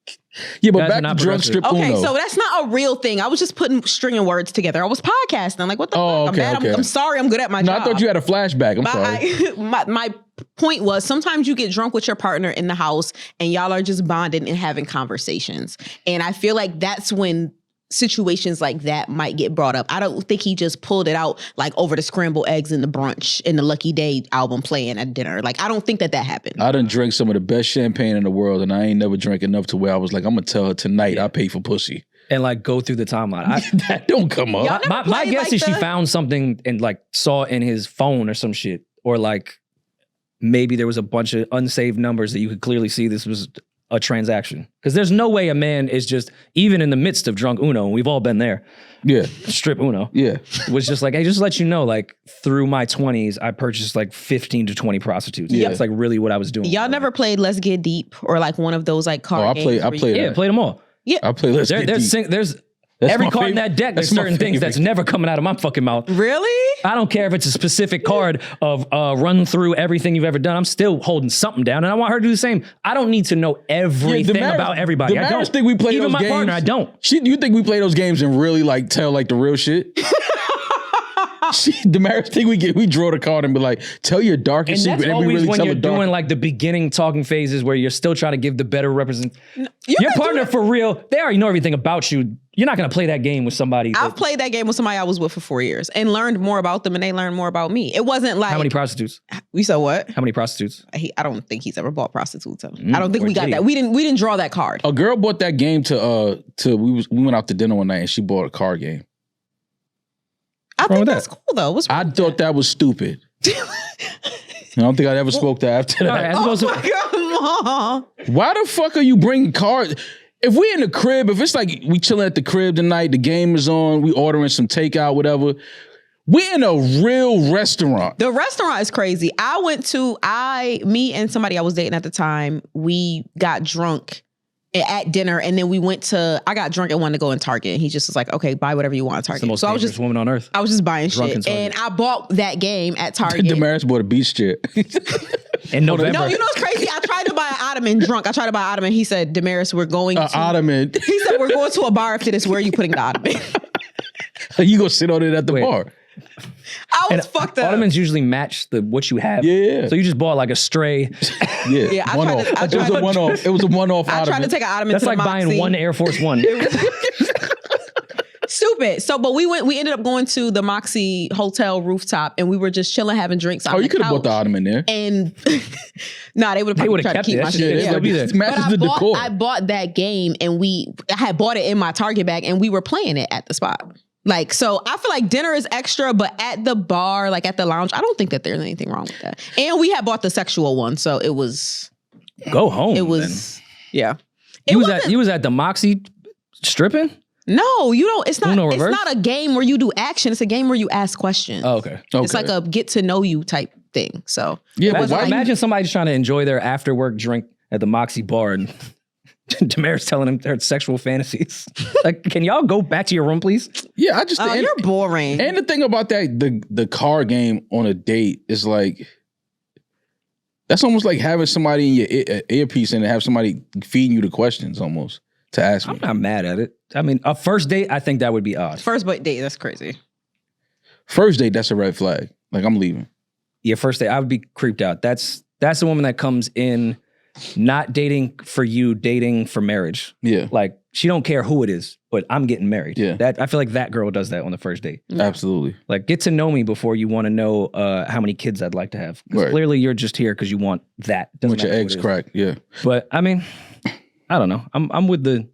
C: Yeah, but
A: Guys are
C: back to
A: not
C: drunk
A: progressive.
C: strip
B: Okay,
C: Uno.
B: so that's not a real thing. I was just stringing words together. I was podcasting. Like, what the
C: Oh,
B: fuck?
C: okay,
B: I'm bad.
C: okay.
B: I'm sorry. I'm good at my
C: No,
B: job.
C: I thought you had a flashback. I'm
B: But
C: sorry.
B: my point was sometimes you get drunk with your partner in the house and y'all are just bonding and having conversations. And I feel like that's when situations like that might get brought up. I don't think he just pulled it out like over the scrambled eggs in the brunch in the Lucky Day album playing at dinner. Like, I don't think that happened.
C: I done drank some of the best champagne in the world, and I ain't never drank enough to where I was like, I'm gonna tell her tonight I pay for pussy.
A: And like go through the timeline.
C: That don't come up.
B: Y'all never
A: My
B: played,
A: guess
B: like,
A: is she
B: the-
A: found something and like saw it in his phone or some shit. Or like maybe there was a bunch of unsaved numbers that you could clearly see this was a transaction. Because there's no way a man is just, even in the midst of drunk Uno, and we've all been there,
C: Yeah,
A: strip Uno,
C: yeah.
A: was just like, hey, just let you know, like through my 20s, I purchased like 15 to 20 prostitutes.
C: Yeah.
A: That's like really what I was doing.
B: Y'all never played Let's Get Deep or like one of those like card
C: Oh, I
B: games?
C: played
B: where you-
C: that.
A: Yeah, played them all.
C: I play Let's Get Deep.
A: There's
C: That's
A: every
C: my
A: card in
C: favorite-
A: that deck, there's
C: that's my
A: certain things that's
C: favorite.
A: never coming out of my fucking mouth.
B: Really?
A: I don't care if it's a specific card of run through everything you've ever done. I'm still holding something down, and I want her to do the same. I don't need to know everything
C: Demaris-
A: about everybody. I
C: Demaris
A: don't.
C: think we play
A: Even
C: those
A: my
C: games.
A: partner, I don't.
C: You think we play those games and really like tell like the real shit? Demaris think we draw the card and be like, tell your
A: And
C: darkest
A: that's
C: secret, and we
A: always
C: really
A: when
C: tell
A: you're
C: the dark.
A: doing like the beginning talking phases where you're still trying to give the better represent. Your
B: can do
A: partner
B: it.
A: for real, they already know everything about you. You're not going to play that game with somebody.
B: I've played that game with somebody I was with for 4 years and learned more about them and they learned more about me. It wasn't like
A: How many prostitutes?
B: we said what?
A: How many prostitutes?
B: I don't think he's ever bought prostitutes. I don't think
A: or
B: we got
A: did he?
B: that. We didn't draw that card.
C: A girl bought that game to we went out to dinner one night and she bought a card game.
B: I
A: wrong
B: think
A: with
B: that's
A: that?
B: cool though. What's wrong
C: I
B: with
C: thought that was stupid. I don't think I ever spoke to her after that.
A: All right, as opposed to-
B: Come on.
C: Why the fuck are you bringing cards? If we in the crib, if it's like we chilling at the crib tonight, the game is on, we ordering some takeout, whatever. We in a real restaurant.
B: The restaurant is crazy. Me and somebody I was dating at the time, we got drunk at dinner and then I got drunk and wanted to go in Target. And he just was like, okay, buy whatever you want at
A: It's the
B: Target.
A: most
B: So I
A: dangerous woman on earth.
B: was just buying
A: Drunk in
B: shit.
A: Target.
B: And I bought that game at Target.
C: Demaris bought a beach chair.
A: In November.
B: No, you know what's crazy? I tried to buy an ottoman drunk. I tried to buy an ottoman. He said, Demaris, we're going to...
C: Ottoman.
B: He said, we're going to a bar after this. Where are you putting the ottoman?
C: You gonna sit on it at the
A: Wait.
C: bar.
B: I was fucked up.
A: Ottomans usually match what you have.
C: Yeah.
A: So you just bought like a stray.
B: Yeah, I
C: one
B: tried
C: off.
B: to- I
C: It was
B: tried
C: a
B: to-
C: one off. It was a one off
B: I tried
C: ottoman.
B: to take an ottoman
A: That's
B: to
A: like
B: the
A: buying
B: Moxie.
A: one Air Force One.
B: Stupid. So, but we ended up going to the Moxie hotel rooftop and we were just chilling, having drinks on
C: Oh,
B: the
C: you could have bought the
B: couch.
C: ottoman there.
B: And nah, they would have tried to
A: kept
B: keep
A: it.
B: my
A: That
B: shit.
A: shit
B: Yeah.
A: still be there.
C: It matches the decor.
B: I bought that game and I had bought it in my Target bag and we were playing it at the spot. Like, so I feel like dinner is extra, but at the bar, like at the lounge, I don't think that there's anything wrong with that. And we had bought the sexual one, so it was,
A: Go home.
B: yeah.
A: You was at the Moxie stripping?
B: No, you don't. It's not.
A: Uno
B: It's
A: reverse?
B: not a game where you do action. It's a game where you ask questions.
A: Oh, okay.
B: It's like a get to know you type thing. So
C: Yeah, but
A: Imagine,
C: why?
A: imagine somebody's trying to enjoy their after work drink at the Moxie bar and Demaris telling them their sexual fantasies. Like, can y'all go back to your room, please?
C: Yeah, I just
B: oh,
C: and,
B: you're boring.
C: and the thing about that, the card game on a date is like that's almost like having somebody in your earpiece and have somebody feeding you the questions almost to ask me.
A: I'm not mad at it. I mean, a first date, I think that would be odd.
B: First date, that's crazy.
C: First date, that's a red flag. Like I'm leaving.
A: Yeah, first date, I would be creeped out. That's the woman that comes in not dating for you, dating for marriage.
C: Yeah,
A: Like, she don't care who it is, but I'm getting married.
C: Yeah.
A: I feel like that girl does that on the first date.
C: absolutely.
A: Like, get to know me before you want to know how many kids I'd like to have. 'Cause
C: Right.
A: clearly you're just here because you want that. Doesn't
C: With your
A: matter
C: eggs
A: what it is.
C: cracked. Yeah.
A: But I mean, I don't know. I'm with the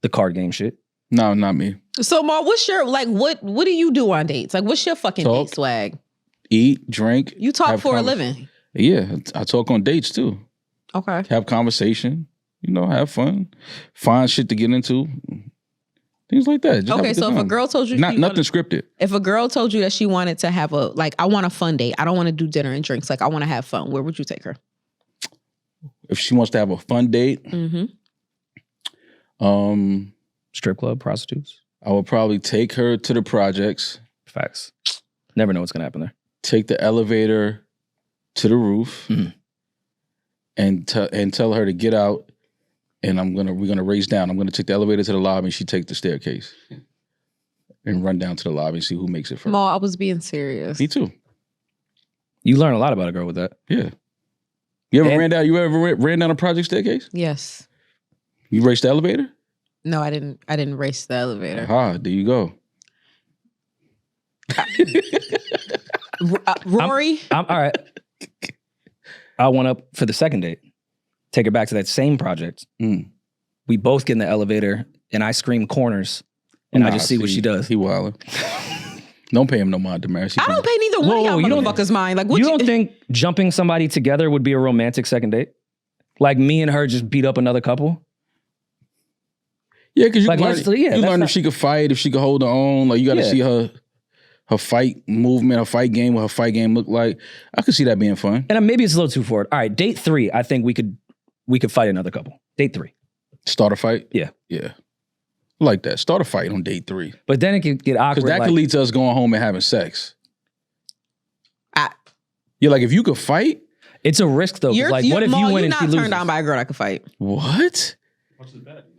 A: card game shit.
C: No, not me.
B: So, Mar, what's your what do you do on dates? Like, what's your fucking
C: Talk.
B: date swag?
C: Eat, drink.
B: You talk
C: have
B: for a
C: convers-
B: living.
C: Yeah, I talk on dates too.
B: Okay.
C: Have conversation. You know, have fun. Find shit to get into. Things like that. Just have
B: Okay,
C: good
B: so if a
C: time.
B: girl told you
C: nothing scripted.
B: if a girl told you that she wanted to have I want a fun date. I don't want to do dinner and drinks. Like, I want to have fun. Where would you take her?
C: If she wants to have a fun date,
B: Mm-hmm.
A: Strip club, prostitutes.
C: I would probably take her to the projects,
A: Facts. Never know what's gonna happen there.
C: take the elevator to the roof,
A: Mhm.
C: and tell her to get out, and we're gonna race down. I'm gonna take the elevator to the lobby, and she take the staircase, and run down to the lobby and see who makes it first.
B: Mo, I was being serious.
C: Me too.
A: You learn a lot about a girl with that.
C: Yeah. You ever ran down a project staircase?
B: Yes.
C: You raced the elevator?
B: No, I didn't race the elevator.
C: Aha, there you go.
B: Rory?
A: I'm all right. I went up for the second date. Take her back to that same project. We both get in the elevator, and I scream corners, and I just see what she does.
C: He wildin'. Don't pay him no mind, Demaris.
B: I don't pay neither one of y'all motherfuckers mind. Like, what
A: you don't think jumping somebody together would be a romantic second date? Like me and her just beat up another couple?
C: Yeah, because you
A: Like,
C: learn if she could fight, if she could hold her own. Like, you got to see her fight movement, her fight game, what her fight game look like. I could see that being fun.
A: And maybe it's a little too forward. All right, date 3, I think we could fight another couple. Date 3.
C: Start a fight?
A: Yeah.
C: Yeah. I like that. Start a fight on date 3.
A: But then it could get awkward.
C: Because that could lead to us going home and having sex. Yeah, like if you could fight.
A: It's a risk though. Like, what if you win and she loses?
B: You're not turned on by a girl that could fight.
C: What?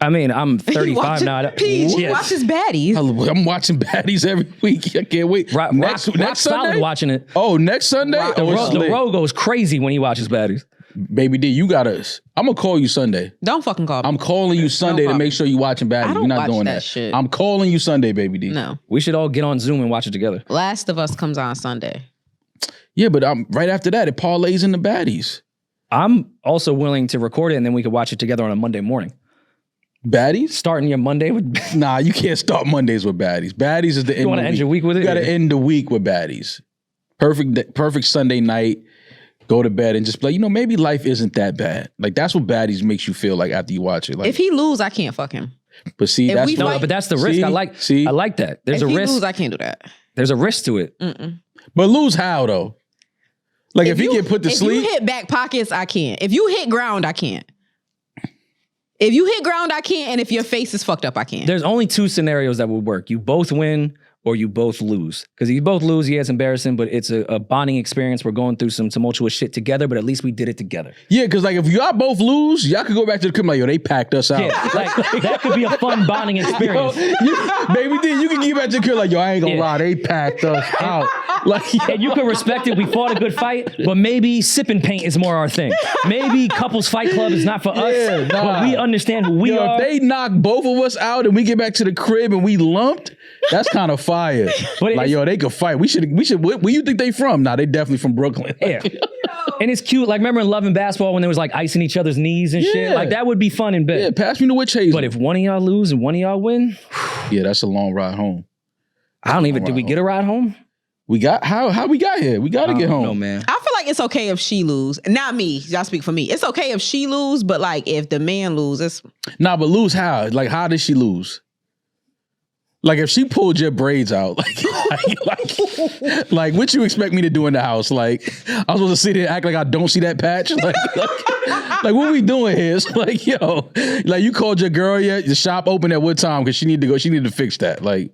A: I mean, I'm 35 now.
B: He watches baddies.
C: I'm watching baddies every week. I can't wait.
A: Rock
C: Sunday?
A: solid watching it.
C: Oh, next Sunday?
A: The road goes crazy when he watches baddies.
C: Baby D, you got us. I'm going to call you Sunday.
B: Don't fucking call me.
C: I'm calling you Sunday to make sure you watching baddies. You're not doing that.
B: Shit.
C: I'm calling you Sunday, baby D.
B: No.
A: We should all get on Zoom and watch it together.
B: Last of Us comes on Sunday.
C: Yeah, but right after that, it parlays into baddies.
A: I'm also willing to record it and then we could watch it together on a Monday morning.
C: Baddies?
A: Starting your Monday with...
C: Nah, you can't start Mondays with baddies. Baddies is the end of the week.
A: You want to end your week with it?
C: You got to end the week with baddies. Perfect Sunday night. Go to bed and just play. Maybe life isn't that bad. Like, that's what baddies makes you feel like after you watch it. Like,
B: if he lose, I can't fuck him.
C: But see,
A: but that's the risk. I like that. There's a risk.
B: If he lose, I can't do that.
A: There's a risk to it.
C: But lose how though? Like if he get put to sleep.
B: If you hit back pockets, I can't. If you hit ground, I can't. If you hit ground, I can't. And if your face is fucked up, I can't.
A: There's only 2 scenarios that would work. You both win or you both lose. Because if you both lose, yeah, it's embarrassing, but it's a bonding experience. We're going through some tumultuous shit together, but at least we did it together.
C: Yeah, because like if y'all both lose, y'all could go back to the crib like, yo, they packed us out.
A: Yeah, like that could be a fun bonding experience.
C: Baby D, you can get back to the crib like, yo, I ain't gonna lie, they packed us out. Like,
A: and you can respect it. We fought a good fight, but maybe sipping paint is more our thing. Maybe couples fight club is not for us, but we understand who we are.
C: If they knock both of us out and we get back to the crib and we lumped, that's kind of fire. But like, yo, they could fight. We should. Where you think they from? Nah, they definitely from Brooklyn.
A: Yeah. And it's cute. Like, remember in Love and Basketball when there was like icing each other's knees and shit? Like, that would be fun in bed.
C: Yeah, pass me the witch hazel.
A: But if one of y'all lose and one of y'all win,
C: yeah, that's a long ride home.
A: Did we get a ride home?
C: We got how we got here. We got to get home.
A: No, man.
B: I feel like it's okay if she lose. Not me. Y'all speak for me. It's okay if she lose, but like if the man loses.
C: Nah, but lose how? Like, how did she lose? Like, if she pulled your braids out, like what you expect me to do in the house? Like, I was supposed to sit there and act like I don't see that patch? Like what we doing here? It's like, yo, like you called your girl yet? The shop open at what time? Because she need to go. She need to fix that. Like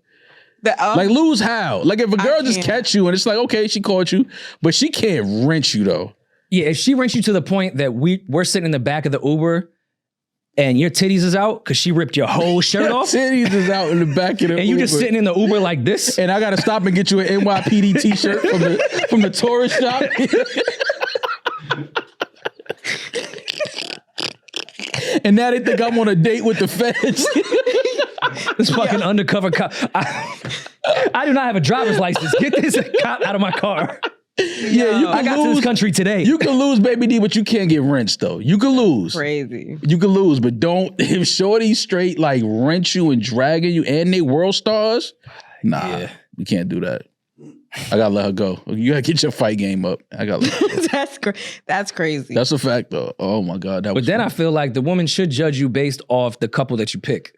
C: lose how? Like, if a girl just catch you and it's like, okay, she caught you, but she can't wrench you though.
A: Yeah, if she wrenched you to the point that we're sitting in the back of the Uber and your titties is out because she ripped your whole shirt off.
C: Titties is out in the back of the Uber.
A: And you just sitting in the Uber like this.
C: And I got to stop and get you an NYPD t-shirt from the tourist shop. And now they think I'm on a date with the feds.
A: This fucking undercover cop. I do not have a driver's license. Get this cop out of my car.
C: Yeah, you can
A: I got to this country today.
C: You can lose, baby D, but you can't get wrenched though. You can lose.
B: Crazy.
C: You can lose, but don't, if shorty straight like wrench you and dragging you and they world stars, nah, you can't do that. I gotta let her go. You gotta get your fight game up. I gotta let her go.
B: That's crazy.
C: That's a fact though. Oh my God.
A: But then I feel like the woman should judge you based off the couple that you pick.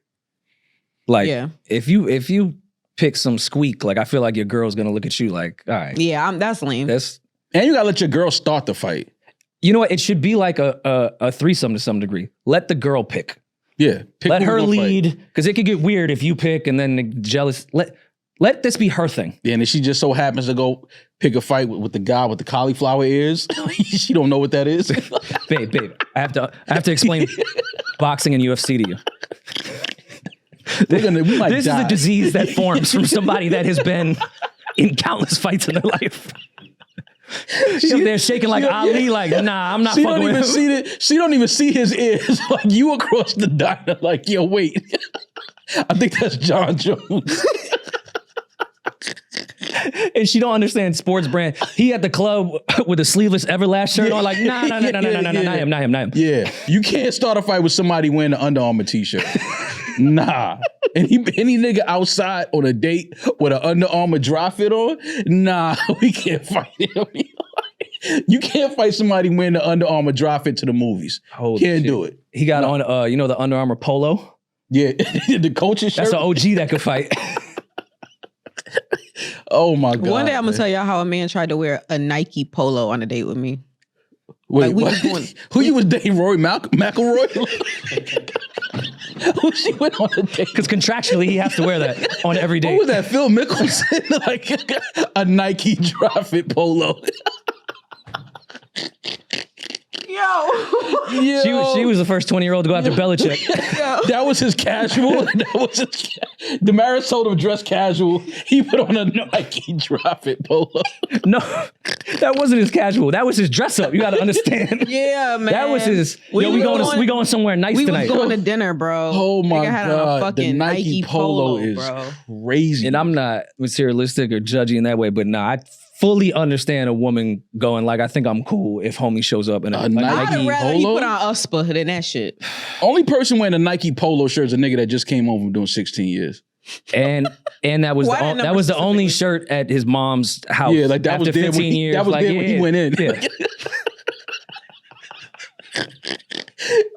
A: Like, if you pick some squeak, like I feel like your girl's gonna look at you like, all right.
B: Yeah, that's lame.
C: And you gotta let your girl start the fight.
A: You know what? It should be like a threesome to some degree. Let the girl pick.
C: Yeah.
A: Let her lead, because it could get weird if you pick and then the jealous. Let this be her thing.
C: Yeah, and if she just so happens to go pick a fight with the guy with the cauliflower ears, she don't know what that is.
A: Babe, I have to explain boxing and UFC to you.
C: We might
A: This
C: die.
A: is a disease that forms from somebody that has been in countless fights in their life. They're shaking like Ali, like, nah, I'm not
C: She
A: fucking
C: don't
A: with
C: even
A: him.
C: see she don't even see his ears. Like you across the diner, like, yo, wait. I think that's John Jones.
A: And she don't understand sports brand. He at the club with a sleeveless Everlast shirt on, like, nah, not him.
C: Yeah, you can't start a fight with somebody wearing an Under Armour t-shirt. Nah. Any nigga outside on a date with an Under Armour dry fit on, nah, we can't fight him. You can't fight somebody wearing the Under Armour dry fit to the movies.
A: Holy
C: Can't
A: shit.
C: do it.
A: He got on, the Under Armour polo.
C: Yeah, the coach's shirt.
A: That's an OG that could fight.
C: Oh my God.
B: One day I'm
C: man.
B: gonna tell y'all how a man tried to wear a Nike polo on a date with me.
C: Wait,
B: Like, we
C: what?
B: was going-
C: Who you was dating, Rory McIlroy? Who she went on a date?
A: Because contractually, he has to wear that on every
C: What
A: date.
C: was that? Phil Mickelson? Like a Nike dry fit polo. Yo.
A: She was the first 20-year-old to go after Belichick.
C: That was his casual. Demaris told him dress casual. He put on a Nike dry fit polo.
A: No, that wasn't his casual. That was his dress up. You got to understand.
B: Yeah, man.
A: That was his.
B: We
A: We
B: was
A: going somewhere nice
B: We
A: tonight.
B: was going to dinner, bro.
C: Oh my
B: Nigga had on a
C: God.
B: fucking
C: The Nike polo is
B: bro.
C: crazy.
A: And I'm not materialistic or judgy in that way, but nah, I fully understand a woman going like, I think I'm cool if homie shows up in a
C: Nike
B: I'd rather he
C: polo?
B: put on USPA than that shit.
C: Only person wearing a Nike polo shirt is a nigga that just came home from doing 16 years.
A: and that was
B: Why that
A: that
B: number
A: was the only
B: specifically?
A: shirt at his mom's house.
C: Yeah, like that
A: after
C: was there
A: 15
C: when
A: years.
C: that was
A: like,
C: there when he went in.
A: Yeah.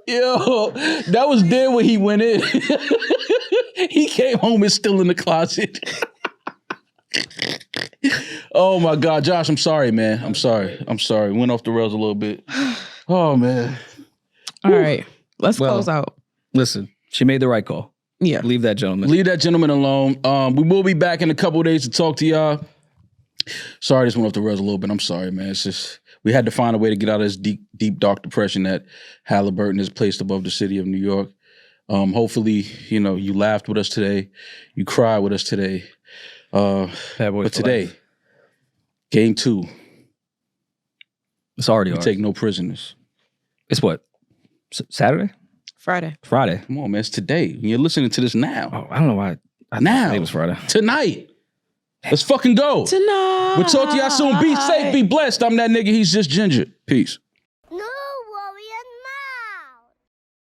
C: Yo, that was there when he went in. He came home and still in the closet. Oh my God, Josh, I'm sorry, man. I'm sorry. Went off the rails a little bit. Oh man.
B: All right, let's
A: Well,
B: close out.
A: Listen, she made the right call.
B: Yeah.
A: Leave that gentleman.
C: Leave that gentleman alone. We will be back in a couple of days to talk to y'all. Sorry, this went off the rails a little bit. I'm sorry, man. It's just we had to find a way to get out of this deep, dark depression that Halliburton has placed above the city of New York. Hopefully, you laughed with us today. You cried with us today.
A: Bad boys
C: But
A: for
C: today,
A: life.
C: game 2,
A: It's already
C: we
A: ours.
C: take no prisoners.
A: It's what? Saturday?
B: Friday.
A: Friday.
C: Come on, man. It's today. You're listening to this now.
A: Oh, I don't know why. I
C: Now.
A: thought it was Friday.
C: Tonight. Let's fucking go.
B: Tonight.
C: We'll talk to y'all soon. Be safe, be blessed. I'm that nigga. He's just ginger. Peace.